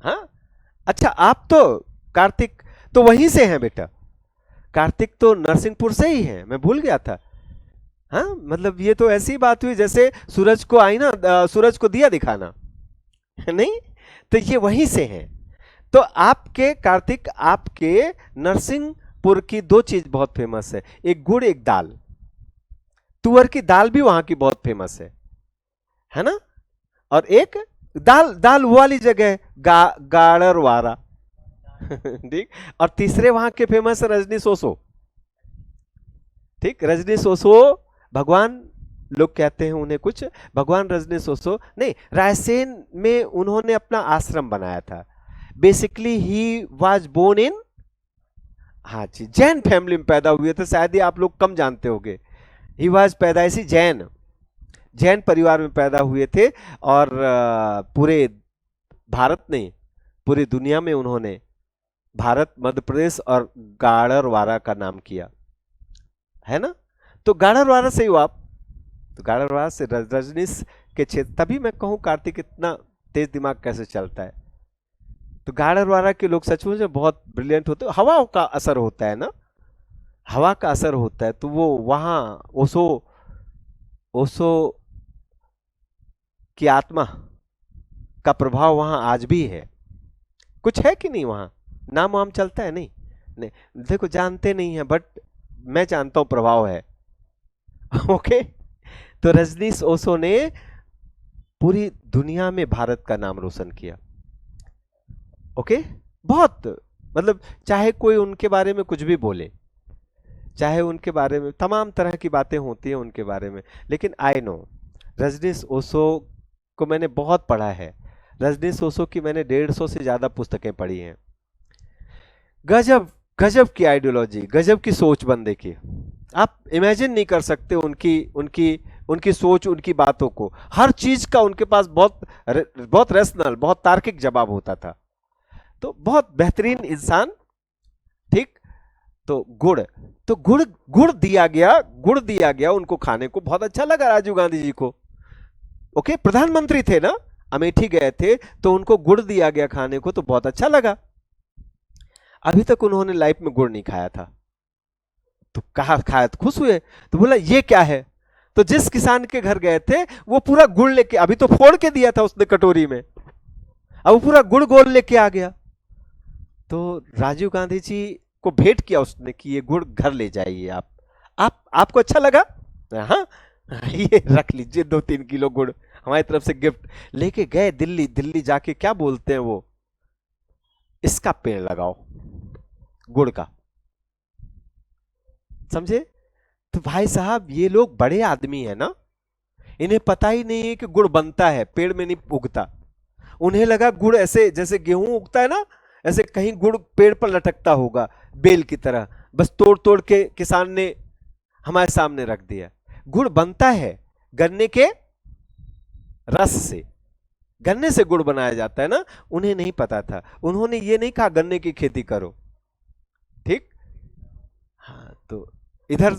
हाँ अच्छा, आप तो कार्तिक तो वहीं से हैं बेटा, कार्तिक तो नरसिंहपुर से ही है, मैं भूल गया था। हाँ मतलब ये तो ऐसी बात हुई जैसे सूरज को आई ना, सूरज को दिया दिखाना नहीं, तो ये वहीं से हैं। तो आपके कार्तिक, आपके नरसिंहपुर की दो चीज बहुत फेमस है, एक गुड़ एक दाल। तुअर की दाल भी वहां की बहुत फेमस है ना। और एक दाल वो वाली जगह गाड़रवाड़ा ठीक। और तीसरे वहां के फेमस है रजनी सोसो। ठीक, रजनी सोसो भगवान लोग कहते हैं उन्हें, कुछ भगवान रजनी सोसो नहीं, रायसेन में उन्होंने अपना आश्रम बनाया था। Basically he was born in, हाँ जी, जैन फैमिली में पैदा हुए थे, शायद ही आप लोग कम जानते होंगे। ही वाज पैदाइशी जैन परिवार में पैदा हुए थे, और पूरे भारत नहीं, पूरी दुनिया में उन्होंने भारत, मध्य प्रदेश और गाड़रवाड़ा का नाम किया है ना। तो गाड़रवाड़ा से ही हो आप, तो गाड़रवाड़ा से रजनीश के क्षेत्र, तभी मैं कहूं कार्तिक इतना तेज दिमाग कैसे चलता है। तो गाड़रवाड़ा के लोग सचमुच में बहुत ब्रिलियंट होते हैं। हवा का असर होता है ना, हवा का असर होता है, तो वो वहां ओशो की आत्मा का प्रभाव वहां आज भी है। कुछ है कि नहीं वहां? नाम वाम चलता है? नहीं, नहीं देखो, जानते नहीं है बट मैं जानता हूं प्रभाव है। ओके, तो रजनीश ओशो ने पूरी दुनिया में भारत का नाम रोशन किया। ओके, बहुत, मतलब चाहे कोई उनके बारे में कुछ भी बोले, चाहे उनके बारे में तमाम तरह की बातें होती हैं उनके बारे में, लेकिन आई नो रजनीश ओशो को मैंने बहुत पढ़ा है। रजनीश ओशो की मैंने 150 से ज्यादा पुस्तकें पढ़ी हैं। गजब गजब की आइडियोलॉजी, गजब की सोच बंदे की। आप इमेजिन नहीं कर सकते उनकी उनकी उनकी सोच, उनकी बातों को। हर चीज का उनके पास बहुत रैशनल, बहुत तार्किक जवाब होता था। तो बहुत बेहतरीन इंसान। ठीक, तो गुड़, तो गुड़ गुड़ दिया गया, गुड़ दिया गया उनको खाने को, बहुत अच्छा लगा राजीव गांधी जी को। ओके, प्रधानमंत्री थे ना, अमेठी गए थे तो उनको गुड़ दिया गया खाने को, तो बहुत अच्छा लगा। अभी तक उन्होंने लाइफ में गुड़ नहीं खाया था, तो कहा खाया तो खुश हुए, तो बोला ये क्या है। तो जिस किसान के घर गए थे वो पूरा गुड़ लेके, अभी तो फोड़ के दिया था उसने कटोरी में, अब वो पूरा गुड़ गोल लेके आ गया। तो राजीव गांधी जी को भेंट किया उसने कि ये गुड़ घर ले जाइए आप आपको अच्छा लगा, हाँ ये रख लीजिए 2-3 किलो गुड़ हमारी तरफ से गिफ्ट। लेके गए दिल्ली, दिल्ली जाके क्या बोलते हैं वो, इसका पेड़ लगाओ गुड़ का। समझे? तो भाई साहब ये लोग बड़े आदमी है ना, इन्हें पता ही नहीं है कि गुड़ बनता है, पेड़ में नहीं उगता। उन्हें लगा गुड़ ऐसे जैसे गेहूं उगता है ना, ऐसे कहीं गुड़ पेड़ पर लटकता होगा बेल की तरह, बस तोड़ तोड़ के किसान ने हमारे सामने रख दिया। गुड़ बनता है गन्ने के रस से, गन्ने से गुड़ बनाया जाता है ना। उन्हें नहीं पता था, उन्होंने ये नहीं कहा गन्ने की खेती करो। ठीक, हाँ, तो इधर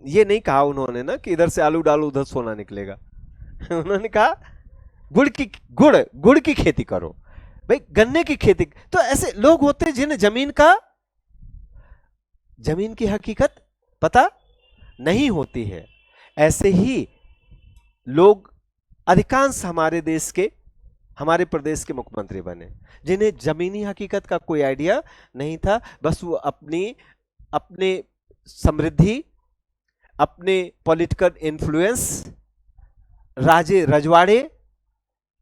ये नहीं कहा उन्होंने ना कि इधर से आलू डालो उधर सोना निकलेगा। उन्होंने कहा गुड़ की खेती करो भाई, गन्ने की खेती। तो ऐसे लोग होते हैं जिन्हें जमीन की हकीकत पता नहीं होती है। ऐसे ही लोग अधिकांश हमारे देश के, हमारे प्रदेश के मुख्यमंत्री बने, जिन्हें जमीनी हकीकत का कोई आइडिया नहीं था। बस वो अपने समृद्धि, अपने पॉलिटिकल इन्फ्लुएंस, राजे रजवाड़े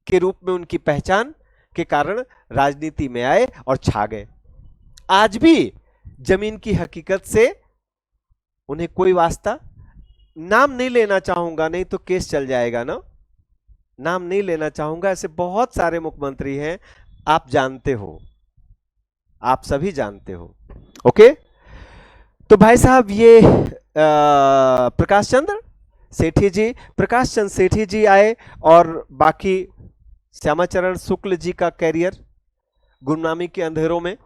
के रूप में उनकी पहचान के कारण राजनीति में आए और छा गए। आज भी जमीन की हकीकत से उन्हें कोई वास्ता, नाम नहीं लेना चाहूंगा नहीं तो केस चल जाएगा ना, नाम नहीं लेना चाहूंगा। ऐसे बहुत सारे मुख्यमंत्री हैं, आप जानते हो, आप सभी जानते हो। ओके, तो भाई साहब ये प्रकाश चंद्र सेठी जी आए, और बाकी श्यामाचरण शुक्ल जी का कैरियर गुमनामी के अंधेरों में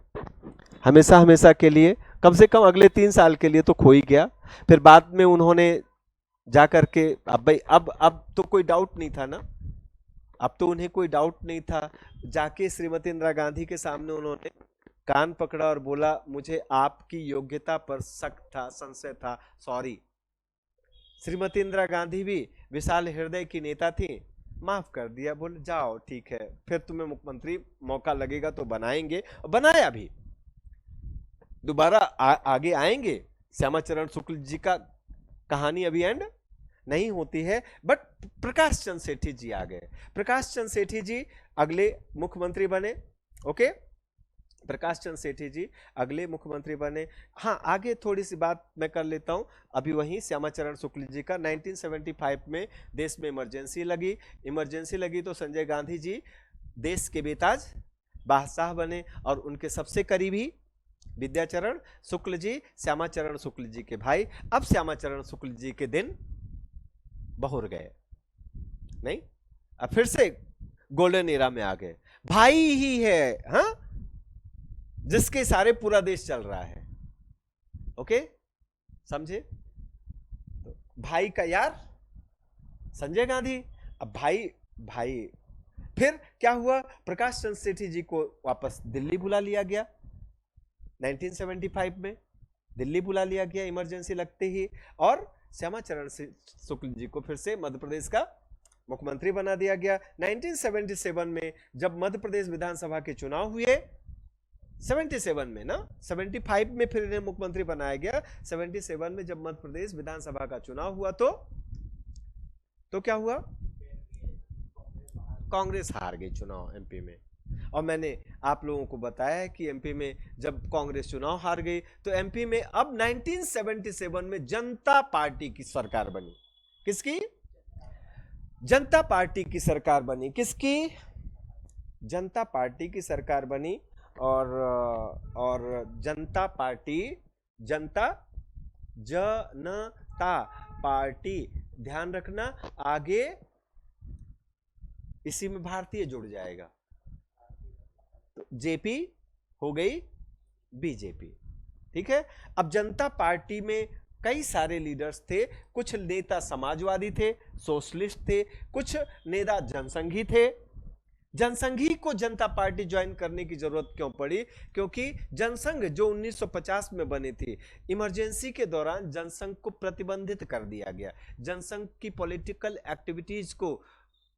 हमेशा हमेशा के लिए, कम से कम अगले 3 साल के लिए तो खो ही गया। फिर बाद में उन्होंने जाकर के, अब भाई अब तो कोई डाउट नहीं था ना, अब तो उन्हें कोई डाउट नहीं था। जाके श्रीमती इंदिरा गांधी के सामने उन्होंने कान पकड़ा और बोला मुझे आपकी योग्यता पर शक था, संशय था, सॉरी। श्रीमती इंदिरा गांधी भी विशाल हृदय की नेता थी, माफ कर दिया, बोले जाओ ठीक है, फिर तुम्हें मुख्यमंत्री मौका लगेगा तो बनाएंगे, और बनाया भी। दोबारा आगे आएंगे, श्यामाचरण शुक्ल जी का कहानी अभी एंड नहीं होती है, बट प्रकाश चंद्र सेठी जी आ गए। प्रकाश चंद्र सेठी जी अगले मुख्यमंत्री बने। ओके, प्रकाश चंद्र सेठी जी अगले मुख्यमंत्री बने। हाँ, आगे थोड़ी सी बात मैं कर लेता हूं, अभी वहीं श्यामाचरण शुक्ल जी का 1975 में देश में इमरजेंसी लगी तो संजय गांधी जी देश के बेताज बादशाह बने, और उनके सबसे करीबी विद्याचरण शुक्ल जी श्यामाचरण शुक्ल जी के भाई। अब श्यामाचरण शुक्ल जी के दिन बहुर गए, नहीं, अब फिर से गोल्डन एरा में आ गए। भाई ही है, हाँ, जिसके सारे पूरा देश चल रहा है। ओके, समझे? तो भाई का यार संजय गांधी, अब भाई फिर क्या हुआ, प्रकाश चंद्र सेठी जी को वापस दिल्ली बुला लिया गया। 1975 में दिल्ली बुला लिया गया इमरजेंसी लगते ही, और श्यामाचरण शुक्ल जी को फिर से मध्य प्रदेश का मुख्यमंत्री बना दिया गया। 1977 में जब मध्य प्रदेश विधानसभा के चुनाव हुए, 77 में ना, 75 में फिर इन्हें मुख्यमंत्री बनाया गया। 77 में जब मध्य प्रदेश विधानसभा का चुनाव हुआ तो क्या हुआ? कांग्रेस हार गई चुनाव एमपी में। और मैंने आप लोगों को बताया है कि एमपी में जब कांग्रेस चुनाव हार गई तो एमपी में अब 1977 में जनता पार्टी की सरकार बनी। किसकी? जनता पार्टी की सरकार बनी। किसकी? जनता पार्टी की सरकार बनी। और जनता पार्टी, जनता पार्टी, ध्यान रखना आगे इसी में भारतीय जुड़ जाएगा, तो जेपी हो गई बीजेपी। ठीक है। अब जनता पार्टी में कई सारे लीडर्स थे। कुछ नेता समाजवादी थे, सोशलिस्ट थे, कुछ नेता जनसंघी थे। जनसंघी को जनता पार्टी ज्वाइन करने की जरूरत क्यों पड़ी? क्योंकि जनसंघ जो 1950 में बनी थी, इमरजेंसी के दौरान जनसंघ को प्रतिबंधित कर दिया गया। जनसंघ की पॉलिटिकल एक्टिविटीज को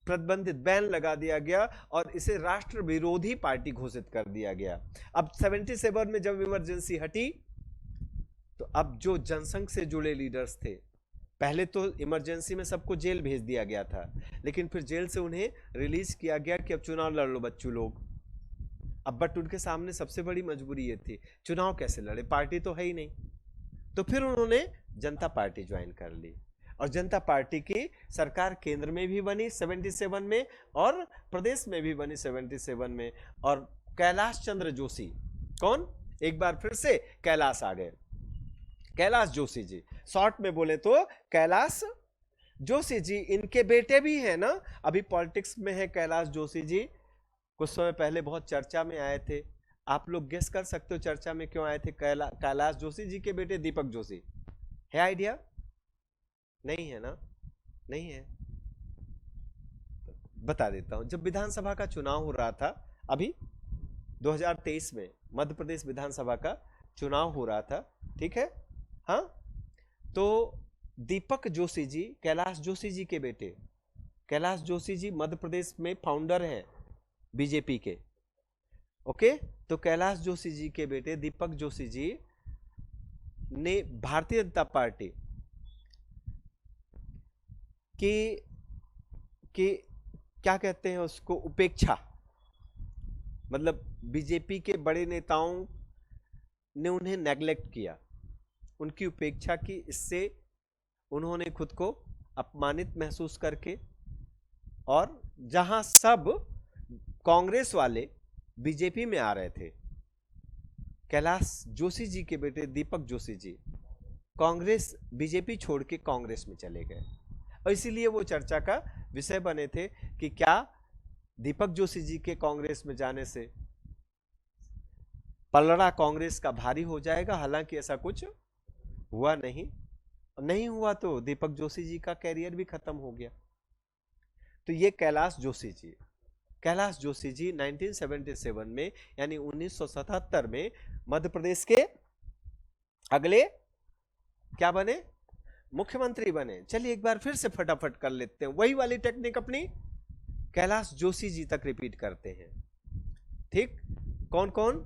प्रतिबंधित, बैन लगा दिया गया और इसे राष्ट्र विरोधी पार्टी घोषित कर दिया गया। अब 77 में जब इमरजेंसी हटी तो अब जो जनसंघ से जुड़े लीडर्स थे, पहले तो इमरजेंसी में सबको जेल भेज दिया गया था, लेकिन फिर जेल से उन्हें रिलीज किया गया कि अब चुनाव लड़ लो बच्चों लोग। अब बट उनके सामने सबसे बड़ी मजबूरी ये थी, चुनाव कैसे लड़े, पार्टी तो है ही नहीं। तो फिर उन्होंने जनता पार्टी ज्वाइन कर ली और जनता पार्टी की सरकार केंद्र में भी बनी 77 में और प्रदेश में भी बनी 77 में। और कैलाश चंद्र जोशी, कौन? एक बार फिर से कैलाश आ गए, कैलाश जोशी जी। शॉर्ट में बोले तो कैलाश जोशी जी। इनके बेटे भी हैं ना, अभी पॉलिटिक्स में है कैलाश जोशी जी। कुछ समय पहले बहुत चर्चा में आए थे। आप लोग गेस कर सकते हो चर्चा में क्यों आए थे? कैलाश जोशी जी के बेटे दीपक जोशी। है आइडिया? नहीं है ना? नहीं है, बता देता हूं। जब विधानसभा का चुनाव हो रहा था, अभी 2023 में मध्य प्रदेश विधानसभा का चुनाव हो रहा था, ठीक है, हाँ, तो दीपक जोशी जी, कैलाश जोशी जी के बेटे, कैलाश जोशी जी मध्य प्रदेश में फाउंडर हैं बीजेपी के। ओके, तो कैलाश जोशी जी के बेटे दीपक जोशी जी ने भारतीय जनता पार्टी की क्या कहते हैं उसको, उपेक्षा, मतलब बीजेपी के बड़े नेताओं ने उन्हें नेग्लेक्ट किया, उनकी उपेक्षा की। इससे उन्होंने खुद को अपमानित महसूस करके, और जहां सब कांग्रेस वाले बीजेपी में आ रहे थे, कैलाश जोशी जी के बेटे दीपक जोशी जी कांग्रेस, बीजेपी छोड़ के कांग्रेस में चले गए। और इसीलिए वो चर्चा का विषय बने थे कि क्या दीपक जोशी जी के कांग्रेस में जाने से पलड़ा कांग्रेस का भारी हो जाएगा। हालांकि ऐसा कुछ हुआ नहीं, नहीं हुआ तो दीपक जोशी जी का कैरियर भी खत्म हो गया। तो ये कैलाश जोशी जी, कैलाश जोशी जी 1977 में यानी 1977 में मध्य प्रदेश के अगले क्या बने? मुख्यमंत्री बने। चलिए एक बार फिर से फटाफट कर लेते हैं, वही वाली टेक्निक अपनी कैलाश जोशी जी तक रिपीट करते हैं। ठीक, कौन कौन?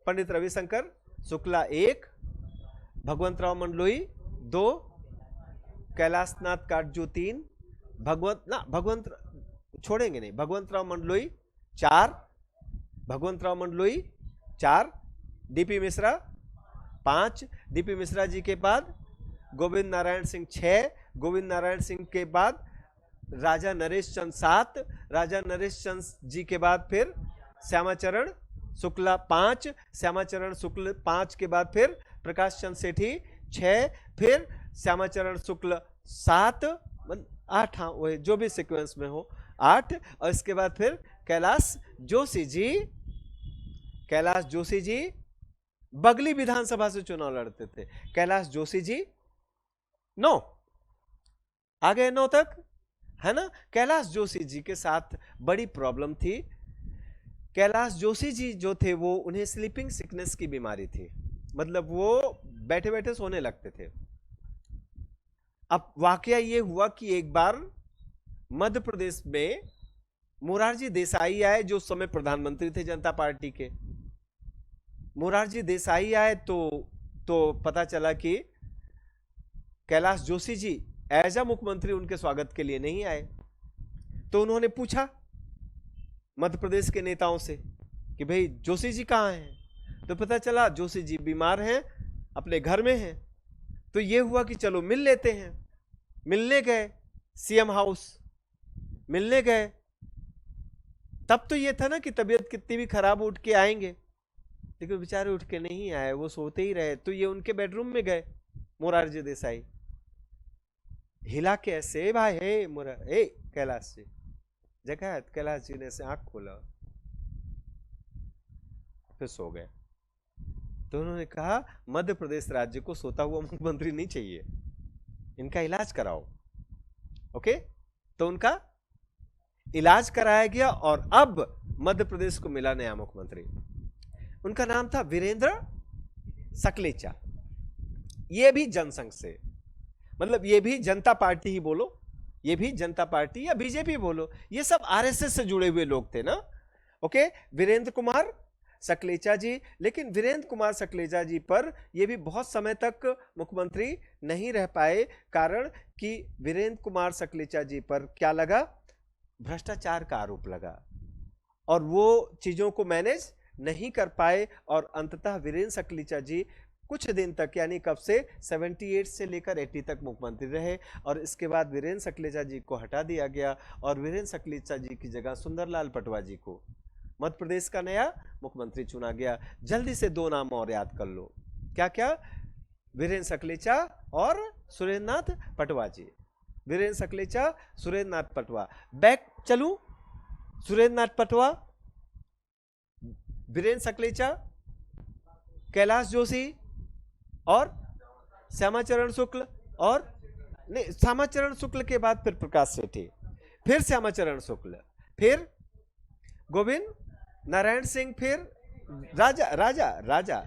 पंडित रविशंकर शुक्ला 1, भगवंतराव मंडलोई 2, कैलाशनाथ काटजू 3, भगवंत छोड़ेंगे नहीं, भगवंतराव मंडलोई 4, भगवंतराव मंडलोई 4, डीपी मिश्रा 5, डीपी मिश्रा जी के बाद गोविंद नारायण सिंह 6, गोविंद नारायण सिंह के बाद राजा नरेश चंद 7, राजा नरेश चंद जी के बाद फिर श्यामाचरण शुक्ला 5, श्यामाचरण शुक्ल 5 के बाद फिर प्रकाश चंद सेठी 6, फिर श्यामाचरण शुक्ल 7, 8, हाँ वही जो भी सीक्वेंस में हो 8, और इसके बाद फिर कैलाश जोशी जी। कैलाश जोशी जी बगली विधानसभा से चुनाव लड़ते थे। कैलाश जोशी जी 9 आ गए, 9 तक है ना। कैलाश जोशी जी के साथ बड़ी प्रॉब्लम थी। कैलाश जोशी जी जो थे वो, उन्हें स्लीपिंग सिकनेस की बीमारी थी, मतलब वो बैठे बैठे सोने लगते थे। अब वाकया ये हुआ कि एक बार मध्य प्रदेश में मोरारजी देसाई आए, जो उस समय प्रधानमंत्री थे जनता पार्टी के। मोरारजी देसाई आए तो पता चला कि कैलाश जोशी जी एज अ मुख्यमंत्री उनके स्वागत के लिए नहीं आए। तो उन्होंने पूछा मध्य प्रदेश के नेताओं से कि भाई जोशी जी कहाँ हैं? तो पता चला जोशी जी बीमार हैं, अपने घर में हैं। तो ये हुआ कि चलो मिल लेते हैं। मिलने गए, सीएम हाउस मिलने गए। तब तो ये था ना कि तबीयत कितनी भी खराब उठ के आएंगे, लेकिन बेचारे उठ के नहीं आए, वो सोते ही रहे। तो ये उनके बेडरूम में गए मोरारजी देसाई, हिला के ऐसे, भाई हे कैलाश जी जगह है। कैलाश जी ने ऐसे आंख खोला, फिर सो गए। तो उन्होंने कहा मध्य प्रदेश राज्य को सोता हुआ मुख्यमंत्री नहीं चाहिए, इनका इलाज कराओ। ओके, तो उनका इलाज कराया गया और अब मध्य प्रदेश को मिला नया मुख्यमंत्री। उनका नाम था वीरेंद्र सकलेचा। ये भी जनसंघ से, मतलब ये भी जनता पार्टी ही बोलो, ये भी जनता पार्टी या बीजेपी बोलो, ये सब आरएसएस से जुड़े हुए लोग थे ना। ओके, वीरेंद्र कुमार सकलेचा जी। लेकिन वीरेंद्र कुमार सकलेचा जी पर ये भी बहुत समय तक मुख्यमंत्री नहीं रह पाए, कारण कि वीरेंद्र कुमार सकलेचा जी पर क्या लगा? भ्रष्टाचार का आरोप लगा और वो चीजों को मैनेज नहीं कर पाए। और अंततः वीरेंद्र सकलेचा जी कुछ दिन तक, यानी कब से, 78 से लेकर 80 तक मुख्यमंत्री रहे। और इसके बाद वीरेंद्र सकलेचा जी को हटा दिया गया और वीरेंद्र सकलेचा जी की जगह सुंदरलाल पटवा जी को मध्य प्रदेश का नया मुख्यमंत्री चुना गया। जल्दी से दो नाम और याद कर लो। क्या क्या? वीरेंद्र सकलेचा और सुरेंद्र नाथ पटवा जी। वीरेंद्र सकलेचा, सुरेंद्र नाथ पटवा। बैक चलूं? सुरेंद्र नाथ पटवा, वीरेंद्र सकलेचा, कैलाश जोशी और श्यामाचरण शुक्ल। और नहीं, श्यामाचरण शुक्ल के बाद फिर प्रकाश सेठी, फिर श्यामाचरण शुक्ल, फिर गोविंद नारायण सिंह, फिर राजा राजा राजा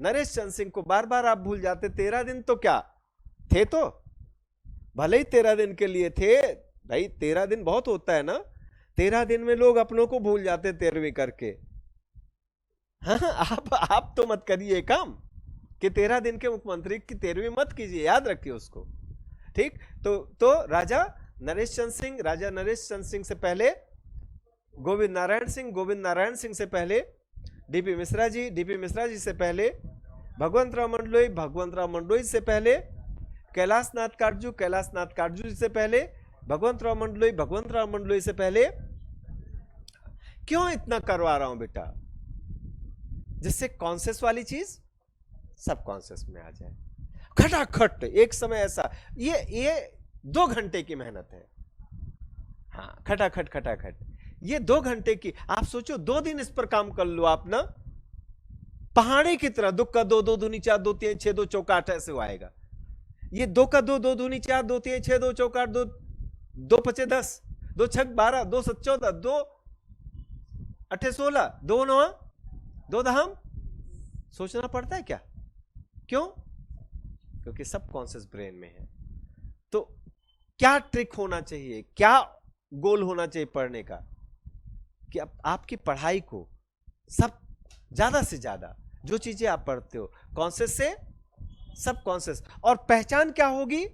नरेश चंद्र सिंह को बार बार आप भूल जाते। 13 दिन तो क्या थे, तो भले ही 13 दिन के लिए थे भाई, 13 दिन बहुत होता है ना। 13 दिन में लोग अपनों को भूल जाते 13वीं करके। हाँ, आप तो मत करिए काम कि 13 दिन के मुख्यमंत्री की 13वीं मत कीजिए, याद रखिए उसको। ठीक, तो राजा नरेश चंद्र सिंह, राजा नरेश चंद्र सिंह से पहले गोविंद नारायण सिंह, गोविंद नारायण सिंह से पहले डीपी मिश्रा जी, डीपी मिश्रा जी से पहले भगवंत राव मंडलोई, भगवंत राव मंडलोई से पहले कैलाश नाथ काटजू, कैलाश नाथ काटजू जी से पहले भगवंत राव मंडलोई, भगवंत राव मंडलोई से पहले। क्यों इतना करवा रहा हूं बेटा? जिससे कॉन्सेस वाली चीज सब कॉन्सेस में आ जाए। खटाखट एक समय ऐसा, ये 2 घंटे की मेहनत है। हाँ, खटाखट खटाखट, ये 2 घंटे की। आप सोचो 2 दिन इस पर काम कर लो आप ना, पहाड़ी की तरह। 2 का 2, 2 दूनी 4, 2 3 6, 2 चौका 8 ऐसे आएगा। ये 2 का 2, 2 दूनी 4, 2 3 6, 2 चौका 8, 2 5 10, 2 6 12, 2 7 14, 2 8 16, 2 9, 2 10। सोचना पड़ता है क्या? क्यों? क्योंकि सब कॉन्शियस ब्रेन में है। तो क्या ट्रिक होना चाहिए, क्या गोल होना चाहिए पढ़ने का, कि आपकी पढ़ाई को सब ज्यादा से ज्यादा जो चीजें आप पढ़ते हो कॉन्शियस से सब कॉन्शियस। और पहचान क्या होगी?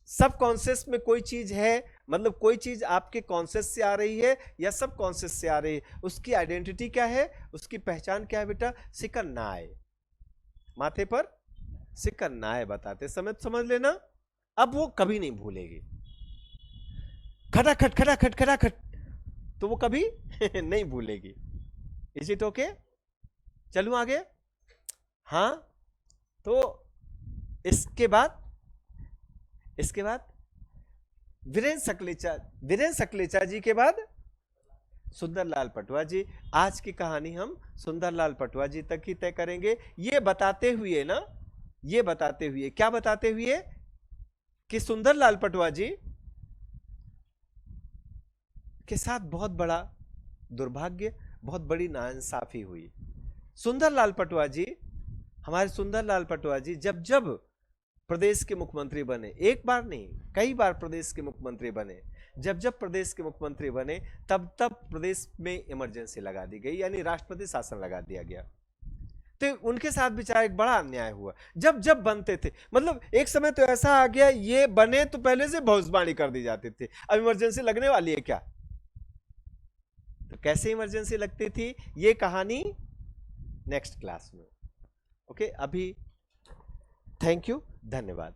सब कॉन्शियस में कोई चीज है, मतलब कोई चीज आपके कॉन्शियस से आ रही है या सब कॉन्शियस से आ रही है, उसकी आइडेंटिटी क्या है, उसकी पहचान क्या है बेटा? सिकर नाय, माथे पर सिकर नाय बताते समय समझ लेना। अब वो कभी नहीं भूलेगी। खटाखट खटाखट खटाखट, तो वो कभी नहीं भूलेगी। Is it okay? चलूं आगे? हाँ, तो इसके बाद वीरेंद्र सकलेचा जी के बाद सुंदरलाल पटवा जी। आज की कहानी हम सुंदरलाल पटवा जी तक ही तय करेंगे, ये बताते हुए ना, ये बताते हुए, क्या बताते हुए कि सुंदरलाल पटवा जी के साथ बहुत बड़ा दुर्भाग्य, बहुत बड़ी नाइंसाफी हुई। सुंदरलाल पटवा जी, हमारे सुंदरलाल पटवा जी जब प्रदेश के मुख्यमंत्री बने, एक बार नहीं कई बार प्रदेश के मुख्यमंत्री बने, जब जब प्रदेश के मुख्यमंत्री बने तब तब प्रदेश में इमरजेंसी लगा दी गई, यानी राष्ट्रपति शासन लगा दिया गया। तो उनके साथ बेचारा एक बड़ा अन्याय हुआ। जब जब बनते थे, मतलब एक समय तो ऐसा आ गया ये बने तो पहले से भविष्यवाणी कर दी जाती थी, अब इमरजेंसी लगने वाली है क्या। तो कैसे इमरजेंसी लगती थी ये कहानी नेक्स्ट क्लास में। ओके, अभी थैंक यू, धन्यवाद।